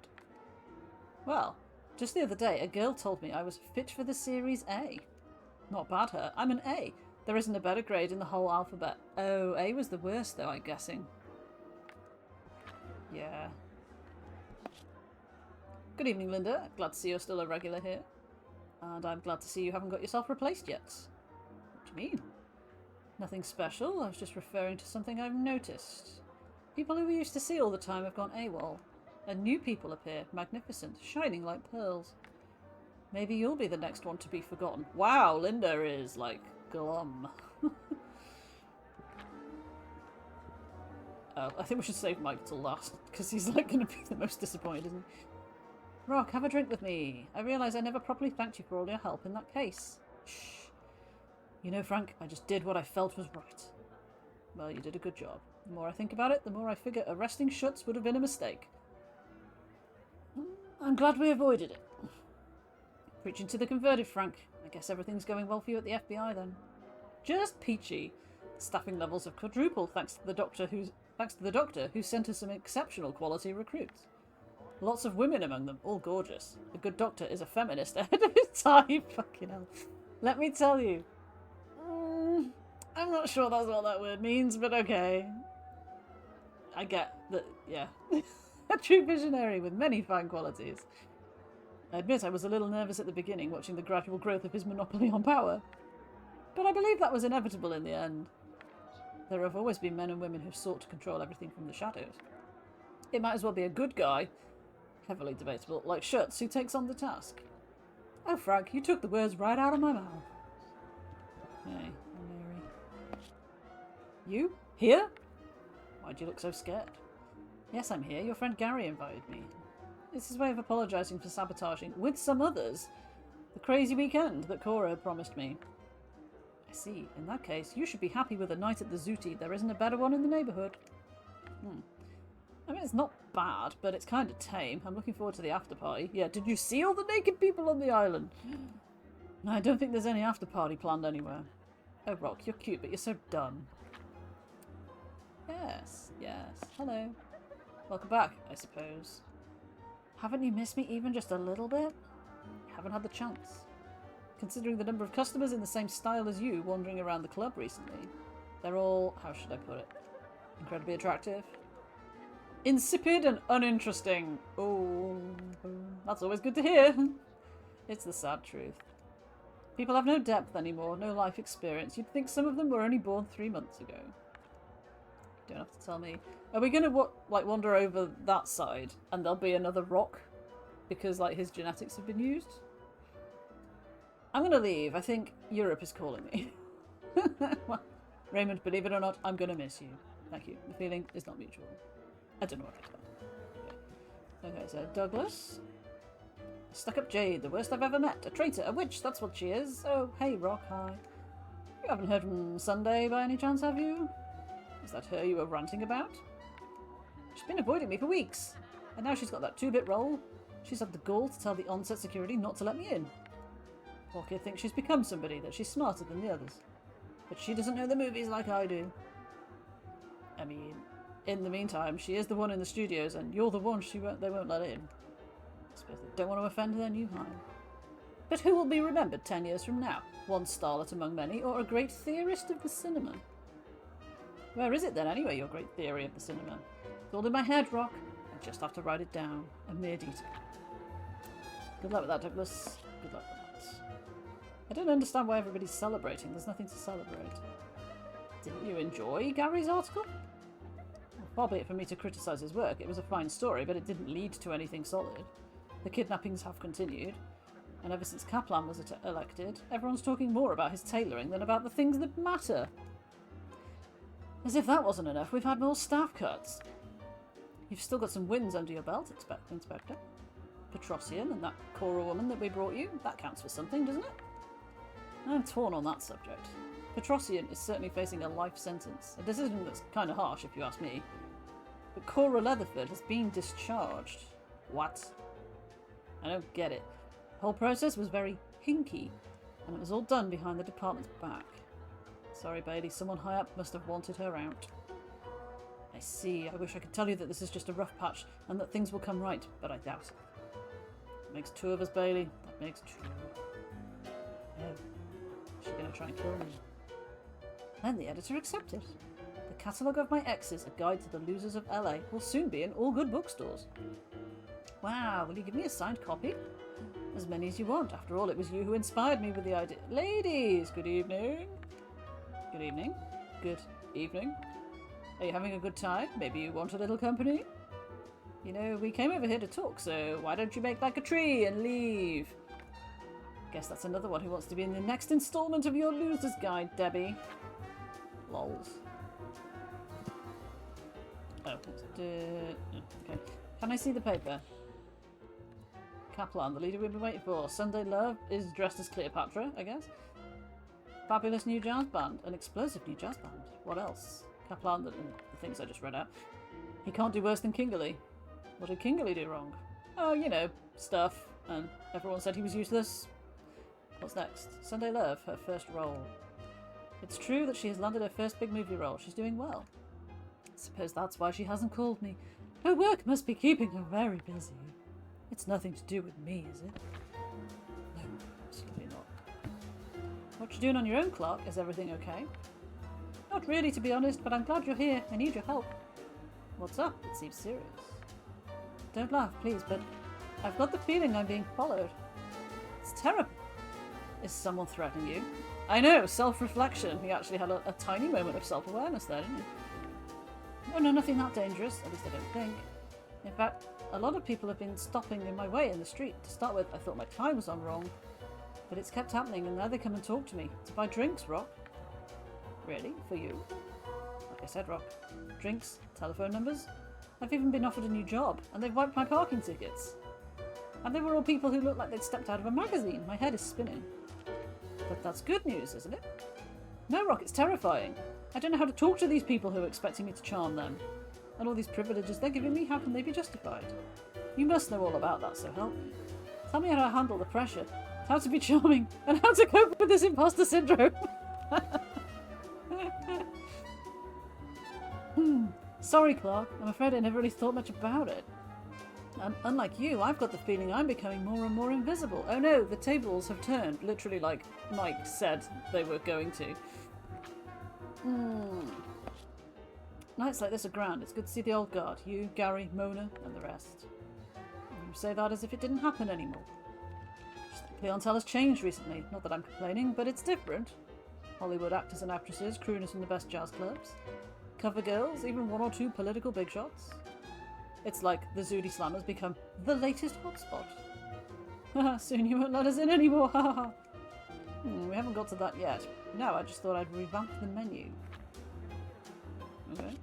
Well, just the other day, a girl told me I was fit for the Series A. Not bad, her. I'm an A. There isn't a better grade in the whole alphabet. Oh, A was the worst, though, I'm guessing. Yeah. Good evening, Linda. Glad to see you're still a regular here. And I'm glad to see you haven't got yourself replaced yet. What do you mean? Nothing special. I was just referring to something I've noticed. People who we used to see all the time have gone AWOL. And new people appear, magnificent, shining like pearls. Maybe you'll be the next one to be forgotten. Wow, Linda is, like, glum. I think we should save Mike till last, because he's, like, going to be the most disappointed, isn't he? Rock, have a drink with me. I realise I never properly thanked you for all your help in that case. Shh. You know, Frank, I just did what I felt was right. Well, you did a good job. The more I think about it, the more I figure arresting Schutz would have been a mistake. I'm glad we avoided it. Preaching to the converted, Frank. I guess everything's going well for you at the FBI then. Just peachy. The staffing levels have quadrupled thanks to the doctor who sent us some exceptional quality recruits. Lots of women among them, all gorgeous. A good doctor is a feminist ahead of his time. Fucking hell. Let me tell you. I'm not sure that's what that word means, but okay. I get that, yeah. A true visionary with many fine qualities. I admit I was a little nervous at the beginning, watching the gradual growth of his monopoly on power. But I believe that was inevitable in the end. There have always been men and women who've sought to control everything from the shadows. It might as well be a good guy, heavily debatable, like Schutz, who takes on the task. Oh, Frank, you took the words right out of my mouth. Hey, Mary. You? Here? Why'd you look so scared? Yes, I'm here. Your friend Gary invited me. It's his way of apologising for sabotaging, with some others, the crazy weekend that Cora had promised me. I see. In that case, you should be happy with a night at the Zooty. There isn't a better one in the neighbourhood. I mean, it's not bad, but it's kind of tame. I'm looking forward to the after party. Yeah, did you see all the naked people on the island? No, I don't think there's any after party planned anywhere. Oh, Rock, you're cute, but you're so dumb. Yes, yes. Hello. Welcome back, I suppose. Haven't you missed me even just a little bit? Haven't had the chance. Considering the number of customers in the same style as you wandering around the club recently, they're all, how should I put it, incredibly attractive. Insipid and uninteresting. Oh, that's always good to hear. It's the sad truth. People have no depth anymore, no life experience. You'd think some of them were only born 3 months ago. You don't have to tell me. Are we going to wander over that side and there'll be another Rock because like his genetics have been used? I'm going to leave. I think Europe is calling me. Well, Raymond, believe it or not, I'm going to miss you. Thank you. The feeling is not mutual. I don't know what to do. Okay, so Douglas. Stuck-up Jade, the worst I've ever met. A traitor, a witch, that's what she is. Oh, hey, Rock, hi. You haven't heard from Sunday by any chance, have you? Is that her you were ranting about? She's been avoiding me for weeks. And now she's got that 2-bit role. She's had the gall to tell the on-set security not to let me in. Poor kid thinks she's become somebody, that she's smarter than the others. But she doesn't know the movies like I do. I mean, in the meantime, she is the one in the studios, and you're the one they won't let in. I suppose they don't want to offend their new hire. But who will be remembered 10 years from now? One starlet among many, or a great theorist of the cinema? Where is it then, anyway, your great theory of the cinema? It's all in my head, Rock. I just have to write it down. A mere detail. Good luck with that, Douglas. Good luck with that. I don't understand why everybody's celebrating. There's nothing to celebrate. Didn't you enjoy Gary's article? Well, far be it for me to criticise his work. It was a fine story, but it didn't lead to anything solid. The kidnappings have continued, and ever since Kaplan was elected, everyone's talking more about his tailoring than about the things that matter. As if that wasn't enough, we've had more staff cuts. You've still got some wins under your belt, Inspector. Petrosian and that Cora woman that we brought you, that counts for something, doesn't it? I'm torn on that subject. Petrosian is certainly facing a life sentence, a decision that's kind of harsh if you ask me. But Cora Leatherford has been discharged. What? I don't get it. The whole process was very hinky, and it was all done behind the department's back. Sorry, Bailey, someone high up must have wanted her out. I see. I wish I could tell you that this is just a rough patch and that things will come right, but I doubt it. That makes two of us, Bailey. That makes two. Oh, she's going to try and kill me. Then the editor accepted. The catalogue of my exes, a guide to the losers of LA, will soon be in all good bookstores. Wow, will you give me a signed copy? As many as you want. After all, it was you who inspired me with the idea. Ladies, good evening. Good evening. Good evening. Are you having a good time? Maybe you want a little company? You know, we came over here to talk, so why don't you make like a tree and leave? Guess that's another one who wants to be in the next installment of your Loser's Guide, Debbie. Lols. Oh, okay. Can I see the paper? Kaplan, the leader we've been waiting for. Sunday Love is dressed as Cleopatra, I guess. Fabulous new jazz band. An explosive new jazz band. What else? Kaplan, the things I just read out. He can't do worse than Kingerly. What did Kingerly do wrong? Oh, you know, stuff. And everyone said he was useless. What's next? Sunday Love, her first role. It's true that she has landed her first big movie role. She's doing well. I suppose that's why she hasn't called me. Her work must be keeping her very busy. It's nothing to do with me, is it? No, absolutely not. What you doing on your own, Clark? Is everything okay? Not really, to be honest, but I'm glad you're here. I need your help. What's up? It seems serious. Don't laugh, please, but I've got the feeling I'm being followed. It's terrible. Is someone threatening you? I know, self-reflection. He actually had a tiny moment of self-awareness there, didn't he? Oh no, nothing that dangerous. At least I don't think. In fact, a lot of people have been stopping in my way in the street. To start with, I thought my time was on wrong. But it's kept happening, and now they come and talk to me. To buy drinks, Rock. Really? For you? Like I said, Rock. Drinks, telephone numbers. I've even been offered a new job, and they've wiped my parking tickets. And they were all people who looked like they'd stepped out of a magazine. My head is spinning. But that's good news, isn't it? No, Rock, it's terrifying. I don't know how to talk to these people who are expecting me to charm them. And all these privileges they're giving me, how can they be justified? You must know all about that, so help me. Tell me how to handle the pressure, how to be charming, and how to cope with this imposter syndrome. Sorry, Clark. I'm afraid I never really thought much about it. And unlike you, I've got the feeling I'm becoming more and more invisible. Oh no, the tables have turned, literally like Mike said they were going to. Nights like this are grand. It's good to see the old guard. You, Gary, Mona, and the rest. You say that as if it didn't happen anymore. Just the clientele has changed recently. Not that I'm complaining, but it's different. Hollywood actors and actresses crewing us in the best jazz clubs. Cover girls, even one or two political big shots. It's like the Zudi Slam has become the latest hotspot. Soon you won't let us in anymore. We haven't got to that yet. No, I just thought I'd revamp the menu. Okay.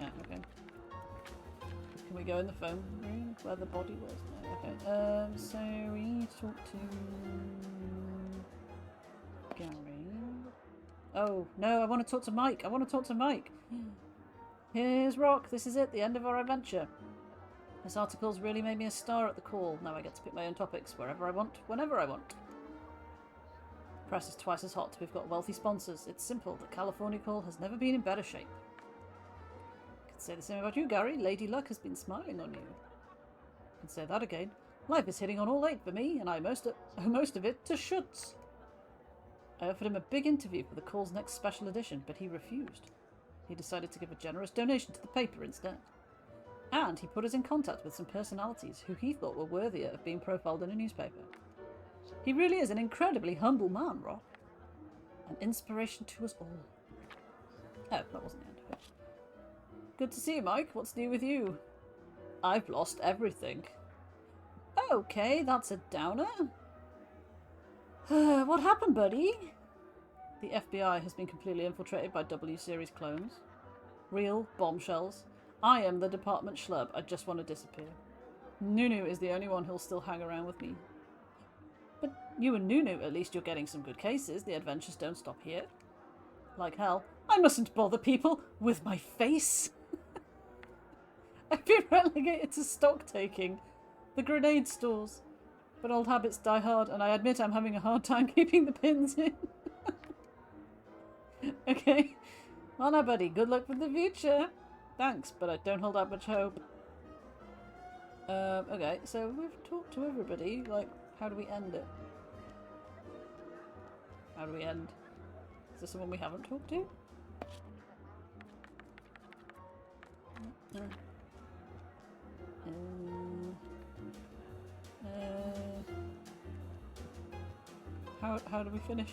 Yeah, okay. Can we go in the phone room where the body was? No, okay. So we need to talk to Gary. Oh, no, I want to talk to Mike. I want to talk to Mike. Here's Rock. This is it, the end of our adventure. This article's really made me a star at the call. Now I get to pick my own topics wherever I want, whenever I want. The press is twice as hot. We've got wealthy sponsors. It's simple. The California Call has never been in better shape. I can say the same about you, Gary. Lady Luck has been smiling on you. I can say that again. Life is hitting on all 8 for me, and I owe most of it to Schutz. I offered him a big interview for the Call's next special edition, but he refused. He decided to give a generous donation to the paper instead. And he put us in contact with some personalities who he thought were worthier of being profiled in a newspaper. He really is an incredibly humble man, Rock. An inspiration to us all. Oh, that wasn't the end of it. Good to see you, Mike. What's new with you? I've lost everything. Okay, that's a downer. What happened, buddy? The FBI has been completely infiltrated by W-Series clones. Real bombshells. I am the department schlub. I just want to disappear. Nunu is the only one who'll still hang around with me. But you and Nunu, at least you're getting some good cases. The adventures don't stop here. Like hell, I mustn't bother people with my face. I've been relegated to stock taking. The grenade stores. But old habits die hard, and I admit I'm having a hard time keeping the pins in. Okay. Well now, buddy, good luck for the future. Thanks, but I don't hold out much hope. Okay, so we've talked to everybody. Like, how do we end it? How do we end? Is there someone we haven't talked to? How do we finish?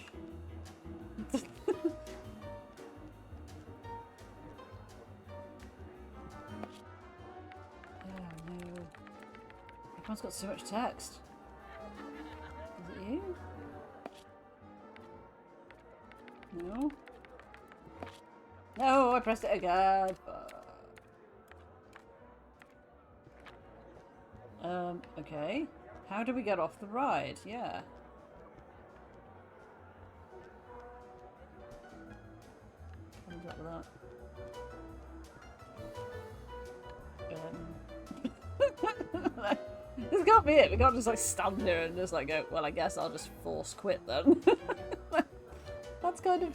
Everyone's got so much text. Is it you? No? No, I pressed it again. Okay. How do we get off the ride? Yeah. What is up with that? This can't be it. We can't just like stand here and just like go, well, I guess I'll just force quit then. That's kind of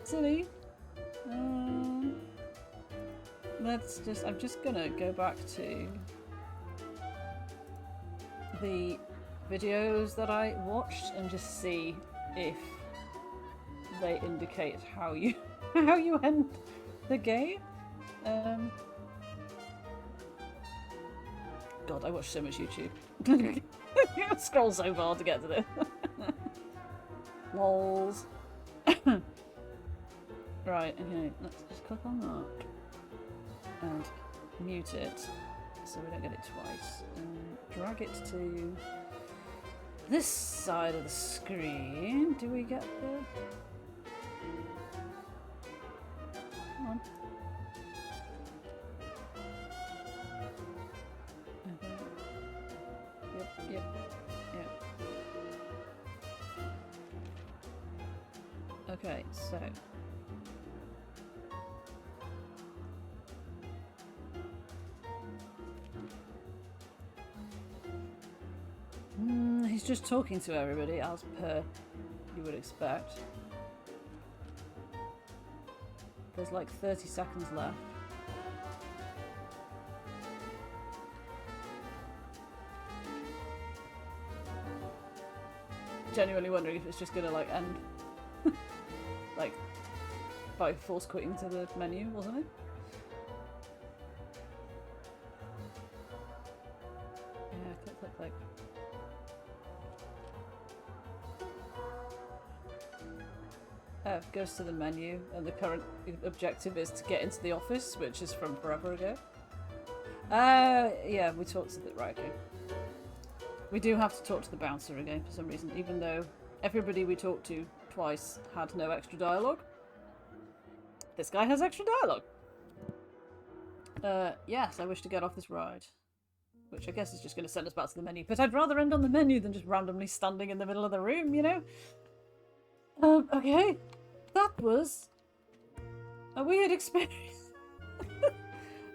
silly. Let's just, I'm just gonna go back to the videos that I watched and just see if they indicate how you end the game. God, I watch so much YouTube. I scroll so far to get to this. Lols. Right, okay, let's just click on that and mute it so we don't get it twice. And drag it to this side of the screen. Do we get the... Come on. Yep. Okay, so... he's just talking to everybody, as per you would expect. There's like 30 seconds left. Genuinely wondering if it's just gonna like end like by force quitting to the menu, wasn't it? Yeah, click. Goes to the menu, and the current objective is to get into the office, which is from forever ago. Yeah, we talked to the... Right, okay. We do have to talk to the bouncer again for some reason, even though everybody we talked to twice had no extra dialogue. This guy has extra dialogue. Yes, I wish to get off this ride. Which I guess is just going to send us back to the menu. But I'd rather end on the menu than just randomly standing in the middle of the room, you know? Okay. That was a weird experience.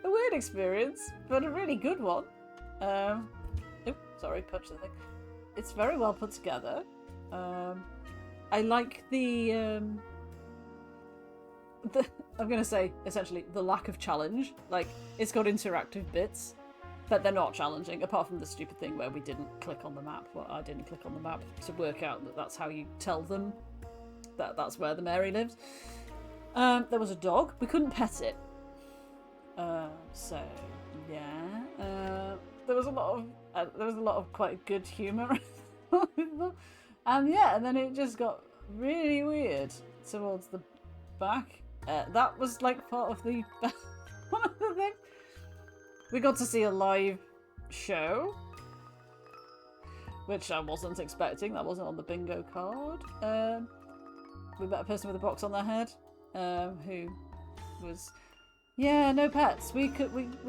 A a weird experience, but a really good one. Sorry, punch the thing. It's very well put together. I like the I'm gonna say essentially the lack of challenge. Like, it's got interactive bits, but they're not challenging, apart from the stupid thing where we didn't click on the map. Well, I didn't click on the map to work out that that's how you tell them that that's where the Mary lives. There was a dog. We couldn't pet it. So yeah. There was a lot of quite good humour. And then it just got really weird towards the back. That was like part of the one of the things. We got to see a live show, which I wasn't expecting. That wasn't on the bingo card. We met a person with a box on their head, who was, yeah, no pets. We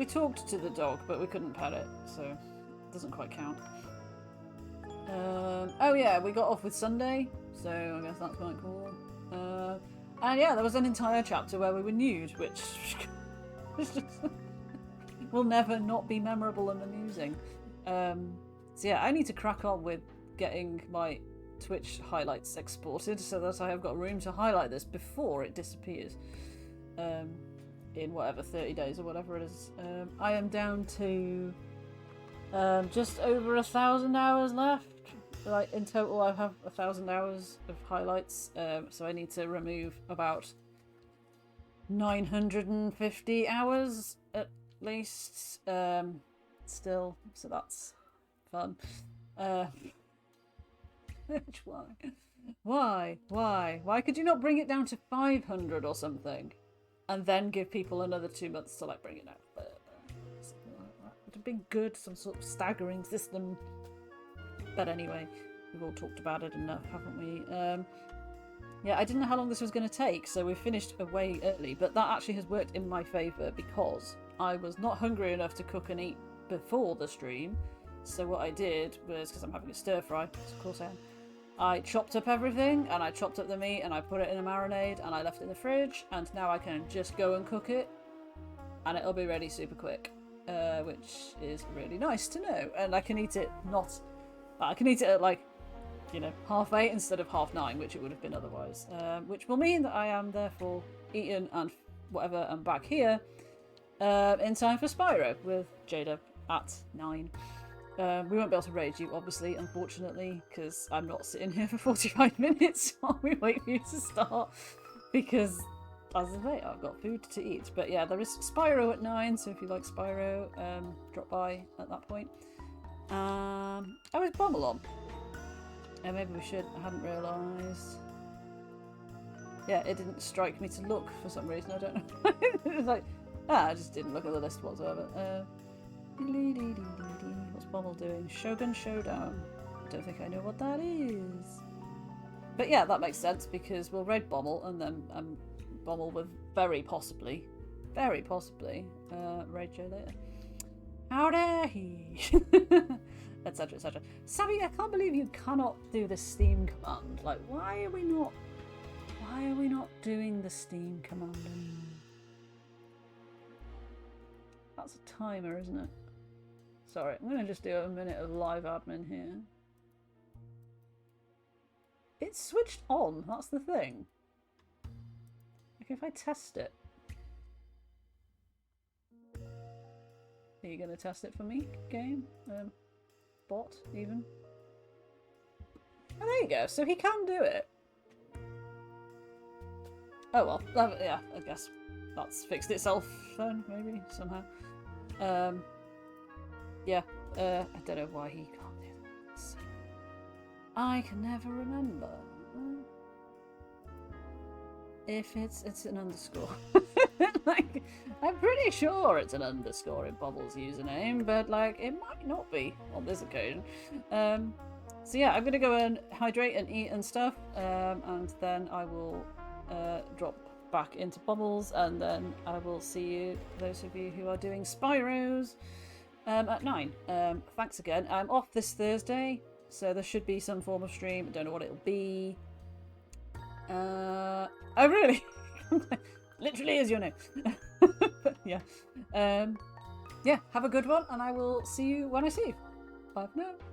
talked to the dog, but we couldn't pet it, so it doesn't quite count. Oh yeah, we got off with Sunday, so I guess that's quite cool. And yeah, there was an entire chapter where we were nude, which will never not be memorable and amusing. So yeah, I need to crack on with getting my Twitch highlights exported so that I have got room to highlight this before it disappears. In whatever, 30 days or whatever it is. I am down to just over 1,000 hours left. Like, in total I have 1,000 hours of highlights, so I need to remove about 950 hours at least, still, so that's fun. Which, why could you not bring it down to 500 or something, and then give people another 2 months to like bring it down? Something like that would have been good, some sort of staggering system. But anyway, we've all talked about it enough, haven't we? Yeah, I didn't know how long this was going to take, so we finished way early, but that actually has worked in my favour because I was not hungry enough to cook and eat before the stream. So what I did was, because I'm having a stir fry, of course I am, I chopped up everything, and I chopped up the meat, and I put it in a marinade, and I left it in the fridge, and now I can just go and cook it, and it'll be ready super quick, which is really nice to know. And I can eat it at like, 8:30 instead of 9:30, which it would have been otherwise, which will mean that I am therefore eaten and whatever and back here in time for Spyro with Jada at 9. We won't be able to raid you, obviously, unfortunately, because I'm not sitting here for 45 minutes while we wait for you to start, because, as I say, I've got food to eat. But yeah, there is Spyro at 9, so if you like Spyro, drop by at that point. Oh, is Bommel on? Maybe we should. I hadn't realised. Yeah, it didn't strike me to look for some reason. I don't know. It was like, I just didn't look at the list whatsoever. What's Bommel doing? Shogun Showdown. Don't think I know what that is. But yeah, that makes sense because we'll raid Bommel and then Bommel will very possibly raid Joe later. Howdy! Etc, etc. Savvy, I can't believe you cannot do the Steam command. Like, why are we not doing the Steam command? That's a timer, isn't it? Sorry, I'm gonna just do a minute of live admin here. It's switched on, that's the thing. Okay, if I test it. Are you gonna test it for me, game? Bot, even? Oh, there you go, so he can do it. Oh well, yeah, I guess that's fixed itself then, maybe, somehow. Yeah, I don't know why he can't do this. I can never remember. If it's an underscore. Like, I'm pretty sure it's an underscore in Bobble's username, but like, it might not be on this occasion. So yeah, I'm gonna go and hydrate and eat and stuff, and then I will drop back into Bobbles, and then I will see you, those of you who are doing Spyros, at 9. Thanks again. I'm off this Thursday, so there should be some form of stream. I don't know what it'll be. Oh really? Literally is your name. But yeah. Yeah, have a good one, and I will see you when I see you. Bye for now.